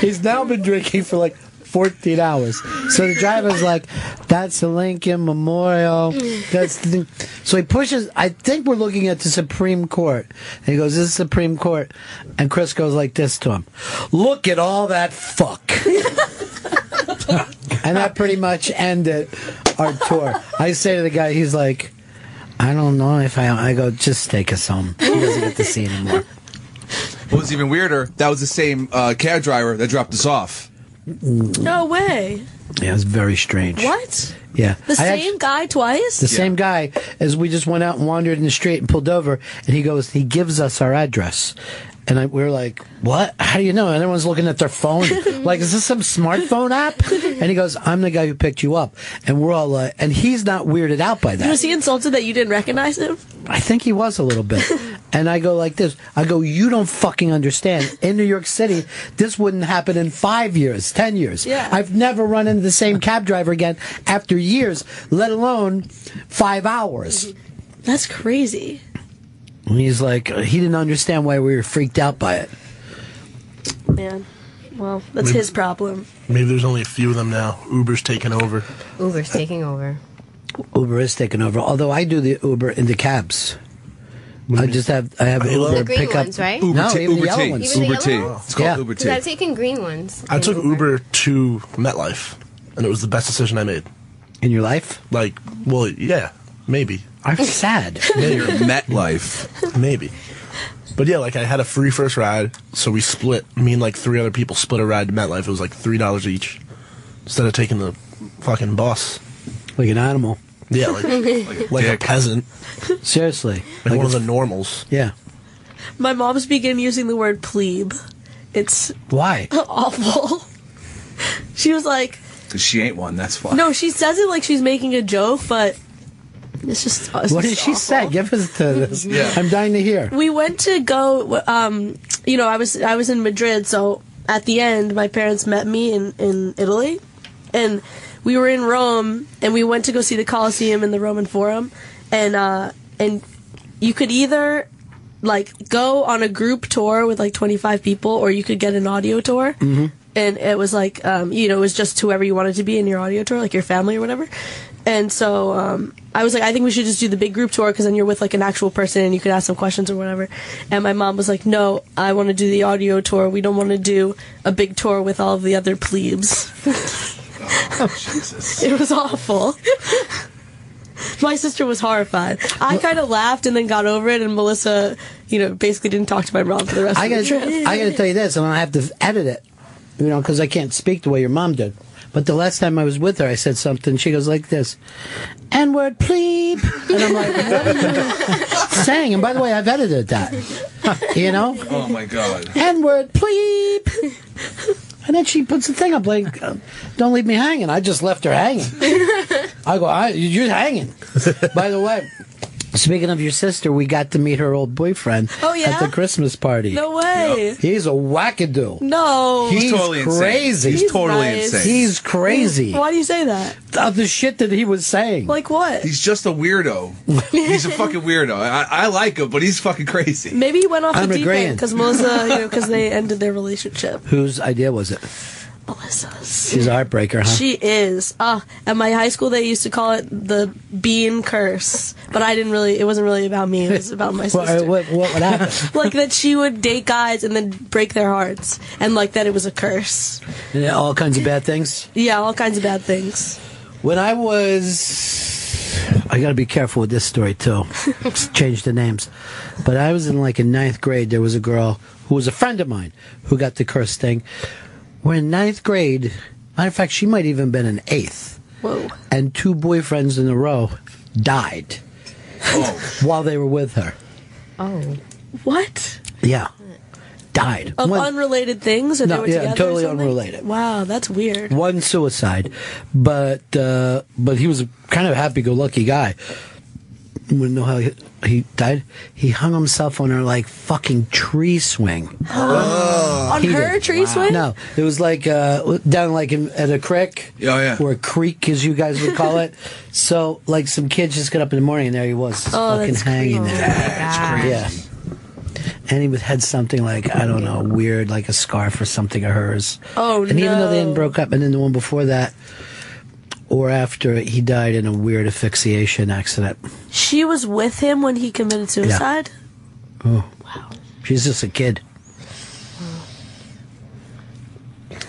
Speaker 1: He's now been drinking for like 14 hours. So the driver's like, that's the Lincoln Memorial. That's the thing. So he pushes, I think we're looking at the Supreme Court. And he goes, this is Supreme Court. And Chris goes like this to him. Look at all that fuck. And that pretty much ended our tour. I say to the guy, he's like, I don't know if I go, just take us home. He doesn't get to see anymore.
Speaker 2: What was even weirder, that was the same cab driver that dropped us off.
Speaker 14: No way.
Speaker 1: Yeah, it was very strange.
Speaker 14: What?
Speaker 1: Yeah.
Speaker 14: The same guy twice?
Speaker 1: The same guy, as we just went out and wandered in the street and pulled over, and he gives us our address. And we're like, what? How do you know? And everyone's looking at their phone. Like, is this some smartphone app? And he goes, I'm the guy who picked you up. And we're all like, and he's not weirded out by that.
Speaker 14: Was he insulted that you didn't recognize him?
Speaker 1: I think he was a little bit. And I go like this. I go, you don't fucking understand. In New York City, this wouldn't happen in 5 years, 10 years.
Speaker 14: Yeah.
Speaker 1: I've never run into the same cab driver again after years, let alone 5 hours.
Speaker 14: That's crazy.
Speaker 1: And he's like, he didn't understand why we were freaked out by it.
Speaker 14: Man. Well, that's his problem.
Speaker 15: Maybe there's only a few of them now. Uber's taking over.
Speaker 16: Uber's taking over.
Speaker 1: Uber is taking over. Although I do the Uber in the cabs. I have Uber
Speaker 16: The green
Speaker 1: pick up.
Speaker 16: ones, right?
Speaker 1: No,
Speaker 2: Uber
Speaker 1: even
Speaker 2: T.
Speaker 1: the yellow ones.
Speaker 16: Even the
Speaker 2: Uber T.
Speaker 16: yellow ones?
Speaker 2: It's called
Speaker 1: Yeah.
Speaker 2: Uber
Speaker 16: Because
Speaker 2: T.
Speaker 16: I've taken green ones.
Speaker 15: I took Uber to MetLife, and it was the best decision I made.
Speaker 1: In your life?
Speaker 15: Like, well, yeah, maybe.
Speaker 1: I'm sad.
Speaker 2: Your MetLife.
Speaker 15: Maybe. But yeah, like I had a free first ride, so we split. Me and like 3 other people split a ride to MetLife. It was like $3 each instead of taking the fucking bus.
Speaker 1: Like an animal.
Speaker 15: Yeah, like a peasant.
Speaker 1: Seriously.
Speaker 15: Like one of the normals.
Speaker 1: Yeah.
Speaker 14: My mom's began using the word plebe. It's
Speaker 1: Why?
Speaker 14: awful. She was like,
Speaker 2: Because she ain't one, that's why.
Speaker 14: no, she says it like she's making a joke, but it's just.
Speaker 1: What did she say? Give us to this.
Speaker 2: Yeah.
Speaker 1: I'm dying to hear.
Speaker 14: We went to go. I was in Madrid, so at the end, my parents met me in Italy, and we were in Rome, and we went to go see the Colosseum and the Roman Forum, and you could either like go on a group tour with like 25 people, or you could get an audio tour. Mm-hmm. And it was like, it was just whoever you wanted to be in your audio tour, like your family or whatever. And so I was like, I think we should just do the big group tour because then you're with like an actual person and you could ask them questions or whatever. And my mom was like, no, I want to do the audio tour. We don't want to do a big tour with all of the other plebes.
Speaker 2: Oh, Jesus.
Speaker 14: It was awful. My sister was horrified. I kind of laughed and then got over it, and Melissa, basically didn't talk to my mom for the rest of the trip.
Speaker 1: I got to tell you this, and I have to edit it, because I can't speak the way your mom did. But the last time I was with her, I said something. She goes like this, N-word plebe. And I'm like, what are you saying? And by the way, I've edited that.
Speaker 2: Oh, my God.
Speaker 1: N-word plebe. And then she puts the thing up like, don't leave me hanging. I just left her hanging. I go, you're hanging. By the way, speaking of your sister, we got to meet her old boyfriend at the Christmas party.
Speaker 14: No way.
Speaker 1: He's a wackadoo.
Speaker 14: No.
Speaker 2: He's totally
Speaker 1: crazy.
Speaker 2: Insane. He's totally insane.
Speaker 1: He's crazy.
Speaker 14: Why do you say that?
Speaker 1: Of the shit that he was saying.
Speaker 14: Like what?
Speaker 2: He's just a weirdo. He's a fucking weirdo. I like him, but he's fucking crazy.
Speaker 14: Maybe he went off the deep
Speaker 1: agreeing.
Speaker 14: end because Melissa, because they ended their relationship.
Speaker 1: Whose idea was it?
Speaker 14: Melissa's.
Speaker 1: She's a heartbreaker, huh?
Speaker 14: She is. At my high school, they used to call it the bean curse, but it wasn't really about me. It was about my sister.
Speaker 1: What would happen?
Speaker 14: Like that she would date guys and then break their hearts, and like that it was a curse.
Speaker 1: Yeah, all kinds of bad things?
Speaker 14: Yeah, all kinds of bad things.
Speaker 1: When I got to be careful with this story, too. Change the names. But I was in ninth grade. There was a girl who was a friend of mine who got the curse thing. We're in ninth grade. Matter of fact, she might even been in eighth.
Speaker 14: Whoa.
Speaker 1: And 2 boyfriends in a row died while they were with her.
Speaker 16: Oh.
Speaker 14: What?
Speaker 1: Yeah. Died.
Speaker 14: Of unrelated things? Or
Speaker 1: No,
Speaker 14: they were
Speaker 1: yeah,
Speaker 14: together
Speaker 1: totally
Speaker 14: or something?
Speaker 1: unrelated.
Speaker 14: Wow, that's weird.
Speaker 1: One suicide. But he was a kind of happy-go-lucky guy. You want to know how he died? He hung himself on her fucking tree swing.
Speaker 14: On her tree swing?
Speaker 1: No, it was down at a creek.
Speaker 2: Oh, yeah.
Speaker 1: Or a creek, as you guys would call it. So some kids just got up in the morning and there he was, fucking
Speaker 14: that's
Speaker 1: hanging
Speaker 14: creepy.
Speaker 1: there.
Speaker 2: That's crazy.
Speaker 1: Yeah. And he had something I don't know, weird, like a scarf or something of hers.
Speaker 14: Oh,
Speaker 1: and even though they hadn't broke up, and then the one before that, or after, he died in a weird asphyxiation accident.
Speaker 14: She was with him when he committed suicide?
Speaker 1: Oh. Wow. She's just a kid.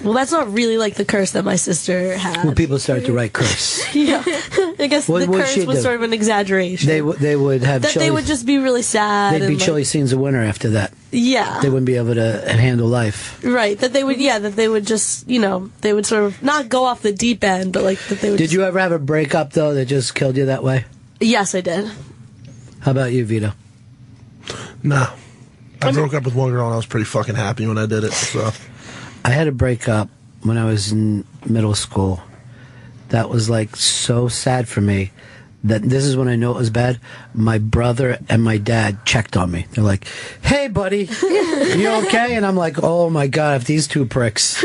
Speaker 14: Well, that's not really the curse that my sister had.
Speaker 1: When people start to write curse.
Speaker 14: Yeah. I guess the curse was sort of an exaggeration.
Speaker 1: They would have
Speaker 14: that they would just be really sad.
Speaker 1: They'd be
Speaker 14: and
Speaker 1: chilly scenes of winter after that.
Speaker 14: Yeah.
Speaker 1: They wouldn't be able to handle life.
Speaker 14: Right. That they would just, they would sort of not go off the deep end, but that they would.
Speaker 1: Did you ever have a breakup, though, that just killed you that way?
Speaker 14: Yes, I did.
Speaker 1: How about you, Vito?
Speaker 15: No. I broke up with one girl and I was pretty fucking happy when I did it, so.
Speaker 1: I had a breakup when I was in middle school. That was so sad for me that this is when I know it was bad. My brother and my dad checked on me. They're like, "Hey, buddy, you okay?" And I'm like, "Oh my God, if these 2 pricks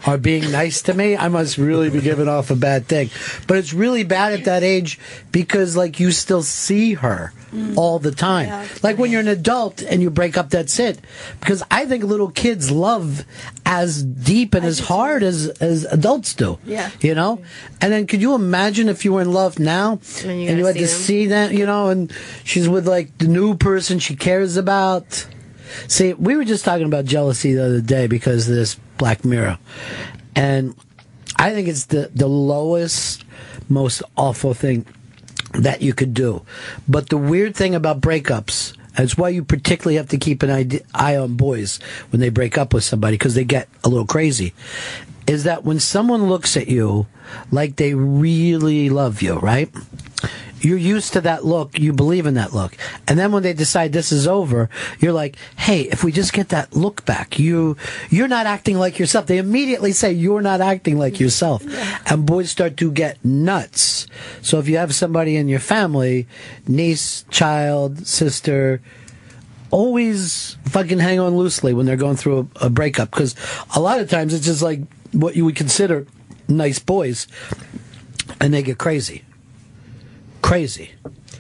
Speaker 1: are being nice to me, I must really be giving off a bad thing." But it's really bad at that age because you still see her all the time. Yeah. When you're an adult and you break up, that's it. Because I think little kids love as deep and as hard as adults do.
Speaker 14: Yeah.
Speaker 1: And then could you imagine if you were in love now and you had to see that, and she's with the new person she cares about. See, we were just talking about jealousy the other day because of this Black Mirror. And I think it's the lowest, most awful thing that you could do. But the weird thing about breakups, and it's why you particularly have to keep an eye on boys when they break up with somebody because they get a little crazy, is that when someone looks at you like they really love you, right? You're used to that look. You believe in that look. And then when they decide this is over, you're like, hey, if we just get that look back, you're not acting like yourself. They immediately say you're not acting like yourself. And boys start to get nuts. So if you have somebody in your family, niece, child, sister, always fucking hang on loosely when they're going through a breakup. Because a lot of times it's just what you would consider nice boys. And they get crazy. Crazy.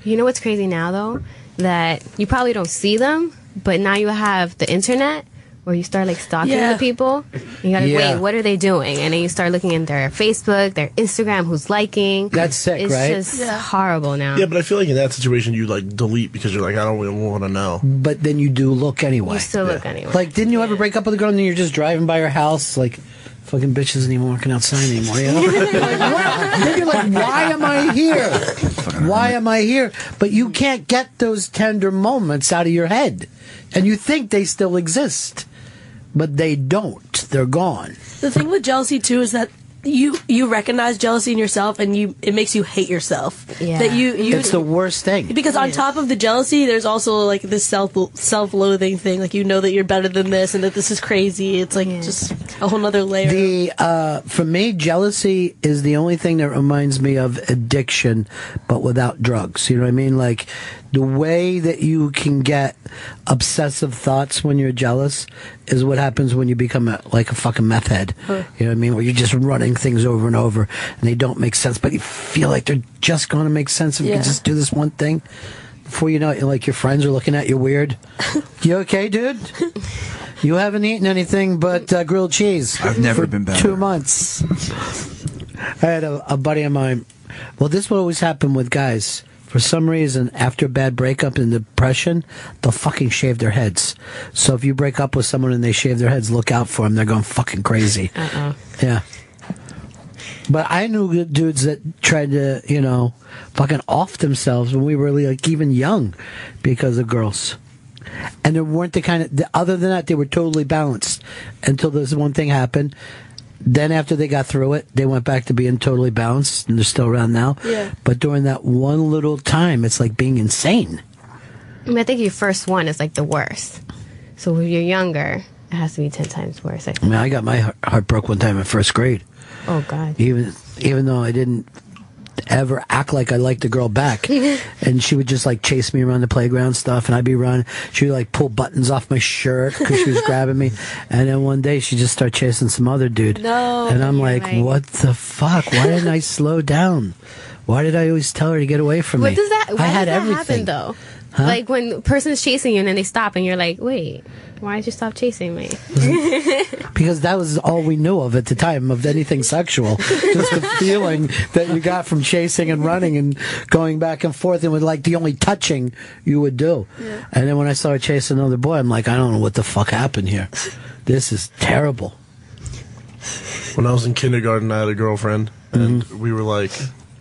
Speaker 16: You know what's crazy now, though? That you probably don't see them, but now you have the internet where you start like stalking
Speaker 14: Yeah.
Speaker 16: the people. You gotta
Speaker 1: Yeah.
Speaker 16: wait, what are they doing? And then you start looking in their Facebook, their Instagram, who's liking.
Speaker 1: That's sick,
Speaker 16: it's
Speaker 1: right?
Speaker 16: It's just horrible now.
Speaker 15: Yeah, but I feel like in that situation you like delete because you're like, I don't really want to know.
Speaker 1: But then you do look anyway.
Speaker 16: You still look anyway.
Speaker 1: Like, didn't you ever break up with a girl and then you're just driving by her house, like, fucking bitch isn't even working outside anymore, you know? You're like, what? Then you're like, why am I here? Why am I here? But you can't get those tender moments out of your head. And you think they still exist. But they don't. They're gone.
Speaker 14: The thing with jealousy too is that you recognize jealousy in yourself, and it makes you hate yourself.
Speaker 16: Yeah.
Speaker 14: That you
Speaker 1: It's the worst thing.
Speaker 14: because on top of the jealousy, there's also like this self-loathing thing. Like you know that you're better than this, and that this is crazy. It's like just a whole nother layer.
Speaker 1: For me, jealousy is the only thing that reminds me of addiction, but without drugs. You know what I mean? Like, the way that you can get obsessive thoughts when you're jealous is what happens when you become a fucking meth head.
Speaker 14: Huh.
Speaker 1: You know what I mean? Where you're just running things over and over, and they don't make sense, but you feel like they're just going to make sense if you can just do this one thing. Before you know it, like your friends are looking at you weird. You okay, dude? You haven't eaten anything but grilled cheese.
Speaker 2: I've never
Speaker 1: for
Speaker 2: been better.
Speaker 1: 2 months. I had a buddy of mine. Well, this would always happen with guys. For some reason, after a bad breakup and depression, they'll fucking shave their heads. So if you break up with someone and they shave their heads, look out for them. They're going fucking crazy. Yeah. But I knew dudes that tried to, fucking off themselves when we were like even young because of girls. And there weren't the kind of, other than that, they were totally balanced until this one thing happened. Then after they got through it, they went back to being totally balanced, and they're still around now.
Speaker 16: Yeah.
Speaker 1: But during that one little time, it's like being insane.
Speaker 16: I think your first one is like the worst. So when you're younger, it has to be 10 times worse.
Speaker 1: I mean, I got my heart broke one time in first grade.
Speaker 16: Oh, God.
Speaker 1: Even though I didn't ever act like I liked the girl back. And she would just like chase me around the playground stuff, and I'd be running. She would like pull buttons off my shirt because she was grabbing me. And then one day she just started chasing some other dude.
Speaker 14: No.
Speaker 1: And I'm like, what the fuck? Why didn't I slow down? Why did I always tell her to get away from me?
Speaker 16: What does that? Why
Speaker 1: I had
Speaker 16: does that
Speaker 1: everything.
Speaker 16: happen though?
Speaker 1: Huh?
Speaker 16: Like when a person is chasing you and then they stop and you're like, wait, why did you stop chasing me?
Speaker 1: Because that was all we knew of at the time of anything sexual. Just the feeling that you got from chasing and running and going back and forth, and was like the only touching you would do.
Speaker 14: Yeah.
Speaker 1: And then when I started chasing another boy, I'm like, I don't know what the fuck happened here. This is terrible.
Speaker 15: When I was in kindergarten, I had a girlfriend, and we were like,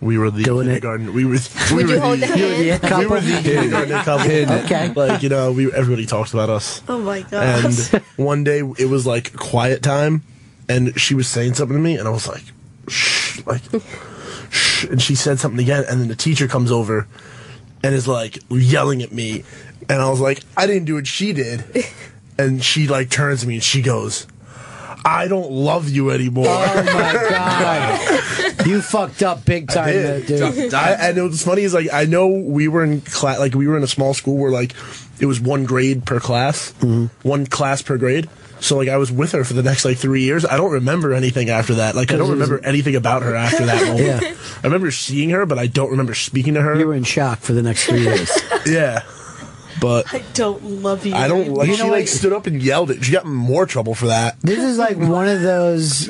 Speaker 15: we were the kindergarten. We were.
Speaker 16: Would you hold the hand?
Speaker 15: We were the kindergarten couple.
Speaker 1: Okay.
Speaker 15: Like everybody talks about us.
Speaker 14: Oh my god.
Speaker 15: And one day it was like quiet time, and she was saying something to me, and I was like, shh, shh. And she said something again, and then the teacher comes over and is like yelling at me, and I was like, I didn't do what she did. And she like turns to me and she goes, I don't love you anymore.
Speaker 1: Oh my god. You fucked up big time, dude.
Speaker 15: And what's funny is, like, I know we were in class, like, we were in a small school where, like, it was one grade per class, one class per grade. So, like, I was with her for the next, like, 3 years. I don't remember anything after that. Like, I don't remember anything about her after that moment.
Speaker 1: Yeah.
Speaker 15: I remember seeing her, but I don't remember speaking to her.
Speaker 1: You were in shock for the next 3 years.
Speaker 15: Yeah. But
Speaker 14: I don't love you.
Speaker 15: I don't like.
Speaker 1: You
Speaker 15: She
Speaker 1: know,
Speaker 15: like
Speaker 1: like-
Speaker 15: stood up and yelled it. She got in more trouble for that.
Speaker 1: This is like one of those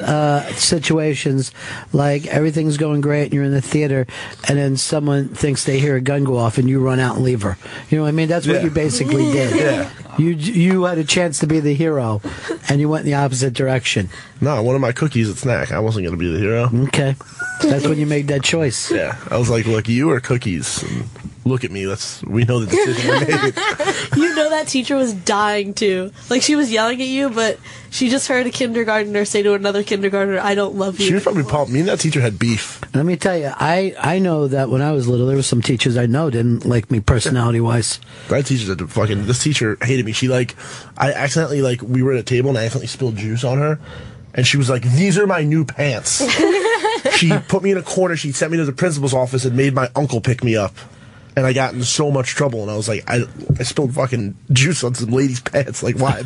Speaker 1: situations, like everything's going great and you're in the theater, and then someone thinks they hear a gun go off and you run out and leave her. You know what I mean? That's what
Speaker 15: Yeah.
Speaker 1: you basically did.
Speaker 15: Yeah.
Speaker 1: You had a chance to be the hero, and you went in the opposite direction.
Speaker 15: No, one of my cookies at snack. I wasn't going to be the hero.
Speaker 1: Okay. That's when you made that choice.
Speaker 15: Yeah, I was like, look, you or cookies. And look at me. We know the decision we made.
Speaker 14: You know that teacher was dying too. Like she was yelling at you, but she just heard a kindergartner say to another kindergartner, "I don't love you."
Speaker 15: She was probably pumped. Me and that teacher had beef.
Speaker 1: Let me tell you, I know that when I was little, there were some teachers I know didn't like me personality-wise.
Speaker 15: That teacher did fucking. This teacher hated me. She I accidentally we were at a table and I accidentally spilled juice on her, and she was like, "These are my new pants." She put me in a corner. She sent me to the principal's office and made my uncle pick me up. And I got in so much trouble, and I was like, I spilled fucking juice on some lady's pants. Like, why?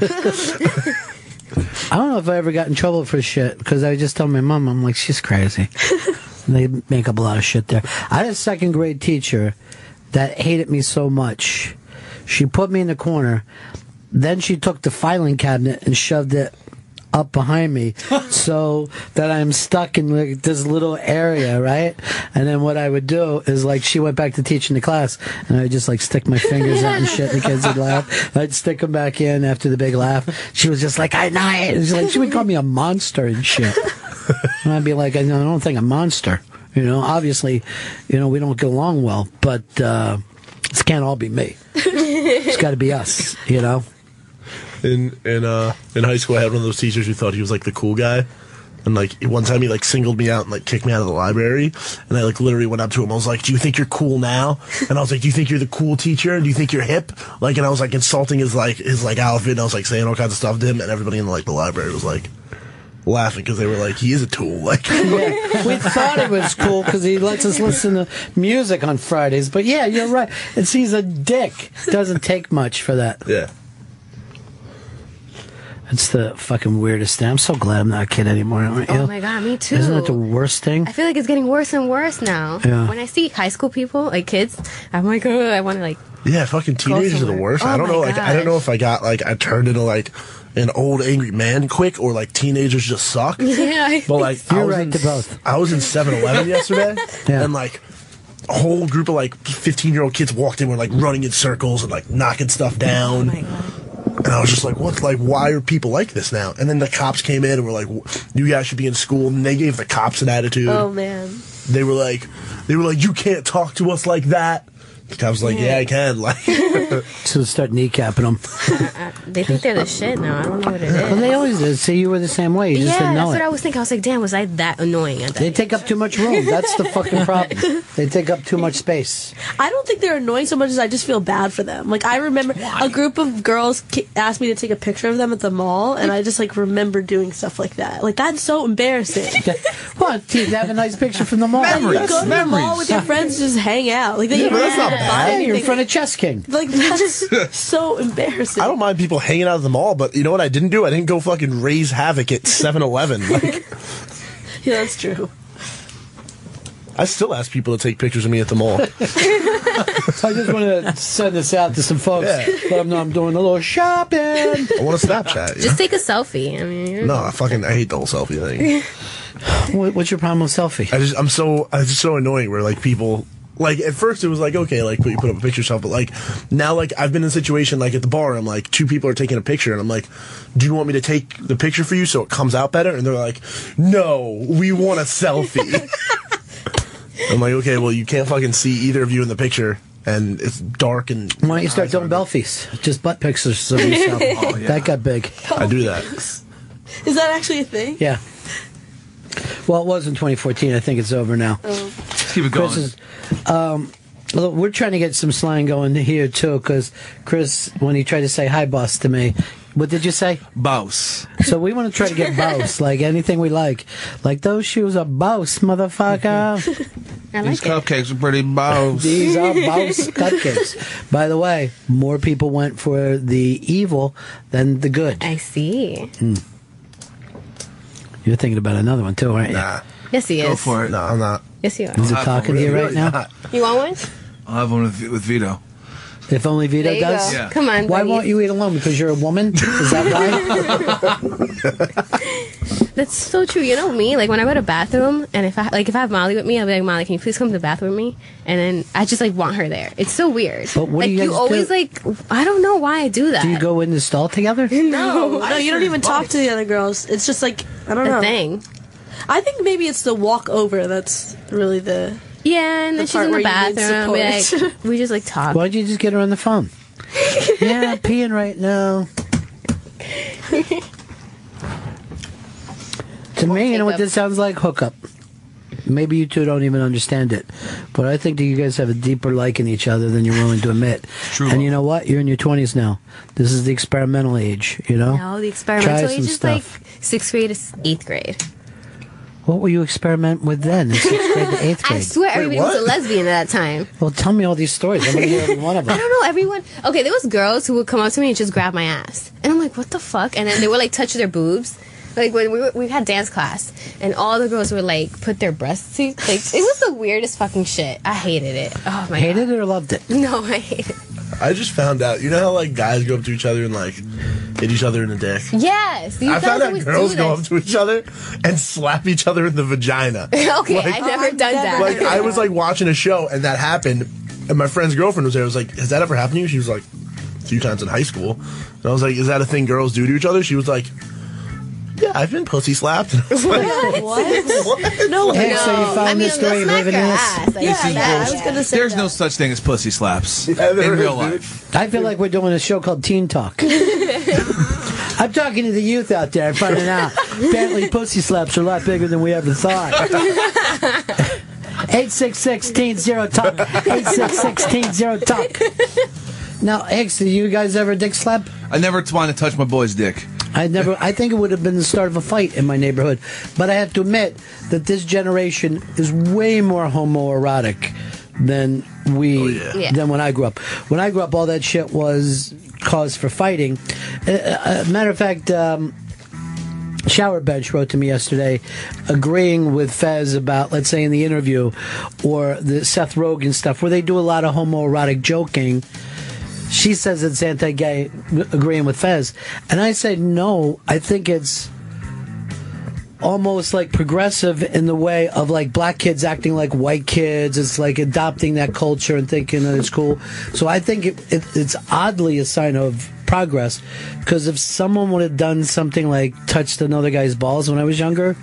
Speaker 1: I don't know if I ever got in trouble for shit, because I just tell my mom, I'm like, she's crazy. They make up a lot of shit there. I had a second grade teacher that hated me so much. She put me in the corner Then she took the filing cabinet and shoved it up behind me so that I'm stuck in like this little area, right? And then what I would do is like she went back to teaching the class and I would just like stick my fingers out and shit and the kids would laugh. I'd stick them back in after the big laugh. She was just like, I know it. She's like, she would call me a monster and shit. And I'd be like, I don't think I'm a monster. You know, obviously, you know, we don't get along well, but this can't all be me. It's got to be us, you know?
Speaker 15: In high school, I had one of those teachers who thought he was like the cool guy, and like one time he like singled me out and like kicked me out of the library, and I like literally went up to him. I was like, "Do you think you're cool now?" And I was like, "Do you think you're the cool teacher? Do you think you're hip?" Like, and I was like insulting his outfit, and I was like saying all kinds of stuff to him, and everybody in like the library was like laughing because they were like, "He is a tool." Like,
Speaker 1: yeah, we thought it was cool because he lets us listen to music on Fridays. But yeah, you're right. He's a dick. Doesn't take much for that.
Speaker 15: Yeah.
Speaker 1: It's the fucking weirdest thing. I'm so glad I'm not a kid anymore. Aren't you?
Speaker 16: Oh my god, me too.
Speaker 1: Isn't that the worst thing?
Speaker 16: I feel like it's getting worse and worse now.
Speaker 1: Yeah.
Speaker 16: When I see high school people, like kids, I'm like, oh, I want to like.
Speaker 15: Yeah, fucking teenagers are the worst.
Speaker 16: Oh
Speaker 15: I don't know.
Speaker 16: my
Speaker 15: Like, I don't know if I turned into like an old angry man quick, or like teenagers just suck.
Speaker 16: Yeah,
Speaker 15: but like
Speaker 1: you're right to both.
Speaker 15: I was in 7-Eleven yesterday, and like a whole group of like 15-year-old kids walked in, were like running in circles and like knocking stuff down.
Speaker 16: Oh my god.
Speaker 15: And I was just like, what? Like, why are people like this now? And then the cops came in and were like, you guys should be in school. And they gave the cops an attitude.
Speaker 14: Oh, man.
Speaker 15: They were like, you can't talk to us like that. The cops was like, yeah, I can. Like,
Speaker 1: so start kneecapping them.
Speaker 16: They think they're the shit now. I don't know what it is.
Speaker 1: Well, they always did. See, you were the same way. You just didn't know
Speaker 16: that's
Speaker 1: it.
Speaker 16: what I was thinking. I was like, damn, was I that annoying at that
Speaker 1: They
Speaker 16: age?
Speaker 1: take up too much room. That's the fucking problem. They take up too much space.
Speaker 14: I don't think they're annoying so much as I just feel bad for them. Like, I remember a group of girls asked me to take a picture of them at the mall, and I just, like, remember doing stuff like that. Like, that's so embarrassing.
Speaker 1: What? To have a nice picture from the mall.
Speaker 14: Like, you go to the mall with your friends, just hang out. Like,
Speaker 1: Yeah, but that's not
Speaker 14: buy
Speaker 1: bad. You're in
Speaker 14: anything.
Speaker 1: front of Chess King.
Speaker 14: Like, that's so embarrassing.
Speaker 15: I don't mind people hanging out at the mall, but you know what I didn't do? I didn't go fucking raise havoc at 7-Eleven. Like,
Speaker 14: Yeah, that's true.
Speaker 15: I still ask people to take pictures of me at the mall.
Speaker 1: So I just want to send this out to some folks.
Speaker 15: Yeah.
Speaker 1: Let them know I'm doing a little shopping.
Speaker 15: I want to Snapchat.
Speaker 16: Just take a selfie. I mean,
Speaker 15: No, I hate the whole selfie thing.
Speaker 1: What's your problem with selfie?
Speaker 15: It's just so annoying where like people, like at first it was like, okay, like you put up a picture of yourself, but like now, like I've been in a situation like at the bar, I'm like, two people are taking a picture and I'm like, do you want me to take the picture for you so it comes out better? And they're like, no, we want a selfie. I'm like, okay, well you can't fucking see either of you in the picture and it's dark and...
Speaker 1: Why don't you start doing Belfies? Just butt pictures of yourself.
Speaker 15: Oh, yeah.
Speaker 1: That got big.
Speaker 15: I do that.
Speaker 14: Is that actually a thing?
Speaker 1: Yeah. Well, it was in 2014. I think it's over now.
Speaker 2: Keep it going.
Speaker 1: Chris is, well, we're trying to get some slang going here, too, because Chris, when he tried to say hi, boss, to me, what did you say?
Speaker 2: Boss.
Speaker 1: So we want to try to get boss, like anything we like. Like, those shoes are boss, motherfucker.
Speaker 2: These cupcakes are pretty boss.
Speaker 1: These are boss cupcakes. By the way, more people went for the evil than the good.
Speaker 16: I see.
Speaker 1: You're thinking about another one, too, aren't you?
Speaker 15: Nah.
Speaker 16: Yes, he is.
Speaker 2: Go for it.
Speaker 15: No, I'm not.
Speaker 16: Yes, you are.
Speaker 1: Is it talking to you right now?
Speaker 16: You want one?
Speaker 2: I'll have one with Vito.
Speaker 1: If only Vito
Speaker 16: There you
Speaker 1: does?
Speaker 16: go. Yeah. Come on,
Speaker 1: Why
Speaker 16: buddy.
Speaker 1: won't you eat alone? Because you're a woman? Is that why?
Speaker 16: That's so true. You know me, like when I go to the bathroom and if I have Molly with me, I'll be like, Molly, can you please come to the bathroom with me? And then I just like want her there. It's so weird.
Speaker 1: But what
Speaker 16: like
Speaker 1: do you guys
Speaker 16: always
Speaker 1: do?
Speaker 16: like I don't know why I do that.
Speaker 1: Do you go in the stall together?
Speaker 14: No, you don't even talk to the other girls. It's just like, I don't know.
Speaker 16: A thing.
Speaker 14: I think maybe it's the walk over that's really the...
Speaker 16: Yeah, and then
Speaker 14: The
Speaker 16: she's
Speaker 14: part
Speaker 16: in the
Speaker 14: where you need
Speaker 16: bathroom. Be
Speaker 14: support.
Speaker 16: like, we just like talk.
Speaker 1: Why don't you just get her on the phone? Yeah, I'm peeing right now. To me, you know what this sounds like? Hookup. Maybe you two don't even understand it, but I think that you guys have a deeper like in each other than you're willing to admit.
Speaker 2: True.
Speaker 1: And you know what? You're in your 20s now. This is the experimental age, you know?
Speaker 16: No, the experimental
Speaker 1: Try
Speaker 16: age
Speaker 1: some
Speaker 16: is
Speaker 1: stuff.
Speaker 16: like 6th grade to 8th grade.
Speaker 1: What were you experimenting with then, in 6th grade to 8th grade?
Speaker 16: I swear everybody was a lesbian at that time.
Speaker 1: Well, tell me all these stories. I'm going to hear every one of
Speaker 16: I
Speaker 1: them.
Speaker 16: don't know, everyone. Okay, there was girls who would come up to me and just grab my ass. And I'm like, what the fuck? And then they would like touch their boobs. Like when we had dance class and all the girls would like put their breasts like it was the weirdest fucking shit. I hated it. Oh my
Speaker 1: Hated it or loved it?
Speaker 16: god. No, I hated it.
Speaker 15: I just found out. You know how like guys go up to each other and like hit each other in the dick?
Speaker 16: Yes.
Speaker 15: I found out girls go up to each other and slap each other in the vagina.
Speaker 16: Okay, I've never done that.
Speaker 15: Like I was like watching a show and that happened, and my friend's girlfriend was there. I was like, "Has that ever happened to you?" She was like, "A few times in high school." And I was like, "Is that a thing girls do to each other?" She was like, "Yeah, I've been pussy slapped." And I was like,
Speaker 14: What? No,
Speaker 1: Hey, so you found this story living in this?
Speaker 14: I was gonna say
Speaker 2: There's
Speaker 14: that.
Speaker 2: no such thing as pussy slaps in real life.
Speaker 1: I feel like we're doing a show called Teen Talk. I'm talking to the youth out there, finding out apparently pussy slaps are a lot bigger than we ever thought. 866-Teen-0-TALK. 866-Teen-0-TALK. Now, Hicks, did you guys ever dick slap?
Speaker 2: I never wanted to touch my boy's dick.
Speaker 1: I think it would have been the start of a fight in my neighborhood. But I have to admit that this generation is way more homoerotic than than when I grew up. When I grew up, all that shit was cause for fighting. Matter of fact, Shower Bench wrote to me yesterday agreeing with Fez about, let's say in the interview, or the Seth Rogen stuff, where they do a lot of homoerotic joking. She says it's anti-gay, agreeing with Fez. And I said, no, I think it's almost like progressive in the way of like black kids acting like white kids. It's like adopting that culture and thinking that it's cool. So I think it's oddly a sign of progress, because if someone would have done something like touched another guy's balls when I was younger,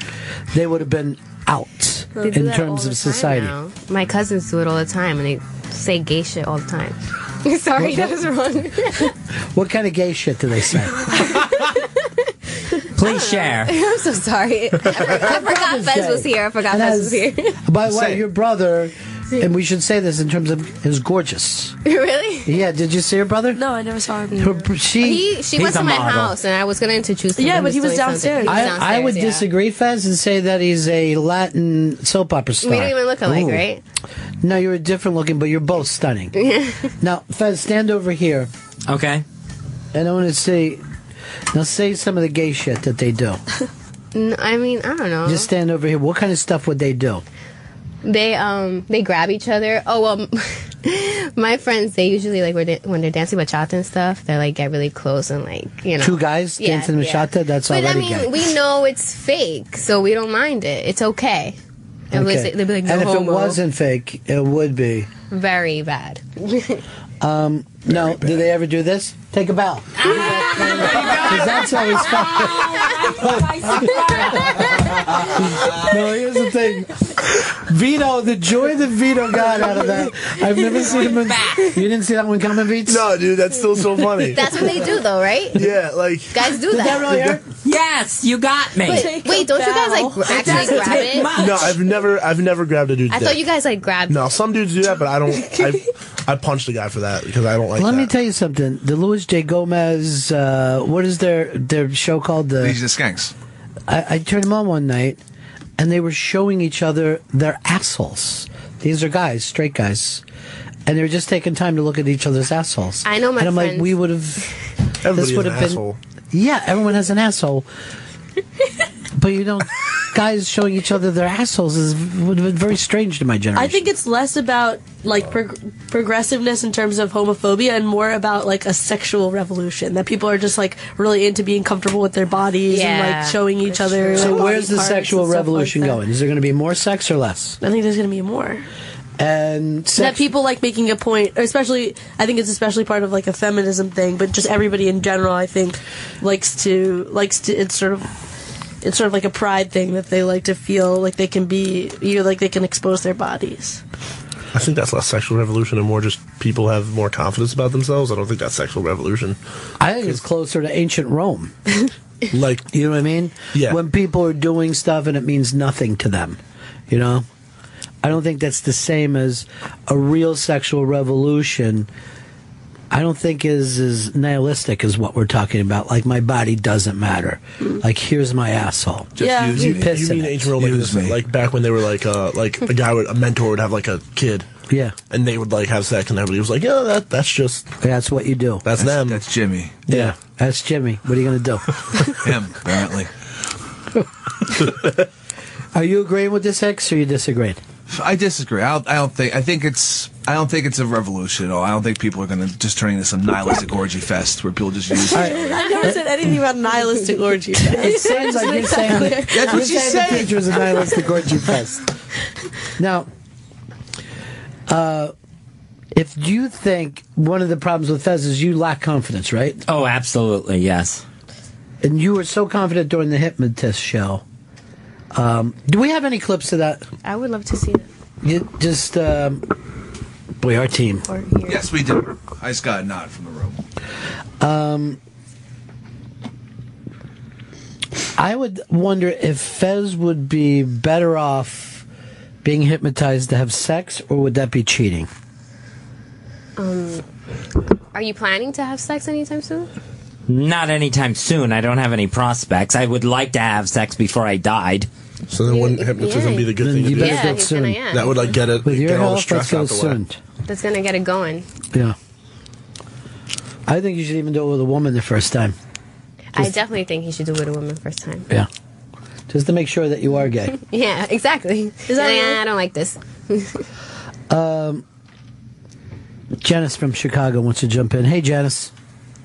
Speaker 1: they would have been out in terms of society.
Speaker 16: Now. My cousins do it all the time, and they say gay shit all the time. Sorry, that was wrong.
Speaker 1: What kind of gay shit do they say?
Speaker 3: Please share.
Speaker 16: I'm so sorry. I forgot Fez was here.
Speaker 1: By the way, your brother, and we should say this in terms of, is gorgeous.
Speaker 16: Really?
Speaker 1: Yeah, did you see your brother?
Speaker 14: No, I never saw him.
Speaker 16: She went to my house, and I was going to introduce him.
Speaker 14: Yeah, but he was downstairs.
Speaker 1: I would disagree, Fez, and say that he's a Latin soap opera star.
Speaker 16: We don't even look alike, right?
Speaker 1: No, you're different looking, but you're both stunning. Now, Fez, stand over here.
Speaker 3: Okay.
Speaker 1: And I want to say, now say some of the gay shit that they do.
Speaker 16: I mean, I don't know.
Speaker 1: Just stand over here. What kind of stuff would they do?
Speaker 16: They grab each other. Oh, well, my friends, they usually, like, when they're dancing bachata and stuff, they, like, get really close and, like, you know.
Speaker 1: Two guys dancing bachata? That's
Speaker 16: but,
Speaker 1: already
Speaker 16: gay.
Speaker 1: gay.
Speaker 16: We know it's fake, so we don't mind it. It's okay.
Speaker 1: Okay.
Speaker 16: They'll be like, no
Speaker 1: and if
Speaker 16: homo.
Speaker 1: it wasn't fake, it would be.
Speaker 16: Very bad.
Speaker 1: No, do they ever do this? Take a bow. Because that's always fun. No, here's the thing. Vito, the joy that Vito got out of that. I've never seen him. You didn't see that one coming, Beats?
Speaker 15: No, dude, that's still so funny.
Speaker 16: That's what they do, though, right?
Speaker 15: Yeah, like
Speaker 16: guys do that.
Speaker 1: Did that really hurt?
Speaker 3: Yes, you got me.
Speaker 16: Wait, don't you guys like actually grab it?
Speaker 15: No, I've never grabbed a dude's
Speaker 16: I
Speaker 15: dick.
Speaker 16: thought you guys like grabbed.
Speaker 15: No, some dudes do that, but I don't. I punched a guy for that because I don't like
Speaker 1: Let
Speaker 15: that.
Speaker 1: me tell you something. The Luis J. Gomez, what is their show called?
Speaker 2: These are Skanks.
Speaker 1: I turned them on one night, and they were showing each other their assholes. These are guys, straight guys. And they were just taking time to look at each other's assholes.
Speaker 16: I know my
Speaker 1: And I'm
Speaker 16: friends.
Speaker 1: like, we would have...
Speaker 15: Everybody has an asshole.
Speaker 1: Yeah, everyone has an asshole. But you don't... Guys showing each other their assholes would have been very strange to my generation.
Speaker 14: I think it's less about like progressiveness in terms of homophobia and more about like a sexual revolution, that people are just like really into being comfortable with their bodies and like showing each other.
Speaker 1: So
Speaker 14: like,
Speaker 1: where's the
Speaker 14: body parts
Speaker 1: sexual
Speaker 14: and stuff
Speaker 1: revolution
Speaker 14: like that.
Speaker 1: going? Is there going to be more sex or less?
Speaker 14: I think there's going to be more.
Speaker 1: And
Speaker 14: That people like making a point, or especially, I think it's especially part of like a feminism thing, but just everybody in general, I think, likes to, it's sort of like a pride thing that they like to feel like they can like they can expose their bodies.
Speaker 15: I think that's less sexual revolution and more just people have more confidence about themselves. I don't think that's sexual revolution.
Speaker 1: I think it's closer to ancient Rome.
Speaker 15: Like,
Speaker 1: you know what I mean?
Speaker 15: Yeah.
Speaker 1: When people are doing stuff and it means nothing to them, you know? I don't think that's the same as a real sexual revolution. I don't think is as nihilistic as what we're talking about. Like, my body doesn't matter. Like, here's my asshole.
Speaker 15: Just
Speaker 1: You
Speaker 15: you
Speaker 1: piss in
Speaker 15: mean
Speaker 1: it.
Speaker 15: ancient Rome like back when they were like a mentor would have like a kid.
Speaker 1: Yeah.
Speaker 15: And they would like have sex and everybody was like, yeah, that's just
Speaker 1: That's what you do.
Speaker 15: that's them.
Speaker 2: That's Jimmy.
Speaker 1: Yeah. That's Jimmy. What are you going to do?
Speaker 2: Him, apparently.
Speaker 1: Are you agreeing with this, Hicks, or you disagreeing?
Speaker 2: I disagree. I don't think. I think it's I don't think it's a revolution at all. I don't think people are going to just turn into some nihilistic orgy fest where people just use.
Speaker 14: I never said anything about nihilistic orgy fest.
Speaker 1: It sounds like you're saying
Speaker 2: That's what she's saying.
Speaker 1: The picture is a nihilistic orgy fest. Now, if you think one of the problems with Fez is you lack confidence, right?
Speaker 3: Oh, absolutely, yes.
Speaker 1: And you were so confident during the hypnotist show. Do we have any clips of that?
Speaker 16: I would love to see that.
Speaker 1: You just, boy, our team.
Speaker 2: Yes, we do. I just got a nod from the room.
Speaker 1: I would wonder if Fez would be better off being hypnotized to have sex, or would that be cheating?
Speaker 16: Are you planning to have sex anytime soon?
Speaker 3: Not anytime soon. I don't have any prospects. I would like to have sex before I died.
Speaker 15: So then wouldn't hypnotism be the good thing to do?
Speaker 16: Yeah, he's gonna, yeah.
Speaker 15: That would like get it,
Speaker 1: With your
Speaker 15: get all the
Speaker 1: help,
Speaker 15: stress
Speaker 1: let's
Speaker 15: out
Speaker 1: go
Speaker 15: the way.
Speaker 1: soon.
Speaker 16: That's gonna get it going.
Speaker 1: Yeah. I think you should even do it with a woman the first time.
Speaker 16: I definitely think he should do it with a woman first time.
Speaker 1: Yeah. Just to make sure that you are gay.
Speaker 16: Yeah, exactly. I don't like this.
Speaker 1: Janice from Chicago wants to jump in. Hey, Janice.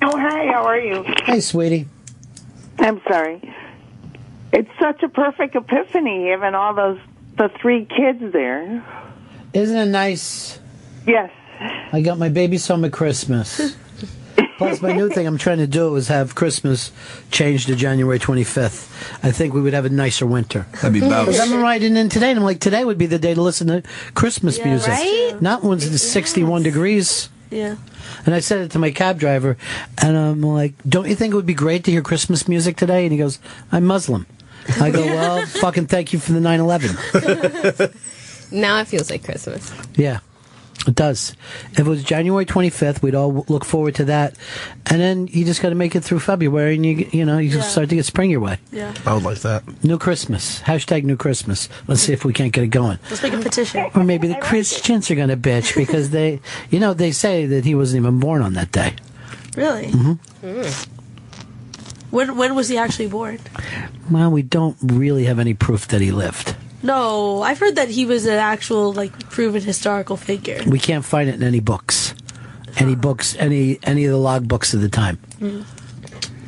Speaker 18: Oh, hi, how are you?
Speaker 1: Hey, sweetie.
Speaker 18: I'm sorry. It's such a perfect epiphany, having all the 3 kids there.
Speaker 1: Isn't it nice?
Speaker 18: Yes.
Speaker 1: I got my babies home at Christmas. Plus, my new thing I'm trying to do is have Christmas changed to January 25th. I think we would have a nicer winter.
Speaker 2: That'd be bogus.
Speaker 1: Because I'm riding in today, and I'm like, today would be the day to listen to Christmas music.
Speaker 16: right?
Speaker 1: Not when it's 61 degrees.
Speaker 14: Yeah.
Speaker 1: And I said it to my cab driver, and I'm like, don't you think it would be great to hear Christmas music today? And he goes, I'm Muslim. I go, well, fucking thank you for the 9/11.
Speaker 16: Now it feels like Christmas.
Speaker 1: Yeah, it does. If it was January 25th, we'd all look forward to that. And then you just got to make it through February, and you start to get spring your way.
Speaker 14: Yeah.
Speaker 15: I would like that.
Speaker 1: New Christmas. Hashtag New Christmas. Let's see if we can't get it going.
Speaker 14: Let's make a petition.
Speaker 1: Or maybe the Christians are going to bitch because they say that he wasn't even born on that day.
Speaker 14: Really?
Speaker 1: Mm-hmm.
Speaker 14: When was he actually born?
Speaker 1: Well, we don't really have any proof that he lived.
Speaker 14: No, I've heard that he was an actual, proven historical figure.
Speaker 1: We can't find it in any books. Any of the log books of the time.
Speaker 14: Mm.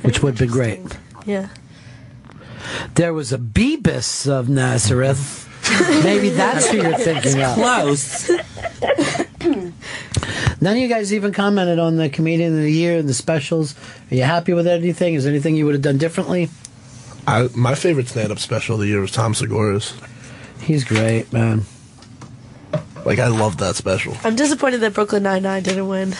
Speaker 1: Which would have been great.
Speaker 14: Yeah.
Speaker 1: There was a Beebus of Nazareth. Maybe that's who you're thinking of.
Speaker 3: Close.
Speaker 1: None of you guys even commented on the Comedian of the Year and the specials. Are you happy with anything? Is there anything you would have done differently?
Speaker 15: My favorite stand-up special of the year was Tom Segura's.
Speaker 1: He's great, man.
Speaker 15: I loved that special.
Speaker 14: I'm disappointed that Brooklyn Nine-Nine didn't win.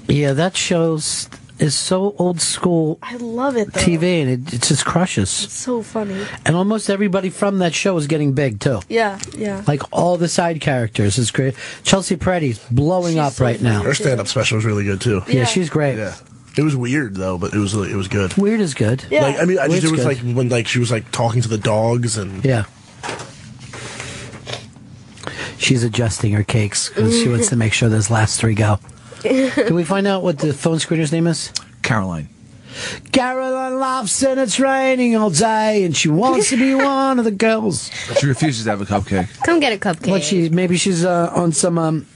Speaker 1: Yeah, that shows is so old school.
Speaker 14: I love it, though.
Speaker 1: TV, and it just crushes.
Speaker 14: It's so funny.
Speaker 1: And almost everybody from that show is getting big, too.
Speaker 14: Yeah, yeah.
Speaker 1: Like all the side characters is great. Chelsea Peretti's blowing up right now.
Speaker 15: Her stand-up special was really good, too.
Speaker 1: Yeah, she's great.
Speaker 15: Yeah. It was weird, though, but it was good.
Speaker 1: Weird is good.
Speaker 14: Yeah.
Speaker 1: Weird's
Speaker 15: it was
Speaker 1: good.
Speaker 15: when she was talking to the dogs and
Speaker 1: Yeah. She's adjusting her cakes because she wants to make sure those last 3 go. Did we find out what the phone screener's name is?
Speaker 2: Caroline.
Speaker 1: Caroline laughs and it's raining all day, and she wants to be one of the girls.
Speaker 2: She refuses to have a cupcake.
Speaker 16: Come get a cupcake.
Speaker 1: Maybe she's on some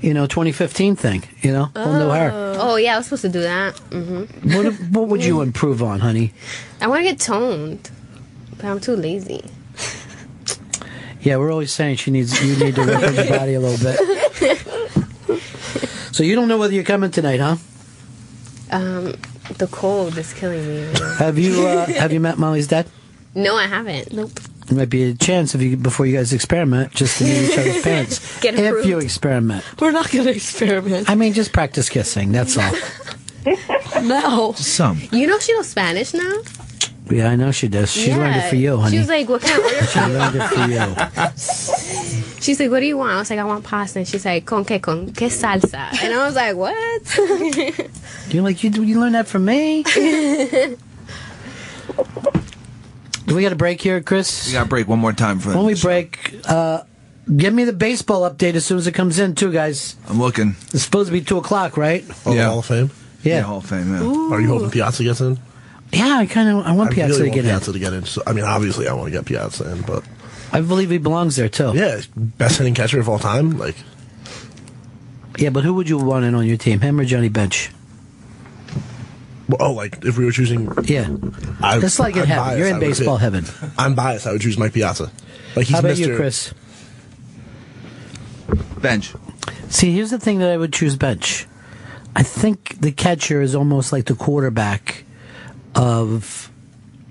Speaker 1: 2015 thing. We'll know her.
Speaker 16: Oh yeah, I was supposed to do that. Mm-hmm.
Speaker 1: What would you improve on, honey?
Speaker 16: I want to get toned, but I'm too lazy.
Speaker 1: Yeah, we're always saying you need to work on your body a little bit. So you don't know whether you're coming tonight, huh?
Speaker 16: The cold is killing me.
Speaker 1: Have you met Molly's dad?
Speaker 16: No, I haven't. Nope.
Speaker 1: There might be a chance before you guys experiment, just to meet each other's parents.
Speaker 16: Get
Speaker 1: if
Speaker 16: approved.
Speaker 1: you experiment.
Speaker 14: We're not going to experiment.
Speaker 1: I mean, just practice kissing. That's all.
Speaker 14: No.
Speaker 2: Some.
Speaker 16: You know she knows Spanish now?
Speaker 1: Yeah, I know she does. She learned it for you, honey.
Speaker 16: She was like, what kind of order?
Speaker 1: She learned it for you.
Speaker 16: She's like, what do you want? I was like, I want pasta. And she's like, con qué salsa? And I was like, what?
Speaker 1: You're like, you learned that from me? Do we got a break here, Chris?
Speaker 2: We got a break one more time for
Speaker 1: When we break, give me the baseball update as soon as it comes in, too, guys.
Speaker 2: I'm looking.
Speaker 1: It's supposed to be 2 o'clock, right?
Speaker 15: Oh, the Hall of Fame?
Speaker 1: Yeah.
Speaker 2: Hall of Fame, yeah.
Speaker 14: Ooh.
Speaker 15: Are you hoping Piazza gets in?
Speaker 1: Yeah, I want Piazza
Speaker 15: really
Speaker 1: to get
Speaker 15: Piazza
Speaker 1: in.
Speaker 15: to get in. So, obviously I want to get Piazza in, but
Speaker 1: I believe he belongs there too.
Speaker 15: Yeah, best hitting catcher of all time. Like,
Speaker 1: yeah, but who would you want in on your team, him or Johnny Bench?
Speaker 15: Oh, like if we were choosing,
Speaker 1: yeah, it's like in heaven. You're in baseball heaven.
Speaker 15: I'm biased. I would choose Mike Piazza. Like he's
Speaker 1: How about
Speaker 15: Mr.
Speaker 1: you, Chris?
Speaker 2: Bench.
Speaker 1: See, here's the thing that I would choose Bench. I think the catcher is almost like the quarterback of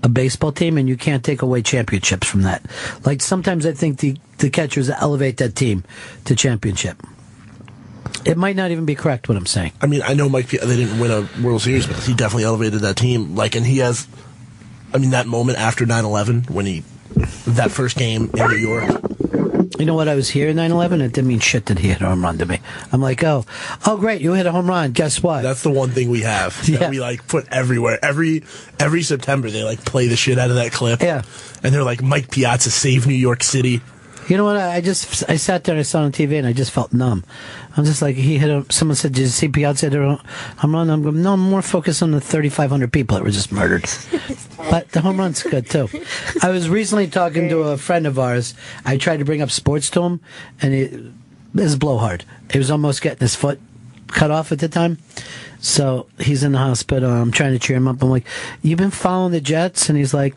Speaker 1: a baseball team, and you can't take away championships from that. Like sometimes I think the catchers elevate that team to championship. It might not even be correct what I'm saying.
Speaker 15: I mean, I know Mike Piazza, they didn't win a World Series, but he definitely elevated that team. Like, and he has, I mean, that moment after 9/11 when that first game in New York.
Speaker 1: You know what? I was here in 9/11. It didn't mean shit that he hit a home run to me. I'm like, oh, great, you hit a home run. Guess what?
Speaker 15: That's the one thing we have that we like put everywhere. Every September they like play the shit out of that clip.
Speaker 1: Yeah,
Speaker 15: and they're like, Mike Piazza saved New York City.
Speaker 1: You know what? I sat there and I saw it on TV and I just felt numb. I'm just like, someone said, did you see Piazza hit a home run? I'm going, no, I'm more focused on the 3,500 people that were just murdered. But the home run's good too. I was recently talking to a friend of ours. I tried to bring up sports to him, and this is blowhard. He was almost getting his foot cut off at the time. So he's in the hospital. I'm trying to cheer him up. I'm like, "You've been following the Jets?" And he's like,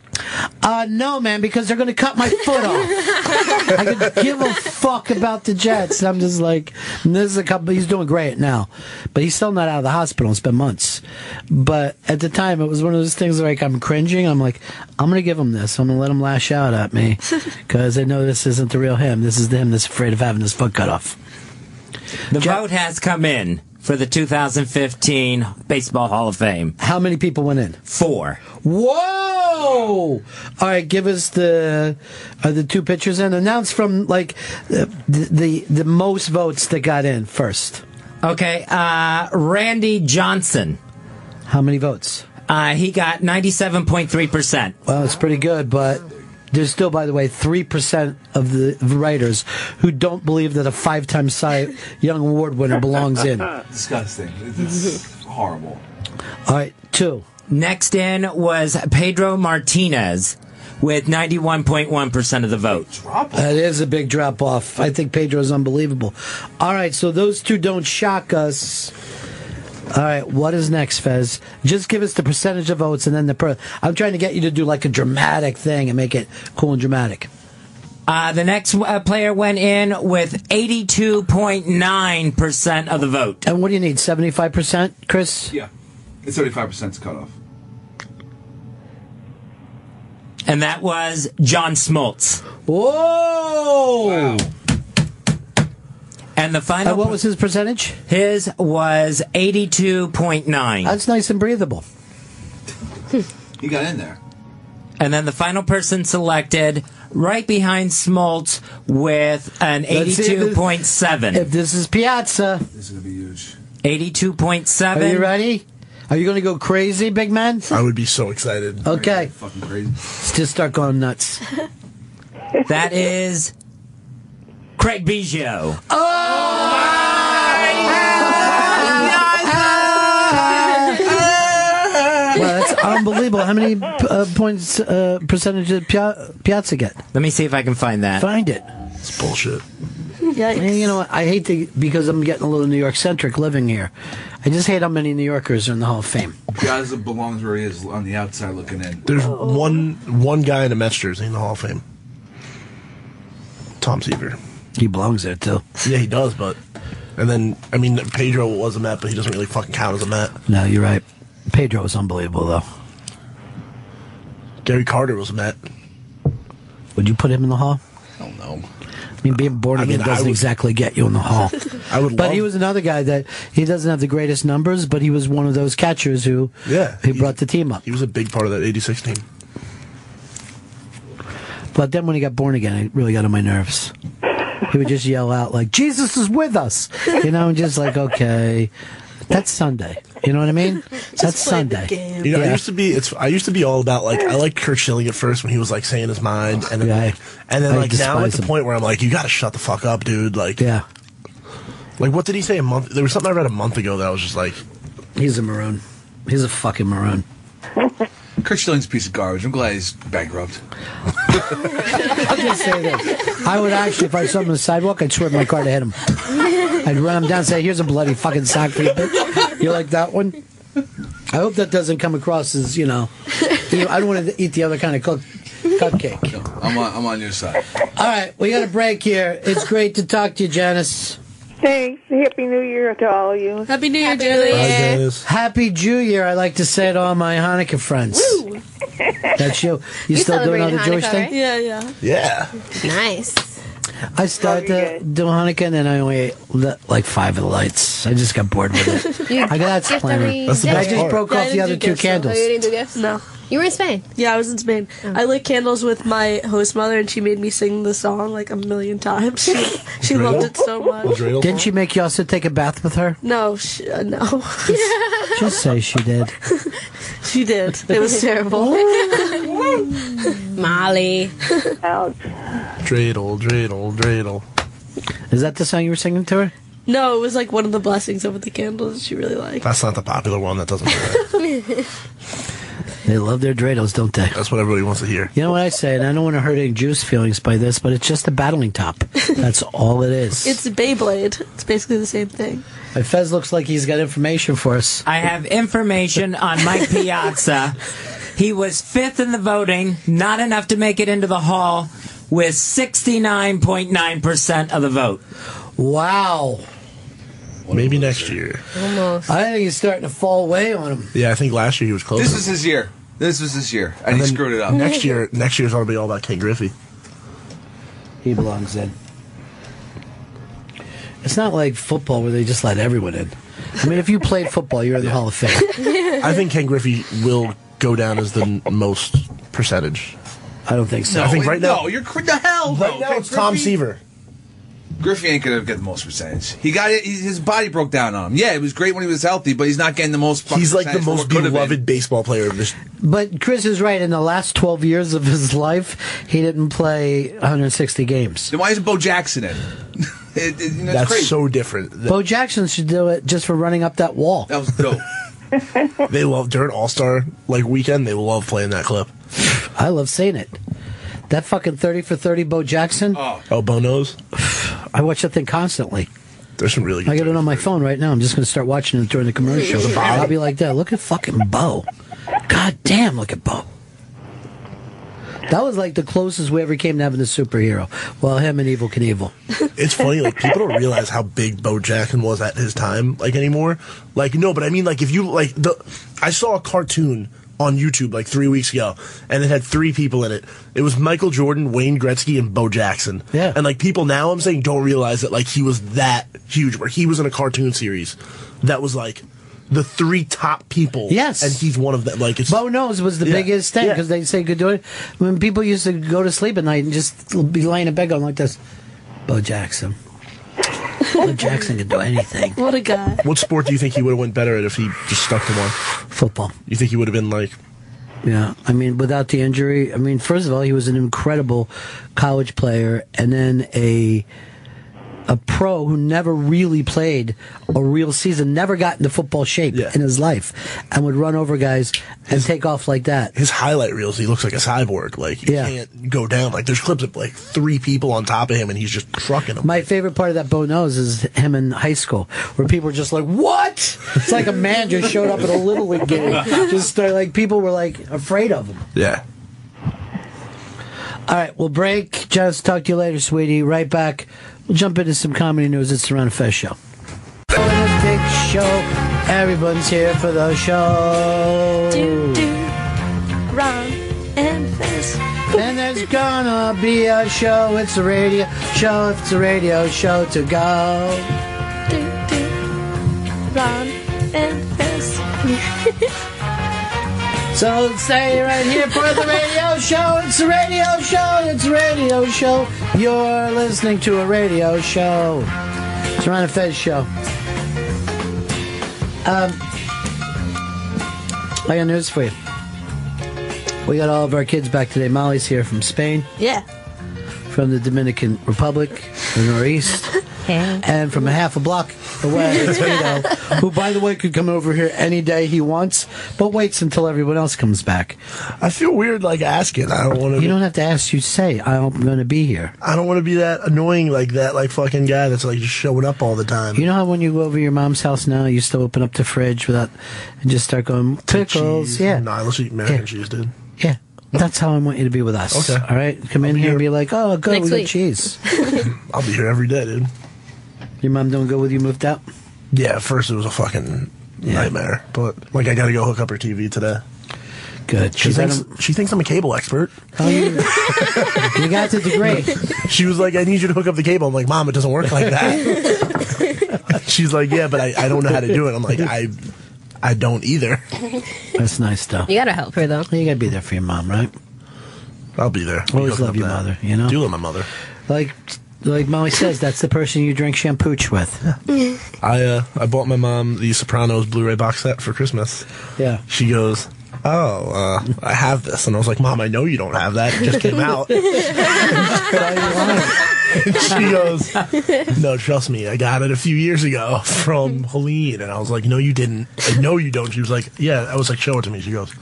Speaker 1: "No, man, because they're going to cut my foot off. I could give a fuck about the Jets." And I'm just like, he's doing great now, but he's still not out of the hospital. It's been months. But at the time, it was one of those things where, like, I'm cringing. I'm like, I'm going to give him this. I'm going to let him lash out at me because I know this isn't the real him. This is the him that's afraid of having his foot cut off.
Speaker 3: The vote has come in for the 2015 Baseball Hall of Fame.
Speaker 1: How many people went in?
Speaker 3: 4.
Speaker 1: Whoa! All right, give us the two pitchers in. Announce from like the most votes that got in first.
Speaker 3: Okay, Randy Johnson.
Speaker 1: How many votes?
Speaker 3: He got 97.3%.
Speaker 1: Well, it's pretty good, but there's still, by the way, 3% of the writers who don't believe that a 5-time Cy Young Award winner belongs in.
Speaker 2: Disgusting. It's horrible.
Speaker 1: All right, 2.
Speaker 3: Next in was Pedro Martinez with 91.1% of the vote.
Speaker 1: That is a big drop-off. I think Pedro's unbelievable. All right, so those two don't shock us. All right, what is next, Fez? Just give us the percentage of votes and then I'm trying to get you to do like a dramatic thing and make it cool and dramatic.
Speaker 3: The next player went in with 82.9% of the vote.
Speaker 1: And what do you need, 75%, Chris?
Speaker 2: Yeah. It's 35% cutoff.
Speaker 3: And that was John Smoltz.
Speaker 1: Whoa!
Speaker 2: Wow.
Speaker 3: And the final...
Speaker 1: what was his percentage?
Speaker 3: His was 82.9.
Speaker 1: That's nice and breathable.
Speaker 2: He got in there.
Speaker 3: And then the final person selected, right behind Smoltz, with an 82.7.
Speaker 1: If this is Piazza.
Speaker 2: This is going to be huge.
Speaker 3: 82.7.
Speaker 1: Are you ready? Are you going to go crazy, big man?
Speaker 15: I would be so excited.
Speaker 1: Okay.
Speaker 2: Fucking crazy.
Speaker 1: Let's just start going nuts.
Speaker 3: That is Craig Biggio.
Speaker 1: Well, that's unbelievable. How many points percentage did Piazza get?
Speaker 3: Let me see if I can find that.
Speaker 1: Find it.
Speaker 15: It's bullshit.
Speaker 1: And you know what? I hate to, because I'm getting a little New York centric living here. I just hate how many New Yorkers are in the Hall of Fame.
Speaker 2: Piazza belongs where he is on the outside looking in.
Speaker 15: There's one guy in a Mets jersey in the Hall of Fame. Tom Seaver.
Speaker 1: He belongs there too.
Speaker 15: Yeah, he does, but and then I mean Pedro was a Met, but he doesn't really fucking count as a Met.
Speaker 1: No, you're right. Pedro was unbelievable though.
Speaker 15: Gary Carter was a Met.
Speaker 1: Would you put him in the Hall?
Speaker 15: I don't know.
Speaker 1: I mean, being born again doesn't exactly get you in the Hall. But he was another guy that he doesn't have the greatest numbers, but he was one of those catchers who brought the team up.
Speaker 15: He was a big part of that '86 team.
Speaker 1: But then when he got born again, it really got on my nerves. He would just yell out like, "Jesus is with us," and just like, okay, that's Sunday. You know what I mean? That's Sunday.
Speaker 15: You know, I used to be all about like I liked Kurt Schilling at first when he was like saying his mind, and then like now I'm at the point where I'm like, you got to shut the fuck up, dude. Like, like what did he say a month? There was something I read a month ago that I was just like,
Speaker 1: he's a maroon. He's a fucking maroon.
Speaker 2: Kurt Schilling's a piece of garbage. I'm glad he's bankrupt.
Speaker 1: I'll just say this. I would actually, if I saw him on the sidewalk, I'd swerve my car to hit him. I'd run him down and say, here's a bloody fucking sock for you, bitch. You like that one? I hope that doesn't come across as, I don't want to eat the other kind of cupcake.
Speaker 2: No, I'm on your side.
Speaker 1: All right, we got a break here. It's great to talk to you, Janice.
Speaker 18: Thanks. Happy New Year to all of you.
Speaker 14: Happy New Year, Janice.
Speaker 1: Happy Jew Year. I like to say it to all my Hanukkah friends.
Speaker 14: Woo!
Speaker 1: That's you. You still doing all the Jewish thing?
Speaker 14: Right? Yeah.
Speaker 15: Yeah.
Speaker 16: Nice.
Speaker 1: I started to do Hanukkah, and then I only ate like 5 of the lights. I just got bored with it. I got that's plenty.
Speaker 15: That's the
Speaker 1: I
Speaker 15: best
Speaker 1: just
Speaker 15: part.
Speaker 1: broke off the other 2 candles.
Speaker 16: Oh, you didn't do gifts?
Speaker 14: No.
Speaker 16: You were in Spain?
Speaker 14: Yeah, I was in Spain. I lit candles with my host mother, and she made me sing the song like a million times. She loved it so much.
Speaker 1: Didn't she make you also take a bath with her?
Speaker 14: No, no.
Speaker 1: Just say she did.
Speaker 14: She did. It was terrible.
Speaker 16: Molly.
Speaker 18: Ouch.
Speaker 15: Dreidel, dreidel, dreidel.
Speaker 1: Is that the song you were singing to her?
Speaker 14: No, it was like one of the blessings over the candles she really liked.
Speaker 15: That's not the popular one. That doesn't work.
Speaker 1: They love their dreidels, don't they?
Speaker 15: That's what everybody wants to hear.
Speaker 1: You know what I say, and I don't want to hurt any Jews' feelings by this, but it's just a battling top. That's all it is.
Speaker 14: It's a Beyblade. It's basically the same thing.
Speaker 1: Fez looks like he's got information for us.
Speaker 3: I have information on Mike Piazza. He was 5th in the voting, not enough to make it into the hall, with 69.9% of the vote.
Speaker 1: Wow.
Speaker 15: Maybe next year.
Speaker 16: Almost.
Speaker 1: I think he's starting to fall away on him.
Speaker 15: Yeah, I think last year he was close.
Speaker 2: This was his year. This was his year, and he screwed it up.
Speaker 15: Next year's going to be all about Ken Griffey.
Speaker 1: He belongs in. It's not like football where they just let everyone in. I mean, if you played football, you're in the Hall of Fame.
Speaker 15: I think Ken Griffey will go down as the most percentage.
Speaker 1: I don't think so.
Speaker 2: No,
Speaker 15: I think right now.
Speaker 2: No, you're the hell.
Speaker 15: Right now it's Tom Seaver.
Speaker 2: Griffey ain't gonna get the most percentage. He got it. His body broke down on him. Yeah, it was great when he was healthy, but he's not getting the most.
Speaker 15: He's like the
Speaker 2: percentage
Speaker 15: most
Speaker 2: for what could've
Speaker 15: beloved baseball player of this.
Speaker 1: But Chris is right. In the last 12 years of his life, he didn't play 160 games.
Speaker 2: Then why isn't Bo Jackson in?
Speaker 15: That's
Speaker 2: crazy.
Speaker 15: so different.
Speaker 1: Bo Jackson should do it just for running up that wall.
Speaker 2: That was dope.
Speaker 15: They love during All-Star weekend. They love playing that clip.
Speaker 1: I love seeing it. That fucking 30 for 30 Bo Jackson.
Speaker 15: Oh, Bo knows.
Speaker 1: I watch that thing constantly.
Speaker 15: There's some really good.
Speaker 1: I got it on my phone right now. I'm just going to start watching it during the commercial. I'll be like that. Look at fucking Bo. God damn, look at Bo. That was like the closest we ever came to having a superhero. Well, him and Evel Knievel.
Speaker 15: It's funny, people don't realize how big Bo Jackson was at his time, anymore. No, but I mean, if you, I saw a cartoon on YouTube 3 weeks ago, and it had 3 people in it. It was Michael Jordan, Wayne Gretzky, and Bo Jackson.
Speaker 1: Yeah.
Speaker 15: And people now, I'm saying, don't realize that he was that huge, where he was in a cartoon series that was the 3 top people.
Speaker 1: Yes.
Speaker 15: And he's one of them.
Speaker 1: Bo Knows was the biggest thing, because they say, do it. When people used to go to sleep at night and just be laying in bed going like this, Bo Jackson. Bo Jackson could do anything.
Speaker 14: What a guy.
Speaker 15: What sport do you think he would have went better at if he just stuck to one?
Speaker 1: Football.
Speaker 15: You think he would have been
Speaker 1: Yeah, I mean, without the injury, first of all, he was an incredible college player, and then a pro who never really played a real season, never got into football shape in his life, and would run over guys and take off like that.
Speaker 15: His highlight reels, he looks like a cyborg. He can't go down. There's clips of 3 people on top of him, and he's just trucking them.
Speaker 1: My favorite part of that Bo Knows is him in high school, where people were just like, what? It's like a man just showed up at a Little League game. Just started, people were afraid of him.
Speaker 15: Yeah.
Speaker 1: All right, we'll break. Just talk to you later, sweetie. Right back. We'll jump into some comedy news. It's the Ron and Fez Show. Big show. Everyone's here for the show.
Speaker 14: Ron and Fez.
Speaker 1: And there's gonna be a show. It's a radio show. It's a radio show to go.
Speaker 14: Ron and Fez.
Speaker 1: So stay right here for the radio show. It's a radio show. It's a radio show. You're listening to a radio show. It's Ron and Fez Show. I got news for you. We got all of our kids back today. Molly's here from Spain.
Speaker 14: Yeah.
Speaker 1: From the Dominican Republic, the Northeast. And from a half a block away, it's Vito, who, by the way, could come over here any day he wants, but waits until everyone else comes back.
Speaker 15: I feel weird, like, asking. I don't want to.
Speaker 1: You don't have to ask. You say, I'm going to be here.
Speaker 15: I don't want to be that annoying, like that, like, fucking guy that's, like, just showing up all the time.
Speaker 1: You know how when you go over to your mom's house now, you still open up the fridge and just start going, pickles?
Speaker 15: Cheese.
Speaker 1: Yeah.
Speaker 15: No, let's eat American cheese, dude.
Speaker 1: Yeah. That's how I want you to be with us.
Speaker 15: Okay.
Speaker 1: All right? Come in here and be like, oh, good,
Speaker 16: Next
Speaker 1: we got
Speaker 16: week.
Speaker 1: cheese.
Speaker 15: I'll be here every day, dude.
Speaker 1: Your mom don't go with you moved out?
Speaker 15: Yeah, at first it was a fucking nightmare. But, like, I got to go hook up her TV today.
Speaker 1: Good.
Speaker 15: She thinks I'm a cable expert.
Speaker 1: Oh, you got the degree.
Speaker 15: She was like, I need you to hook up the cable. I'm like, Mom, it doesn't work like that. She's like, yeah, but I don't know how to do it. I'm like, I don't either.
Speaker 1: That's nice, though.
Speaker 16: You gotta help her, though.
Speaker 1: You gotta be there for your mom, right?
Speaker 15: I'll be there.
Speaker 1: Always love your mother, you know?
Speaker 15: Do love my mother.
Speaker 1: Like Molly says, that's the person you drink shampooch with.
Speaker 15: I bought my mom the Sopranos Blu-ray box set for Christmas.
Speaker 1: Yeah.
Speaker 15: She goes, I have this. And I was like, Mom, I know you don't have that. It just came out. And she goes, no, trust me, I got it a few years ago from Helene. And I was like, no, you didn't. I know you don't. She was like, yeah. I was like, show it to me. She goes,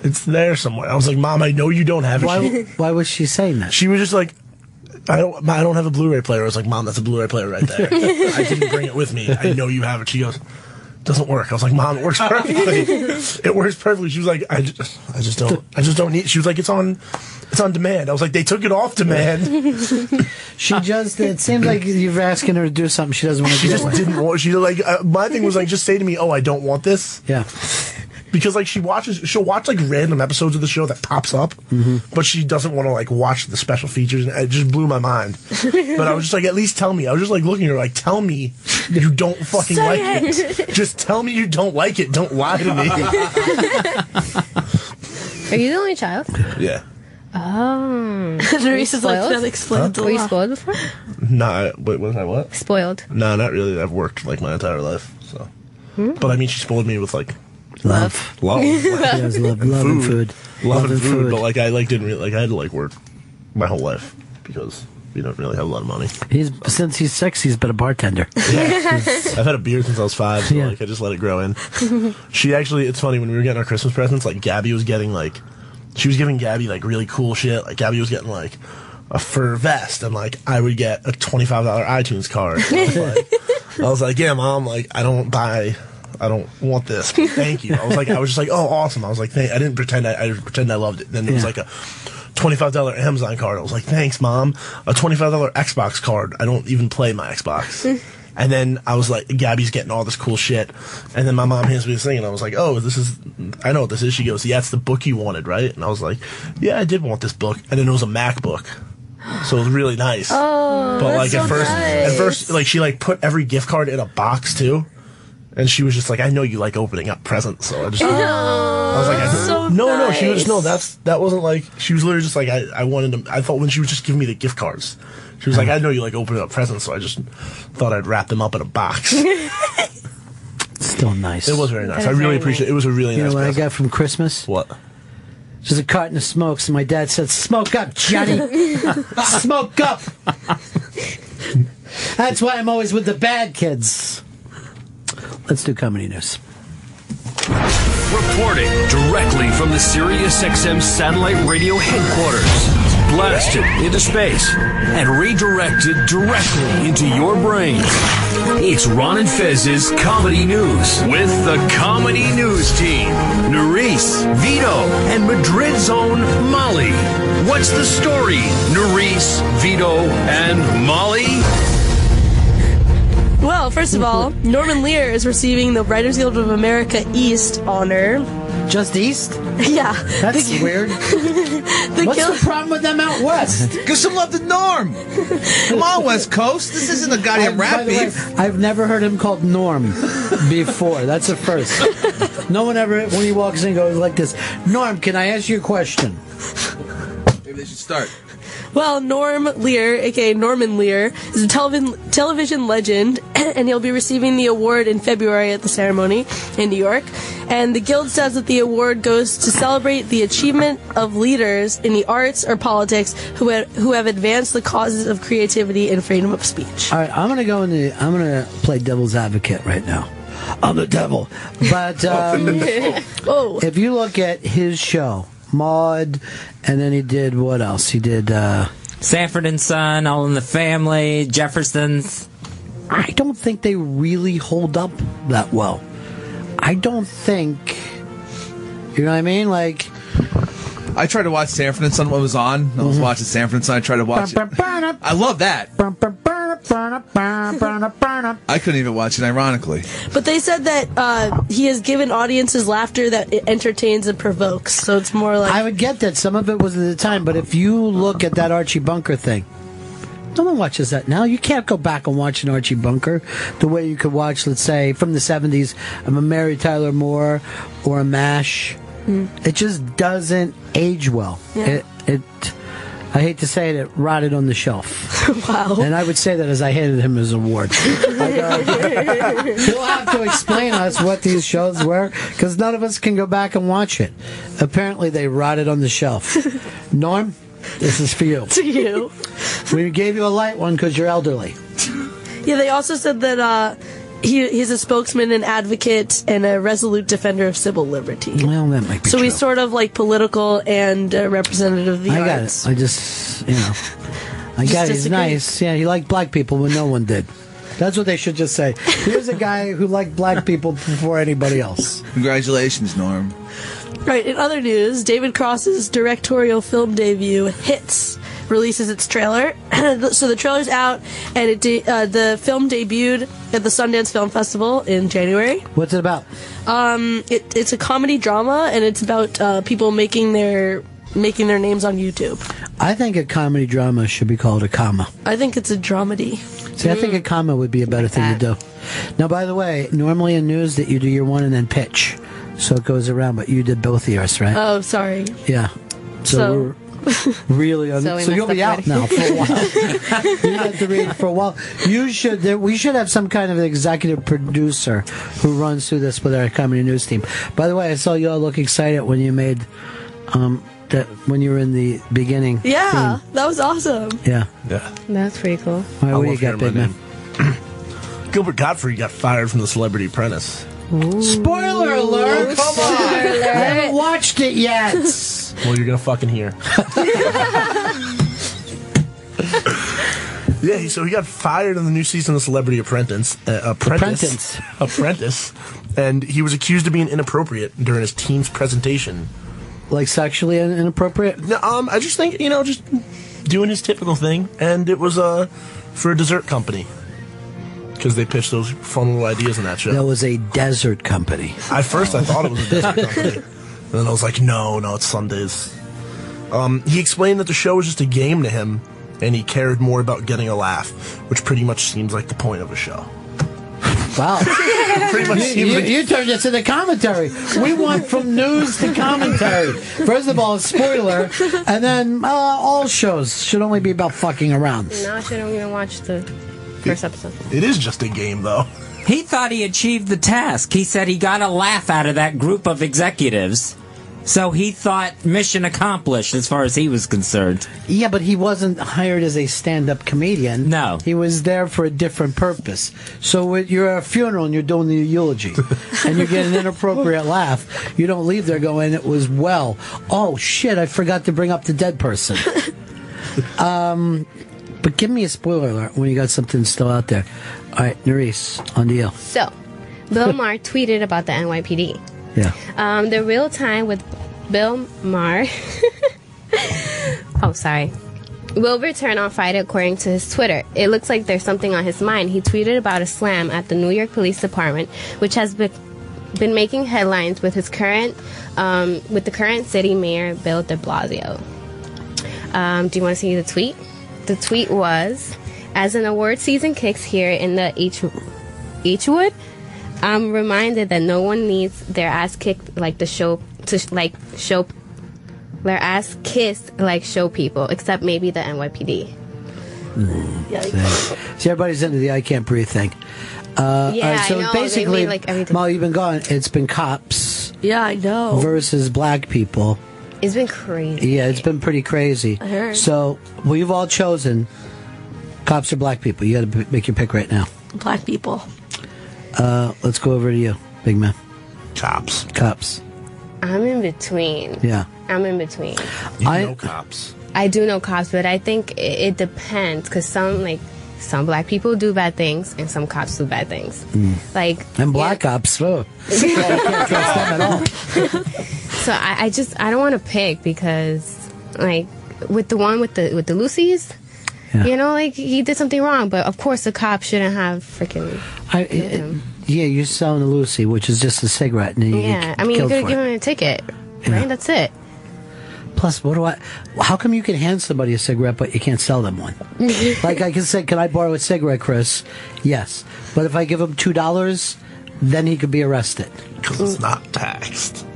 Speaker 15: it's there somewhere. I was like, Mom, I know you don't have it.
Speaker 1: Why was she saying that?
Speaker 15: She was just like, I don't have a Blu-ray player. I was like, Mom, that's a Blu-ray player right there. I didn't bring it with me. I know you have it. She goes, doesn't work. I was like, Mom, it works perfectly. It works perfectly. She was like, I just don't need. She was like, it's on demand. I was like, they took it off demand.
Speaker 1: It seems like you're asking her to do something she doesn't want to do.
Speaker 15: She just didn't want. She like my thing was like, just say to me, oh, I don't want this.
Speaker 1: Yeah.
Speaker 15: Because like she'll watch like random episodes of the show that pops up, but she doesn't want to like watch the special features, and it just blew my mind. But I was just like, at least tell me. I was just like looking at her like, tell me you don't fucking like it. Just tell me you don't like it. Don't lie to me.
Speaker 16: Are you the only child?
Speaker 15: Yeah.
Speaker 16: Oh.
Speaker 14: Nerys is like, that explains a lot.
Speaker 16: Were you spoiled before?
Speaker 15: No, wait, was I what?
Speaker 16: Spoiled.
Speaker 15: No, not really. I've worked like my entire life, so. But I mean, she spoiled me with like
Speaker 1: love.
Speaker 15: Yes,
Speaker 1: love and food.
Speaker 15: Love and food. But like I like didn't really like I had to like work my whole life because we don't really have a lot of money.
Speaker 1: Since he's 6, he's been a bartender.
Speaker 15: Yeah. I've had a beard since I was 5, so like I just let it grow in. She actually, it's funny, when we were getting our Christmas presents, like Gabby was getting like, she was giving Gabby like really cool shit. Like Gabby was getting like a fur vest, and like I would get a $25 iTunes card. I was like, yeah, Mom, like I don't want this. Thank you. I was just like, oh, awesome. I was like, I didn't pretend I pretend I loved it. Then there was like a $25 Amazon card. I was like, thanks, Mom. A $25 Xbox card. I don't even play my Xbox. And then I was like, Gabby's getting all this cool shit. And then my mom hands me this thing, and I was like, oh, I know what this is. She goes, yeah, it's the book you wanted, right? And I was like, yeah, I did want this book. And then it was a MacBook. So it was really nice.
Speaker 14: Oh,
Speaker 15: but
Speaker 14: that's
Speaker 15: like
Speaker 14: so
Speaker 15: at first, like she like put every gift card in a box too. And she was just like, I know you like opening up presents, so I just. I was like, no. She was that wasn't like. She was literally just like, I wanted to. I thought when she was just giving me the gift cards, she was like, I know you like opening up presents, so I just thought I'd wrap them up in a box.
Speaker 1: Still nice.
Speaker 15: It was very nice. I really appreciate it. It was a really nice.
Speaker 1: You know what
Speaker 15: present.
Speaker 1: I got from Christmas?
Speaker 15: What?
Speaker 1: Just a carton of smokes, and my dad said, "Smoke up, Johnny. Smoke up." That's why I'm always with the bad kids. Let's do comedy news.
Speaker 19: Reporting directly from the SiriusXM satellite radio headquarters. Blasted into space and redirected directly into your brain. It's Ron and Fez's Comedy News with the Comedy News Team. Nerys, Vito, and Madrid's own Molly. What's the story, Nerys, Vito, and Molly?
Speaker 14: Well, first of all, Norman Lear is receiving the Writers Guild of America East honor.
Speaker 1: Just East?
Speaker 14: Yeah.
Speaker 1: That's weird. What's the problem with them out west?
Speaker 2: Give some love to Norm. Come on, West Coast. This isn't a goddamn rap beef.
Speaker 1: I've never heard him called Norm before. That's a first. No one ever, when he walks in, goes like this. Norm, can I ask you a question?
Speaker 2: Maybe they should start.
Speaker 14: Well, Norm Lear, aka Norman Lear, is a television legend, and he'll be receiving the award in February at the ceremony in New York. And the Guild says that the award goes to celebrate the achievement of leaders in the arts or politics who have advanced the causes of creativity and freedom of speech.
Speaker 1: All right, I'm gonna play devil's advocate right now. I'm the devil, but if you look at his show, Maude, and then he did what else? He did
Speaker 3: Sanford and Son, All in the Family, Jeffersons.
Speaker 1: I don't think they really hold up that well. I don't think, you know what I mean? Like,
Speaker 2: I tried to watch Sanford and Son when it was on. I was watching Sanford and Son. I tried to watch it. I love that. I couldn't even watch it, ironically.
Speaker 14: But they said that he has given audiences laughter that it entertains and provokes. So it's more like...
Speaker 1: I would get that. Some of it was at the time. But if you look at that Archie Bunker thing, no one watches that now. You can't go back and watch an Archie Bunker the way you could watch, let's say, from the 70s, of a Mary Tyler Moore or a MASH. It just doesn't age well.
Speaker 14: Yeah.
Speaker 1: I hate to say it rotted on the shelf.
Speaker 14: Wow.
Speaker 1: And I would say that as I handed him his award. He'll have to explain us what these shows were, because none of us can go back and watch it. Apparently they rotted on the shelf. Norm, this is for you.
Speaker 14: To you.
Speaker 1: We gave you a light one because you're elderly.
Speaker 14: Yeah, they also said that he's a spokesman and advocate and a resolute defender of civil liberty.
Speaker 1: Well, that might be
Speaker 14: so
Speaker 1: true.
Speaker 14: he's sort of like political and representative of the arts.
Speaker 1: I just, I got it. He's nice. Yeah, he liked black people when no one did. That's what they should just say. Here's a guy who liked black people before anybody else.
Speaker 2: Congratulations, Norm.
Speaker 14: Right, in other news, David Cross's directorial film debut, Hits, releases its trailer. So the trailer's out, and the film debuted at the Sundance Film Festival in January.
Speaker 1: What's it about?
Speaker 14: It's a comedy drama, and it's about people making their names on YouTube.
Speaker 1: I think a comedy drama should be called a comma.
Speaker 14: I think it's a dramedy.
Speaker 1: See, I think a comma would be a better thing to do. Now, by the way, normally in news that you do your one and then pitch, so it goes around, but you did both of yours, right?
Speaker 14: Oh, sorry.
Speaker 1: Yeah. So we're really on. So you'll be out now for a while. You have to read for a while. We should have some kind of executive producer who runs through this with our comedy news team. By the way, I saw you all look excited when you made that when you were in the beginning.
Speaker 14: Yeah,
Speaker 1: theme.
Speaker 14: that was awesome.
Speaker 1: Yeah.
Speaker 16: That's pretty cool.
Speaker 1: All right, what do you got, big man?
Speaker 15: Gilbert Gottfried got fired from The Celebrity Apprentice.
Speaker 1: Spoiler alert! Come on! I haven't watched it yet.
Speaker 15: Well, you're gonna fucking hear. Yeah, so he got fired in the new season of Celebrity Apprentice, and he was accused of being inappropriate during his team's presentation.
Speaker 1: Like sexually inappropriate?
Speaker 15: No, I just think, just doing his typical thing, and it was for a dessert company. Because they pitched those fun little ideas in that show.
Speaker 1: That was a desert company.
Speaker 15: At first, I thought it was a desert company. And then I was like, no, it's Sundays. He explained that the show was just a game to him, and he cared more about getting a laugh, which pretty much seems like the point of a show.
Speaker 1: Wow.
Speaker 15: Pretty much
Speaker 1: you turned this into commentary. We went from news to commentary. First of all, a spoiler, and then all shows should only be about fucking around.
Speaker 16: No, I shouldn't even watch the first episode.
Speaker 15: It is just a game, though.
Speaker 3: He thought he achieved the task. He said he got a laugh out of that group of executives. So he thought mission accomplished as far as he was concerned.
Speaker 1: Yeah, but he wasn't hired as a stand-up comedian.
Speaker 3: No.
Speaker 1: He was there for a different purpose. So you're at a funeral and you're doing the eulogy, and you get an inappropriate laugh. You don't leave there going, it was well. Oh, shit, I forgot to bring up the dead person. But give me a spoiler alert when you got something still out there. All right, Nerys, on the deal.
Speaker 16: So, Bill Maher tweeted about the NYPD.
Speaker 1: Yeah.
Speaker 16: The real time with Bill Maher. Oh, sorry. Will return on Friday, according to his Twitter. It looks like there's something on his mind. He tweeted about a slam at the New York Police Department, which has been making headlines with the current city mayor, Bill de Blasio. Do you want to see the tweet? The tweet was, as an award season kicks here in the H-Wood, I'm reminded that no one needs their ass kicked like the show their ass kissed like show people, except maybe the NYPD.
Speaker 1: See, everybody's into the I can't breathe thing.
Speaker 16: Yeah,
Speaker 1: so
Speaker 16: I know.
Speaker 1: basically,
Speaker 16: They made, like, everything.
Speaker 1: Molly, you've been gone. It's been cops
Speaker 14: Yeah, I know.
Speaker 1: versus black people.
Speaker 16: It's been crazy.
Speaker 1: Yeah, it's been pretty crazy.
Speaker 14: I heard.
Speaker 1: So we've all chosen cops or black people. You got to make your pick right now.
Speaker 14: Black people.
Speaker 1: Let's go over to you, big man.
Speaker 2: Cops.
Speaker 1: Cops.
Speaker 16: I'm in between.
Speaker 1: Yeah.
Speaker 16: I'm in between.
Speaker 2: You know cops.
Speaker 16: I do know cops, but I think it depends because some black people do bad things and some cops do bad things. Like
Speaker 1: And black cops. Oh. You can't trust them at all.
Speaker 16: So I don't want to pick because like with the one with the Lucy's, you know, like he did something wrong, but of course the cop shouldn't have freaking.
Speaker 1: Yeah, you're selling a Lucy, which is just a cigarette, and then you
Speaker 16: Yeah,
Speaker 1: get
Speaker 16: I mean you
Speaker 1: killed
Speaker 16: could
Speaker 1: for
Speaker 16: give
Speaker 1: it.
Speaker 16: him a ticket,
Speaker 1: Yeah.
Speaker 16: right? That's it.
Speaker 1: Plus, how come you can hand somebody a cigarette, but you can't sell them one? Like I can say, can I borrow a cigarette, Chris? Yes. But if I give him $2, then he could be arrested.
Speaker 15: Because it's not taxed.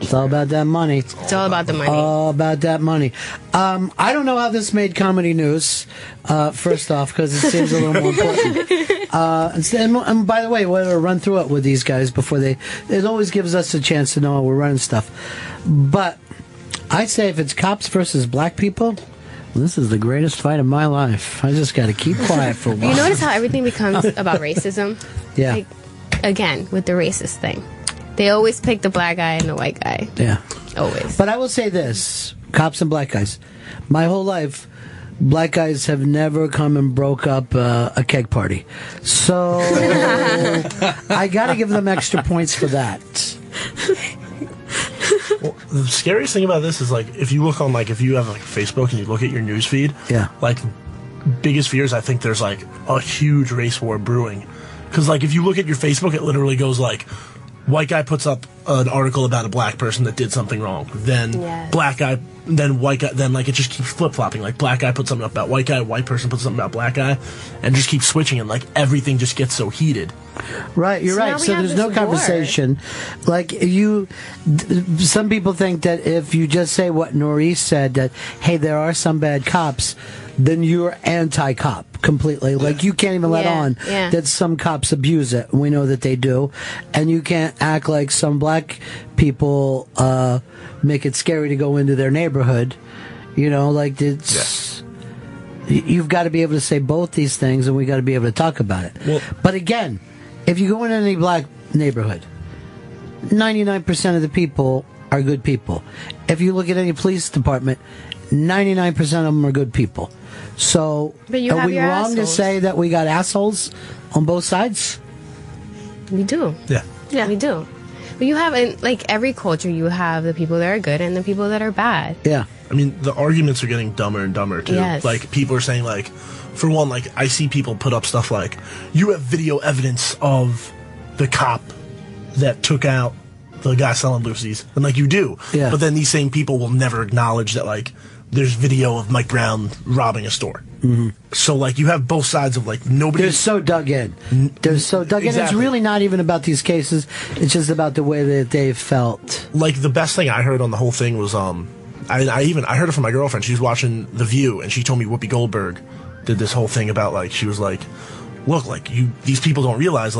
Speaker 1: It's all about that money.
Speaker 16: It's all about the money.
Speaker 1: All about that money. I don't know how this made comedy news, first off, because it seems a little more important. And by the way, we're going to run through it with these guys before it always gives us a chance to know how we're running stuff. But I'd say if it's cops versus black people, this is the greatest fight of my life. I just got to keep quiet for a while.
Speaker 16: You notice how everything becomes about racism?
Speaker 1: Yeah.
Speaker 16: Like, again, with the racist thing. They always pick the black guy and the white guy.
Speaker 1: Yeah.
Speaker 16: Always.
Speaker 1: But I will say this, cops and black guys. My whole life, black guys have never come and broke up a keg party. So I got to give them extra points for that.
Speaker 15: Well, the scariest thing about this is like if you look on if you have Facebook and you look at your news feed, like biggest fears I think there's like a huge race war brewing because if you look at your Facebook it literally goes white guy puts up an article about a black person that did something wrong, then black guy, then white guy, then it just keeps flip flopping. Black guy puts something up about white guy, white person puts something about black guy, and just keeps switching, and everything just gets so heated.
Speaker 1: Right, you're right. So there's no conversation. Some people think that if you just say what Norris said, that hey, there are some bad cops, then you're anti-cop completely. You can't even let on that some cops abuse it. We know that they do. And you can't act like some black people make it scary to go into their neighborhood. You know, you've got to be able to say both these things, and we got to be able to talk about it. Well, but again, if you go in any black neighborhood, 99% of the people are good people. If you look at any police department, 99% of them are good people. So,
Speaker 16: but you
Speaker 1: are
Speaker 16: have
Speaker 1: we
Speaker 16: your
Speaker 1: wrong to
Speaker 16: assholes.
Speaker 1: say that we got assholes on both sides?
Speaker 16: We do.
Speaker 15: Yeah.
Speaker 16: Yeah, we do. But you have, in every culture, you have the people that are good and the people that are bad.
Speaker 1: Yeah.
Speaker 15: I mean, the arguments are getting dumber and dumber, too.
Speaker 16: Yes.
Speaker 15: People are saying, for one, I see people put up stuff you have video evidence of the cop that took out the guy selling Lucy's. And, you do.
Speaker 1: Yeah.
Speaker 15: But then these same people will never acknowledge that, there's video of Mike Brown robbing a store.
Speaker 1: Mm-hmm.
Speaker 15: So, you have both sides of, nobody...
Speaker 1: They're so dug in. They're so dug in. It's
Speaker 15: Exactly.
Speaker 1: really not even about these cases. It's just about the way that they felt.
Speaker 15: The best thing I heard on the whole thing was, I heard it from my girlfriend. She was watching The View, and she told me Whoopi Goldberg did this whole thing about, she was look, these people don't realize,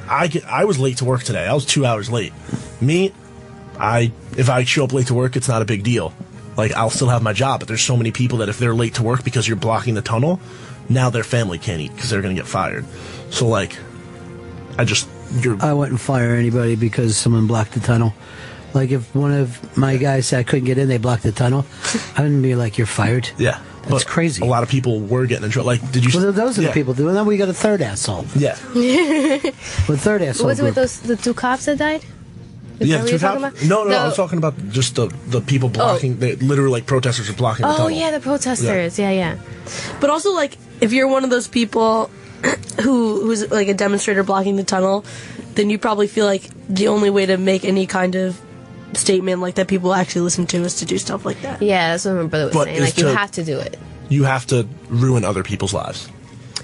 Speaker 15: I was late to work today. I was 2 hours late. If I show up late to work, it's not a big deal. I'll still have my job, but there's so many people that if they're late to work because you're blocking the tunnel, now their family can't eat because they're going to get fired. So, I
Speaker 1: wouldn't fire anybody because someone blocked the tunnel. If one of my guys said I couldn't get in, they blocked the tunnel, I wouldn't be like, you're fired.
Speaker 15: Yeah.
Speaker 1: That's crazy.
Speaker 15: A lot of people were getting in trouble. Did you?
Speaker 1: Well, those are the people doing that. We got a third asshole.
Speaker 15: Yeah.
Speaker 1: With third asshole.
Speaker 16: Was it with
Speaker 1: group.
Speaker 16: the two cops that died? Is
Speaker 15: Yeah,
Speaker 16: that what
Speaker 15: two
Speaker 16: you're talking
Speaker 15: cops.
Speaker 16: about?
Speaker 15: No, I was talking about just the people blocking. They literally protesters are blocking the
Speaker 16: Oh
Speaker 15: tunnel.
Speaker 16: yeah, the protesters. Yeah.
Speaker 14: But also, if you're one of those people who's a demonstrator blocking the tunnel, then you probably feel like the only way to make any kind of statement that people actually listen to is to do stuff like that.
Speaker 16: Yeah, that's what my brother was
Speaker 15: But
Speaker 16: saying.
Speaker 15: it's
Speaker 16: You
Speaker 15: to-
Speaker 16: have to do it.
Speaker 15: You have to ruin other people's lives.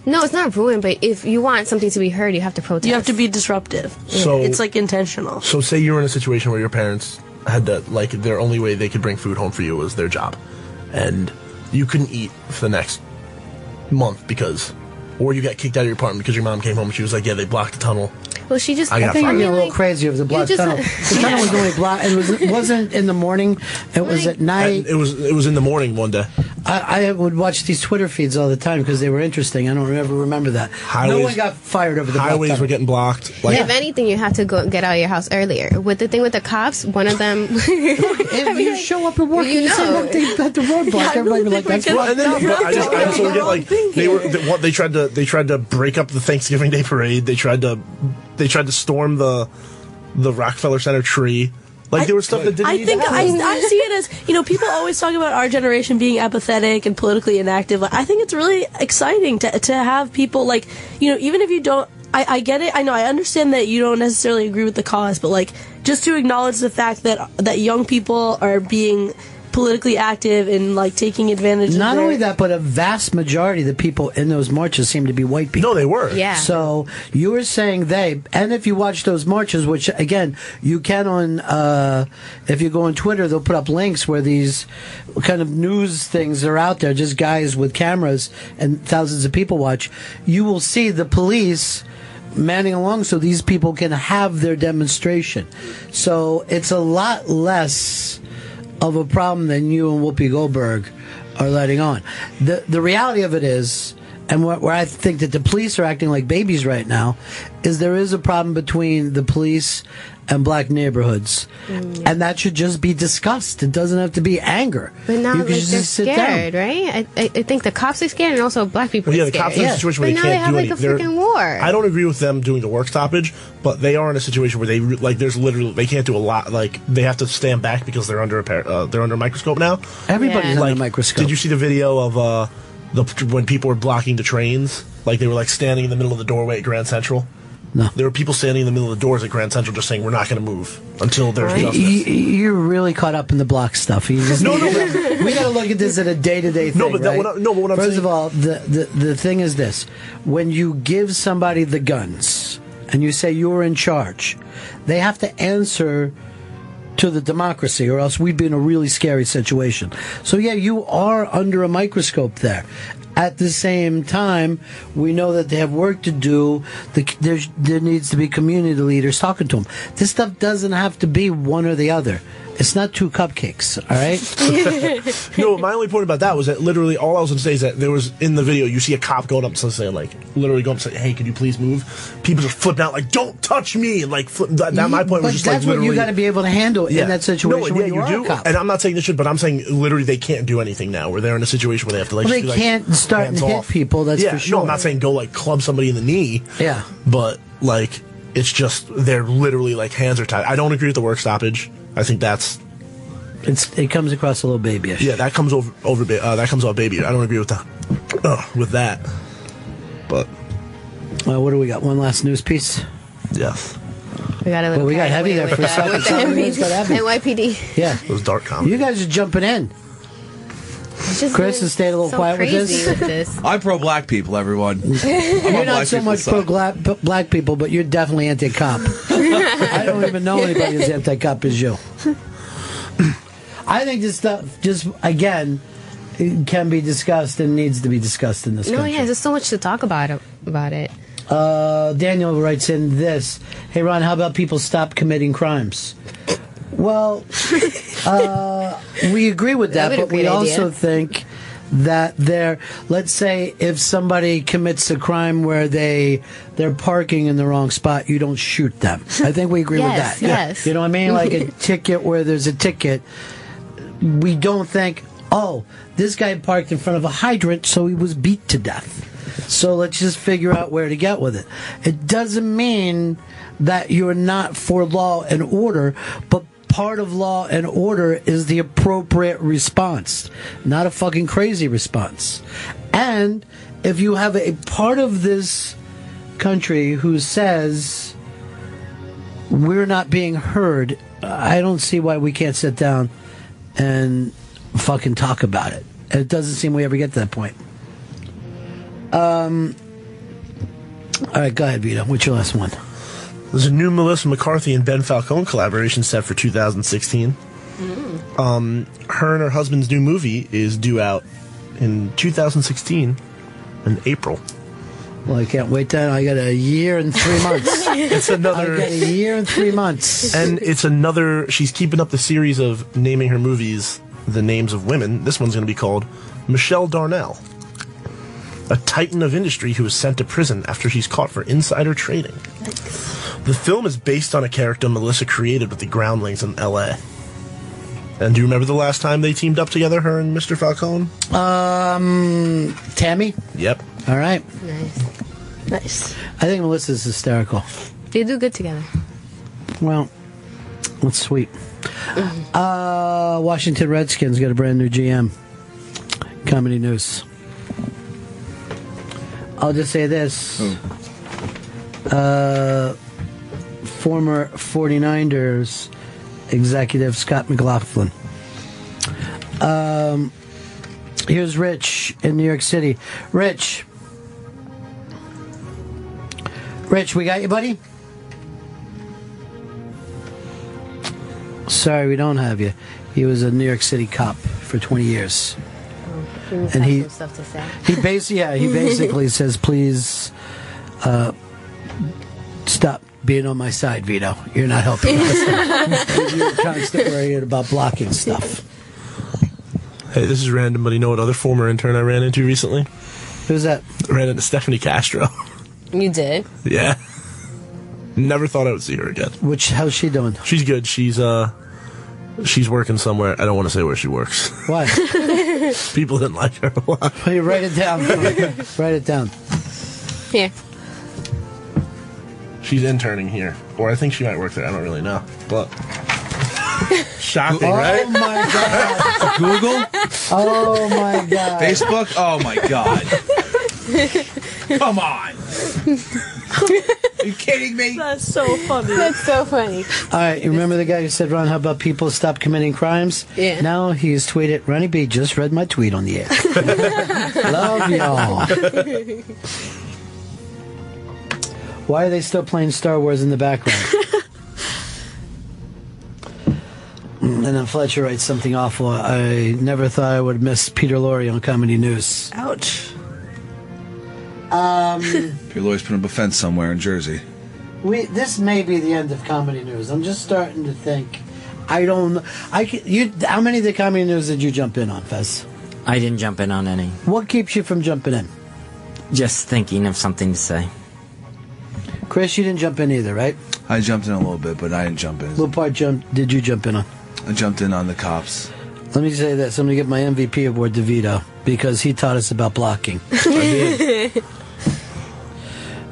Speaker 16: No, it's not ruined, but if you want something to be heard, you have to protest.
Speaker 14: You have to be disruptive.
Speaker 15: So-
Speaker 14: it's intentional.
Speaker 15: So say you're in a situation where your parents had to, like, their only way they could bring food home for you was their job. And you couldn't eat for the next month or you got kicked out of your apartment because your mom came home and she was like, yeah, they blocked the tunnel.
Speaker 16: Well, she just.
Speaker 1: I think you're getting a little crazy of the blocked tunnel. The tunnel was only blocked. It wasn't in the morning. It was at night.
Speaker 15: It was in the morning one day.
Speaker 1: I would watch these Twitter feeds all the time because they were interesting. I don't ever remember that. No one got fired over the blocked
Speaker 15: highways
Speaker 1: tunnel.
Speaker 15: were getting blocked.
Speaker 16: If anything, you have to go get out of your house earlier. With the thing with the cops, one of them.
Speaker 1: If you show up at work and you say, look, they had the roadblock, everybody be like, that's
Speaker 15: fucked up. I just don't get, like, they tried to break up the Thanksgiving Day parade. They tried to storm the Rockefeller Center tree. Like, there was stuff that didn't need to happen.
Speaker 14: I see it as, people always talk about our generation being apathetic and politically inactive. Like, I think it's really exciting to have people, like, even if you don't, I get it. I know, I understand that you don't necessarily agree with the cause, but, like, just to acknowledge the fact that young people are being politically active and, like, taking advantage of
Speaker 1: Not only that, but a vast majority of the people in those marches seem to be white people.
Speaker 15: No, they were.
Speaker 16: Yeah.
Speaker 1: So you were saying and if you watch those marches, which, again, you can if you go on Twitter, they'll put up links where these kind of news things are out there, just guys with cameras and thousands of people watch. You will see the police manning along so these people can have their demonstration. So it's a lot less of a problem than you and Whoopi Goldberg are letting on. The reality of it is, and where I think that the police are acting like babies right now, is there is a problem between the police and black neighborhoods. And that should just be discussed. It doesn't have to be anger.
Speaker 16: But now
Speaker 1: you can
Speaker 16: they're
Speaker 1: just sit
Speaker 16: scared,
Speaker 1: down.
Speaker 16: right? I think the cops are scared and also black people are
Speaker 15: the
Speaker 16: scared.
Speaker 15: cops are in a situation where
Speaker 16: but
Speaker 15: they
Speaker 16: now
Speaker 15: can't
Speaker 16: they
Speaker 15: do
Speaker 16: have
Speaker 15: anything.
Speaker 16: like a freaking war.
Speaker 15: I don't agree with them doing the work stoppage, but they are in a situation where there's literally, they can't do a lot. Like, they have to stand back because they're under a microscope now.
Speaker 1: Everybody's under a microscope.
Speaker 15: Did you see the video of when people were blocking the trains? Like, they were, like, standing in the middle of the doorway at Grand Central.
Speaker 1: No.
Speaker 15: There were people standing in the middle of the doors at Grand Central just saying, we're not going to move until there's justice.
Speaker 1: You're really caught up in the block stuff. We got to look at this at a day-to-day thing.
Speaker 15: But what I'm
Speaker 1: First
Speaker 15: saying,
Speaker 1: of all, the thing is this. When you give somebody the guns and you say you're in charge, they have to answer to the democracy, or else we'd be in a really scary situation. So yeah, you are under a microscope there. At the same time, we know that they have work to do. There needs to be community leaders talking to them. This stuff doesn't have to be one or the other. It's not two cupcakes, all right?
Speaker 15: No, my only point about that was that literally all I was going to say is that there was, in the video, you see a cop going up and saying, like, literally going up and saying, hey, can you please move? People are flipping out, like, don't touch me! And, like, my point was just, like,
Speaker 1: that's what you got to be able to handle in that situation when you are
Speaker 15: do.
Speaker 1: a cop.
Speaker 15: And I'm not saying this shit, but I'm saying literally they can't do anything now, where they're in a situation where they have to, like,
Speaker 1: Well, they can't start and hit people, that's for sure.
Speaker 15: No, I'm not saying go, like, club somebody in the knee.
Speaker 1: Yeah.
Speaker 15: But, like, it's just, they're literally, like, hands are tied. I don't agree with the work stoppage. I think that's...
Speaker 1: It comes across a little babyish.
Speaker 15: Yeah, that comes that comes off baby. I don't agree with that. But
Speaker 1: what do we got? One last news piece.
Speaker 15: Yes.
Speaker 16: We got a little.
Speaker 1: We got heavy there for a second.
Speaker 16: NYPD.
Speaker 1: Yeah,
Speaker 15: it was dark comedy.
Speaker 1: You guys are jumping in. Chris has stayed a little quiet with this.
Speaker 2: I'm pro black people, everyone.
Speaker 1: You're not so much pro black people, but you're definitely anti-cop. I don't even know anybody who's anti-cop as you. I think this stuff, just again, it can be discussed and needs to be discussed in this country.
Speaker 16: Yeah, there's so much to talk about it.
Speaker 1: Daniel writes in this: hey, Ron, how about people stop committing crimes? Well, we agree with that, but we also think that let's say if somebody commits a crime where they're parking in the wrong spot, you don't shoot them. I think we agree with that.
Speaker 16: Yes.
Speaker 1: You know what I mean? Like a ticket where there's a ticket. We don't think, oh, this guy parked in front of a hydrant, so he was beat to death. So let's just figure out where to get with it. It doesn't mean that you're not for law and order, but part of law and order is the appropriate response, not a fucking crazy response. And if you have a part of this country who says we're not being heard, I don't see why we can't sit down and fucking talk about it. It doesn't seem we ever get to that point. All right, go ahead, Vito. What's your last one?
Speaker 15: There's a new Melissa McCarthy and Ben Falcone collaboration set for 2016. Her and her husband's new movie is due out in 2016 in April.
Speaker 1: Well, I can't wait then. I got a year and 3 months.
Speaker 15: It's another...
Speaker 1: I got a year and 3 months.
Speaker 15: And it's another... She's keeping up the series of naming her movies the names of women. This one's going to be called Michelle Darnell, a titan of industry who was sent to prison after she's caught for insider trading. The film is based on a character Melissa created with the Groundlings in L.A. And do you remember the last time they teamed up together, her and Mr. Falcone?
Speaker 1: Tammy?
Speaker 15: Yep.
Speaker 1: All right.
Speaker 14: Nice.
Speaker 1: I think Melissa's hysterical.
Speaker 16: They do good together.
Speaker 1: Well, that's sweet. Washington Redskins got a brand new GM. Comedy news. I'll just say this. Former 49ers executive Scott McLaughlin. Here's Rich in New York City. Rich, we got you, buddy? Sorry, we don't have you. He was a New York City cop for 20 years. And he
Speaker 16: stuff to say.
Speaker 1: He basically says, please stop being on my side, Vito. You're not helping us. You're constantly worried about blocking stuff.
Speaker 15: Hey, this is random, but you know what other former intern I ran into recently?
Speaker 1: Who's that?
Speaker 15: I ran into Stephanie Castro.
Speaker 16: You did?
Speaker 15: Yeah. Never thought I would see her again.
Speaker 1: How's she doing?
Speaker 15: She's good. She's working somewhere. I don't want to say where she works.
Speaker 1: Why?
Speaker 15: People didn't like her a lot.
Speaker 1: You write it down. Write it down.
Speaker 16: Here.
Speaker 15: She's interning here. Or I think she might work there. I don't really know. But shocking, right?
Speaker 1: Oh my God.
Speaker 2: Google?
Speaker 1: Oh my God.
Speaker 2: Facebook? Oh my God. Come on. Are you kidding me?
Speaker 14: That's so funny.
Speaker 16: That's so funny.
Speaker 1: All right, you remember the guy who said, Ron, how about people stop committing crimes?
Speaker 16: Yeah.
Speaker 1: Now he's tweeted, Ronnie B just read my tweet on the air. Love y'all. Why are they still playing Star Wars in the background? And then Fletcher writes something awful. I never thought I would miss Peter Lorre on Comedy News.
Speaker 14: Ouch.
Speaker 2: Peter Lorre's put up a fence somewhere in Jersey.
Speaker 1: This may be the end of Comedy News. I'm just starting to think. How many of the Comedy News did you jump in on, Fez?
Speaker 3: I didn't jump in on any.
Speaker 1: What keeps you from jumping in?
Speaker 3: Just thinking of something to say.
Speaker 1: Chris, you didn't jump in either, right?
Speaker 2: I jumped in a little bit, but I didn't jump in.
Speaker 1: What part did you jump in on?
Speaker 2: I jumped in on the cops.
Speaker 1: Let me say this. I'm going to give my MVP award to Vito because he taught us about blocking. I did.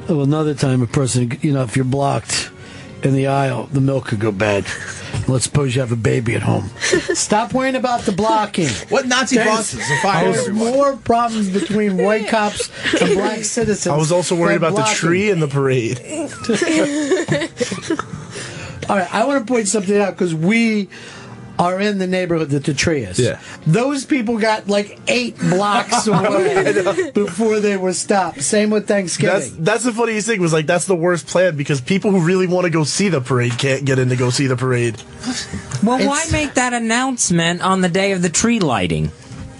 Speaker 1: Well, another time a person, if you're blocked in the aisle, the milk could go bad. Let's suppose you have a baby at home. Stop worrying about the blocking.
Speaker 2: What Nazi bosses are firing
Speaker 1: There's
Speaker 2: everyone?
Speaker 1: more problems between white cops and black citizens.
Speaker 15: I was also worried about
Speaker 1: blocking.
Speaker 15: the tree and the parade.
Speaker 1: All right, I want to point something out because we are in the neighborhood that the tree is.
Speaker 15: Yeah.
Speaker 1: Those people got like 8 blocks away before they were stopped. Same with Thanksgiving.
Speaker 15: That's the funniest thing was that's the worst plan because people who really want to go see the parade can't get in to go see the parade.
Speaker 3: Well, why make that announcement on the day of the tree lighting?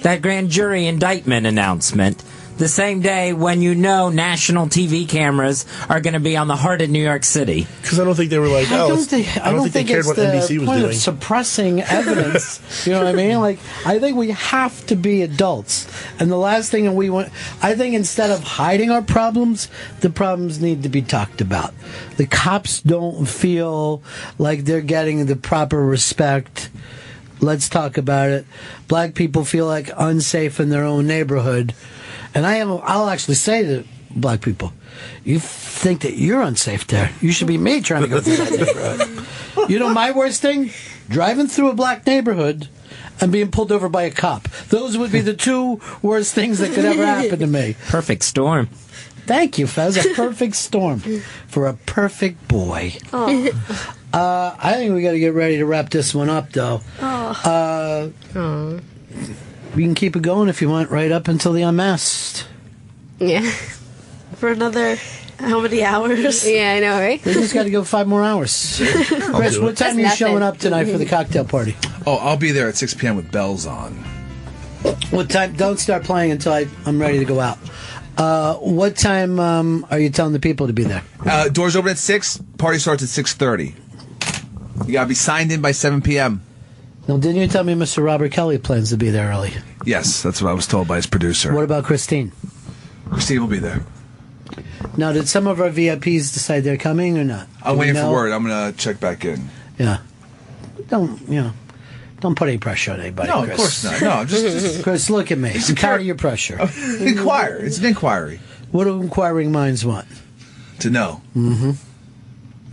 Speaker 3: That grand jury indictment announcement. The same day when national TV cameras are going to be on the heart of New York City.
Speaker 15: Because I don't think they were like,
Speaker 1: I don't think
Speaker 15: they cared
Speaker 1: it's
Speaker 15: what
Speaker 1: the
Speaker 15: NBC was
Speaker 1: point
Speaker 15: doing.
Speaker 1: of suppressing evidence. You know what I mean? I think we have to be adults. And the last thing we want, I think instead of hiding our problems, the problems need to be talked about. The cops don't feel like they're getting the proper respect. Let's talk about it. Black people feel like unsafe in their own neighborhood. And I'll actually say to black people, you think that you're unsafe there. You should be me trying to go through that neighborhood. My worst thing? Driving through a black neighborhood and being pulled over by a cop. Those would be the 2 worst things that could ever happen to me.
Speaker 3: Perfect storm.
Speaker 1: Thank you, Fez. A perfect storm for a perfect boy. Oh. I think we got to get ready to wrap this one up, though. We can keep it going if you want, right up until the unmasked.
Speaker 16: Yeah.
Speaker 14: for another how many hours?
Speaker 16: Yeah, I know, right?
Speaker 1: We just got to go 5 more hours. Chris, what time are you showing up tonight for the cocktail party?
Speaker 2: Oh, I'll be there at 6 p.m. with bells on.
Speaker 1: What time? Don't start playing until I'm ready to go out. What time are you telling the people to be there?
Speaker 2: Doors open at 6. Party starts at 6:30. You got to be signed in by 7 p.m.
Speaker 1: Now, didn't you tell me Mr. Robert Kelly plans to be there early?
Speaker 2: Yes, that's what I was told by his producer.
Speaker 1: What about Christine?
Speaker 2: Christine will be there.
Speaker 1: Now, did some of our VIPs decide they're coming or not?
Speaker 2: I'm waiting for word. I'm going to check back in.
Speaker 1: Yeah. Don't put any pressure on anybody,
Speaker 2: No,
Speaker 1: Chris.
Speaker 2: of course not. No, just
Speaker 1: Chris, look at me. Carry your pressure.
Speaker 2: Inquire. It's an inquiry.
Speaker 1: What do inquiring minds want?
Speaker 2: To know.
Speaker 1: Mm-hmm.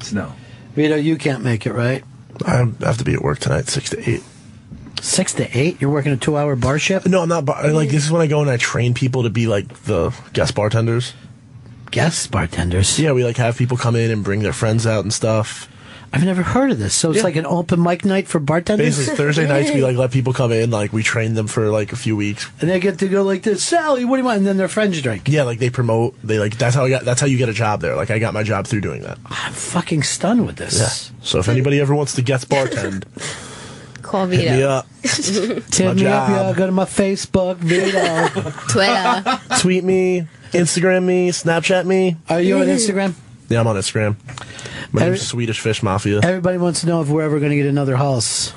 Speaker 2: To know.
Speaker 1: Vito, you can't make it, right?
Speaker 15: I have to be at work tonight, 6 to 8.
Speaker 1: 6 to 8? You're working a 2-hour bar shift?
Speaker 15: No, I'm not. Like, this is when I go and I train people to be like the guest bartenders.
Speaker 1: Guest bartenders?
Speaker 15: Yeah, we like have people come in and bring their friends out and stuff.
Speaker 1: I've never heard of this. So it's like an open mic night for bartenders?
Speaker 15: Basically, Thursday nights we like let people come in, like we train them for like a few weeks.
Speaker 1: And they get to go like this, Sally, what do you want? And then their friends drink.
Speaker 15: Yeah, like they promote. They like that's how you get a job there. Like I got my job through doing that.
Speaker 1: I'm fucking stunned with this.
Speaker 15: Yeah. So if anybody ever wants to guest bartend,
Speaker 16: call Vito.
Speaker 15: Hit me up.
Speaker 1: Hit me up, y'all. Go to my Facebook, Vito.
Speaker 16: Twitter.
Speaker 15: Tweet me, Instagram me, Snapchat me.
Speaker 1: Are you on Instagram?
Speaker 15: Yeah, I'm on Instagram. My name's Swedish Fish Mafia.
Speaker 1: Everybody wants to know if we're ever going to get another Halls.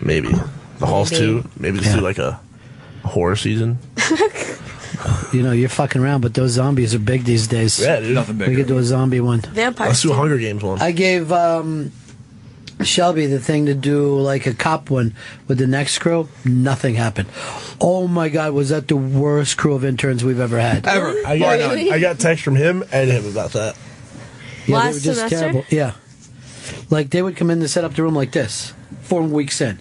Speaker 15: Maybe. The Halls too. Maybe let's do like a horror season.
Speaker 1: You know, you're fucking around, but those zombies are big these days.
Speaker 15: Yeah, dude. Nothing bigger.
Speaker 1: We could do a zombie one.
Speaker 14: Vampires.
Speaker 15: Let's do a Hunger Games one.
Speaker 1: I gave Shelby the thing to do like a cop one with the next crew. Nothing happened. Oh my God, was that the worst crew of interns we've ever had?
Speaker 2: Ever.
Speaker 15: I got text from him and him about that.
Speaker 1: Yeah,
Speaker 14: Last
Speaker 1: they were just
Speaker 14: semester?
Speaker 1: terrible. Yeah. Like, they would come in to set up the room like this, 4 weeks in.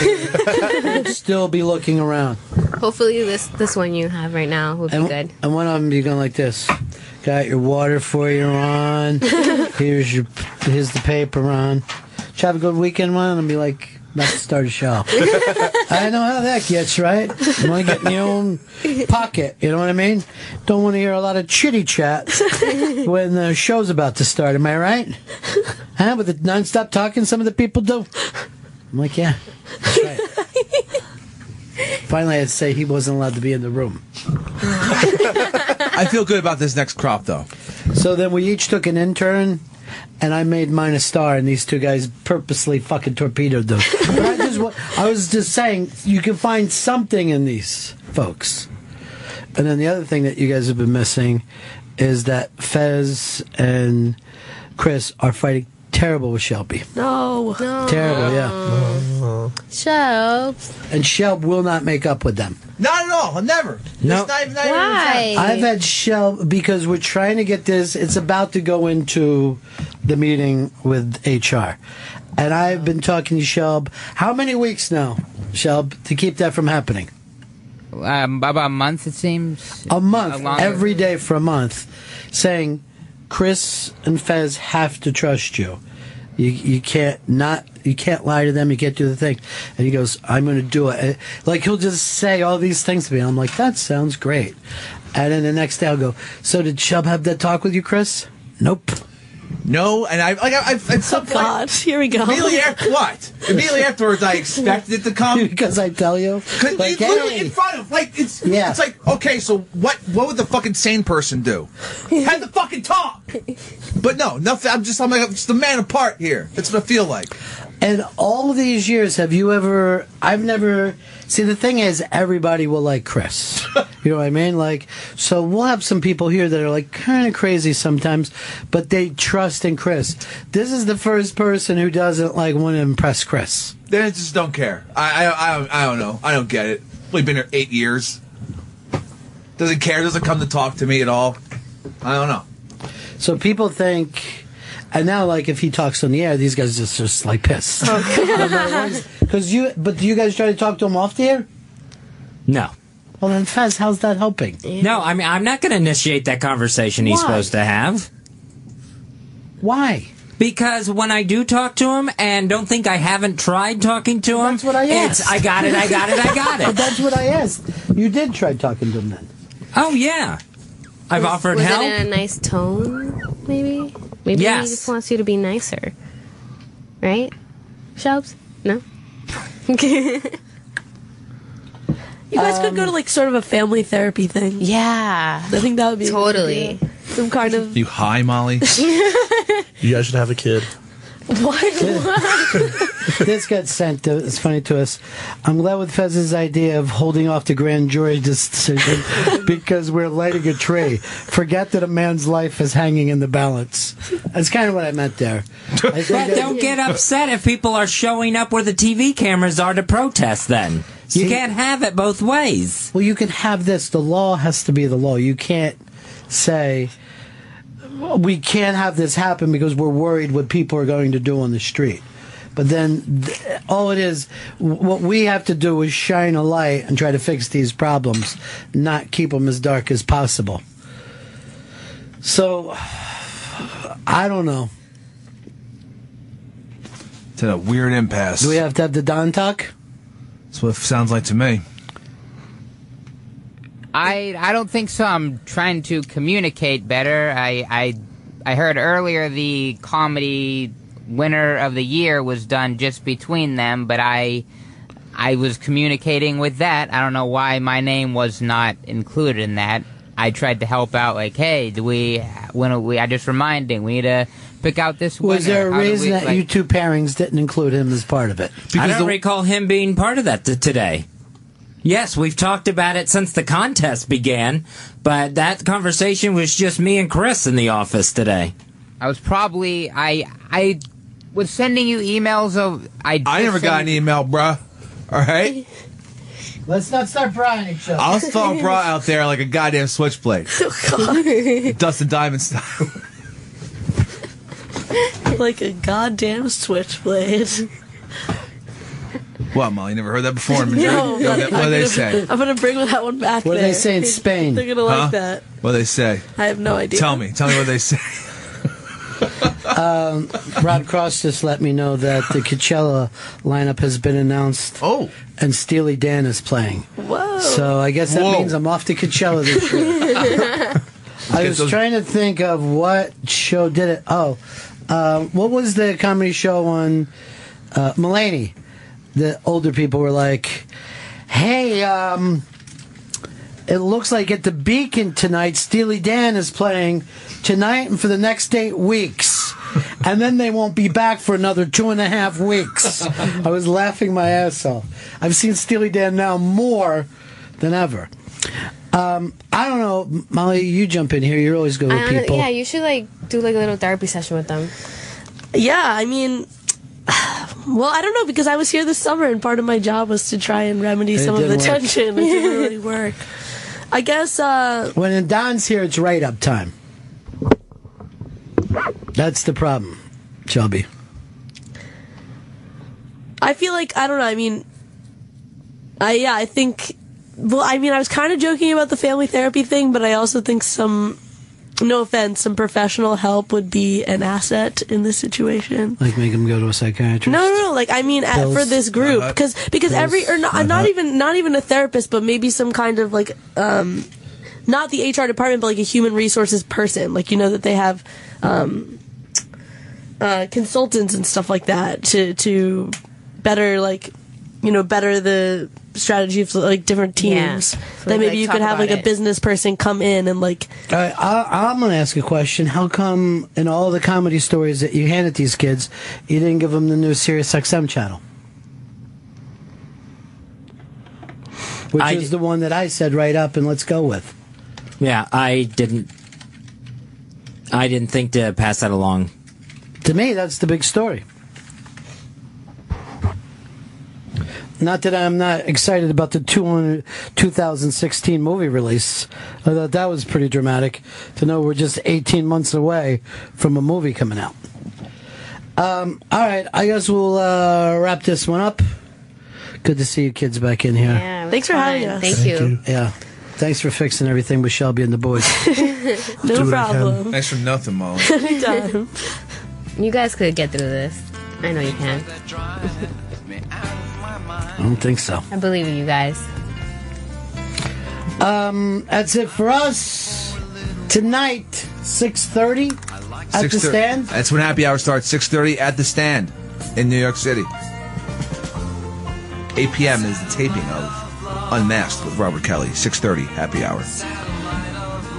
Speaker 1: They'd still be looking around.
Speaker 16: Hopefully this one you have right now will be good.
Speaker 1: And one of them be going like this. Got your water for you, Ron. Here's the paper, Ron. Did you have a good weekend, Ron? And I'll be like, about to start a show. I know how that gets, right? You want to get in your own pocket, you know what I mean? Don't want to hear a lot of chitty chat when the show's about to start, am I right? Huh? With the nonstop talking some of the people do? I'm like, yeah, that's right. Finally, I'd say he wasn't allowed to be in the room.
Speaker 2: I feel good about this next crop, though.
Speaker 1: So then we each took an intern, and I made mine a star, and these two guys purposely fucking torpedoed them. But I was just saying, you can find something in these folks. And then the other thing that you guys have been missing is that Fez and Chris are fighting terrible with Shelby.
Speaker 14: No.
Speaker 1: Terrible, yeah.
Speaker 16: Shelb.
Speaker 1: And Shelb will not make up with them.
Speaker 2: Not at all. Never.
Speaker 1: No.
Speaker 16: Why?
Speaker 1: I've had Shelb, because we're trying to get this, it's about to go into the meeting with HR. And I've been talking to Shelb, how many weeks now, Shelb, to keep that from happening?
Speaker 4: About a month, it seems.
Speaker 1: A month,
Speaker 4: Longer.
Speaker 1: every day for a month, saying, Chris and Fez have to trust you. You can't lie to them. You can't do the thing. And he goes, I'm going to do it. Like, he'll just say all these things to me. I'm like, that sounds great. And then the next day I'll go, so did Chubb have that talk with you, Chris? Nope.
Speaker 2: No, and I've at some point.
Speaker 14: God, here we go.
Speaker 2: Immediately afterwards, I expected it to come
Speaker 1: because I tell you,
Speaker 2: like, literally in front of, like, it's like, okay, so what would the fucking sane person do? Have the fucking talk. But no, nothing. I'm just a man apart here. That's what I feel like.
Speaker 1: And all these years, have you ever? I've never. See, the thing is, everybody will like Chris. You know what I mean? Like, so we'll have some people here that are like kind of crazy sometimes, but they trust in Chris. This is the first person who doesn't like want to impress Chris.
Speaker 2: They just don't care. I don't know. I don't get it. We've been here 8 years. Doesn't care. Doesn't come to talk to me at all. I don't know.
Speaker 1: So people think. And now, like, if he talks on the air, these guys just like pissed. But do you guys try to talk to him off the air?
Speaker 3: No.
Speaker 1: Well, then, Fez, how's that helping?
Speaker 3: No, I mean, I'm not going to initiate that conversation he's supposed to have.
Speaker 1: Why?
Speaker 3: Because when I do talk to him, and don't think I haven't tried talking to him,
Speaker 1: that's what I asked.
Speaker 3: I got it.
Speaker 1: But that's what I asked. You did try talking to him then.
Speaker 3: Oh, yeah. I've offered
Speaker 16: was
Speaker 3: help.
Speaker 16: Was it in a nice tone, maybe? Maybe
Speaker 3: Yes.
Speaker 16: he just wants you to be nicer. Right? Shelbs? No?
Speaker 14: You guys could go to like sort of a family therapy thing.
Speaker 16: Yeah.
Speaker 14: I think that would be
Speaker 16: Totally.
Speaker 14: a good idea. Some kind of
Speaker 2: You high, Molly?
Speaker 15: You guys should have a kid.
Speaker 14: what?
Speaker 1: This got sent to, it's funny to us. I'm glad with Fez's idea of holding off the grand jury decision because we're lighting a tree. Forget that a man's life is hanging in the balance. That's kind of what I meant there. I think
Speaker 3: But don't get upset if people are showing up where the TV cameras are to protest then. You can't have it both ways.
Speaker 1: Well, you can have this. The law has to be the law. You can't say, we can't have this happen because we're worried what people are going to do on the street. But then all it is, what we have to do is shine a light and try to fix these problems, not keep them as dark as possible. So, I don't know.
Speaker 2: It's at a weird impasse.
Speaker 1: Do we have to have the Don talk?
Speaker 2: That's what it sounds like to me.
Speaker 4: I don't think so. I'm trying to communicate better. I heard earlier the comedy winner of the year was done just between them, but I was communicating with that. I don't know why my name was not included in that. I tried to help out, like, hey, I just reminding, we need to pick out this winner.
Speaker 1: Was there a reason that you two pairings didn't include him as part of it?
Speaker 3: I don't recall him being part of that today. Yes, we've talked about it since the contest began, but that conversation was just me and Chris in the office today.
Speaker 4: I was probably I was sending you emails of I
Speaker 2: never got an email, bruh. All right.
Speaker 1: Let's not start prying each other.
Speaker 2: I was throwing bra out there like a goddamn switchblade. Dustin Diamond style.
Speaker 14: Like a goddamn switchblade.
Speaker 2: What, Molly? You never heard that before in Madrid?
Speaker 14: No,
Speaker 2: What do they say?
Speaker 14: I'm gonna bring that one back.
Speaker 1: What do they say in Spain?
Speaker 14: They're gonna like that.
Speaker 2: What do they say?
Speaker 14: I have no idea.
Speaker 2: Tell me what they say.
Speaker 1: Rob Cross just let me know that the Coachella lineup has been announced.
Speaker 2: Oh.
Speaker 1: And Steely Dan is playing.
Speaker 14: Whoa.
Speaker 1: So I guess that means I'm off to Coachella this year. I was trying to think of what show did it. Oh, what was the comedy show on Mulaney? The older people were like, hey, it looks like at the Beacon tonight, Steely Dan is playing tonight and for the next 8 weeks. And then they won't be back for another 2.5 weeks. I was laughing my ass off. I've seen Steely Dan now more than ever. I don't know, Molly, you jump in here. You're always good with people.
Speaker 16: Yeah, you should do a little therapy session with them.
Speaker 14: Yeah, I mean, well, I don't know, because I was here this summer and part of my job was to try and remedy some of the tension. It didn't really work. I guess
Speaker 1: when Don's here, it's right up time. That's the problem, Shelby.
Speaker 14: I feel like, I don't know, I mean, I think, well, I mean, I was kind of joking about the family therapy thing, but I also think no offense, some professional help would be an asset in this situation.
Speaker 1: Like make him go to a psychiatrist?
Speaker 14: No, like, I mean, for this group, because not even a therapist, but maybe some kind of like, not the HR department, but like a human resources person, like, that they have, consultants and stuff like that to better, like, better the strategy of like different teams.
Speaker 16: Yeah. So
Speaker 14: that maybe you could have like a business person come in and like.
Speaker 1: I'm going to ask a question. How come in all the comedy stories that you handed these kids, you didn't give them the new Sirius XM channel? Which is the one that I said right up and let's go with.
Speaker 3: Yeah, I didn't think to pass that along.
Speaker 1: To me, that's the big story. Not that I'm not excited about the 2016 movie release. I thought that was pretty dramatic to know we're just 18 months away from a movie coming out. All right, I guess we'll wrap this one up. Good to see you kids back in here.
Speaker 16: Yeah,
Speaker 14: thanks for having us.
Speaker 16: Thank you.
Speaker 1: Yeah. Thanks for fixing everything with Shelby and the boys.
Speaker 14: No problem.
Speaker 2: Thanks for nothing, Molly.
Speaker 14: Anytime.
Speaker 16: You guys could get through this. I know you can.
Speaker 1: I don't think so.
Speaker 16: I believe in you guys.
Speaker 1: That's it for us. Tonight, 6:30 at the stand.
Speaker 2: That's when happy hour starts. 6:30 at the stand in New York City. 8 p.m. is the taping of Unmasked with Robert Kelly. 6:30 happy hour.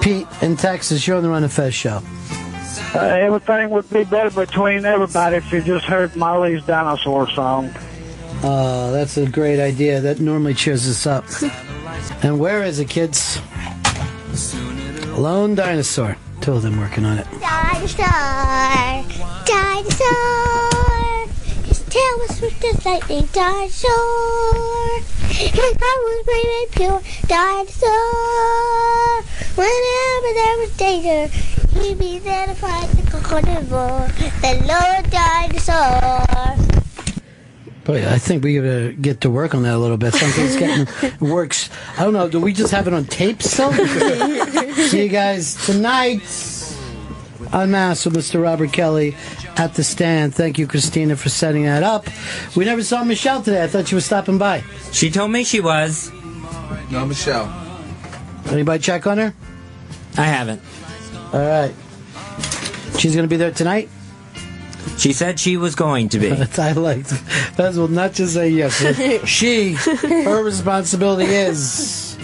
Speaker 1: Pete in Texas, you're on the Run of Fez show.
Speaker 11: Everything would be better between everybody if you just heard Marley's dinosaur song.
Speaker 1: That's a great idea. That normally cheers us up. And where is it, kids? Lone Dinosaur. Two of them working on it.
Speaker 20: Dinosaur, dinosaur. His tail was swift as lightning. Dinosaur. His heart was brave and pure. Dinosaur. Whenever there was danger, he'd be there to fight the carnivore. The lone dinosaur.
Speaker 1: Boy, I think we gotta get to work on that a little bit. Something's getting works. I don't know. Do we just have it on tape still? See you guys tonight. Unmasked with Mr. Robert Kelly at the stand. Thank you, Christina, for setting that up. We never saw Michelle today. I thought she was stopping by.
Speaker 3: She told me she was.
Speaker 2: No, Michelle.
Speaker 1: Anybody check on her?
Speaker 3: I haven't.
Speaker 1: All right. She's going to be there tonight?
Speaker 3: She said she was going to be.
Speaker 1: I like that. Will not just say yes. Her responsibility is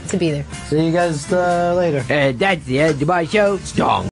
Speaker 16: to be there.
Speaker 1: See you guys later.
Speaker 21: That's the end of my show. Strong.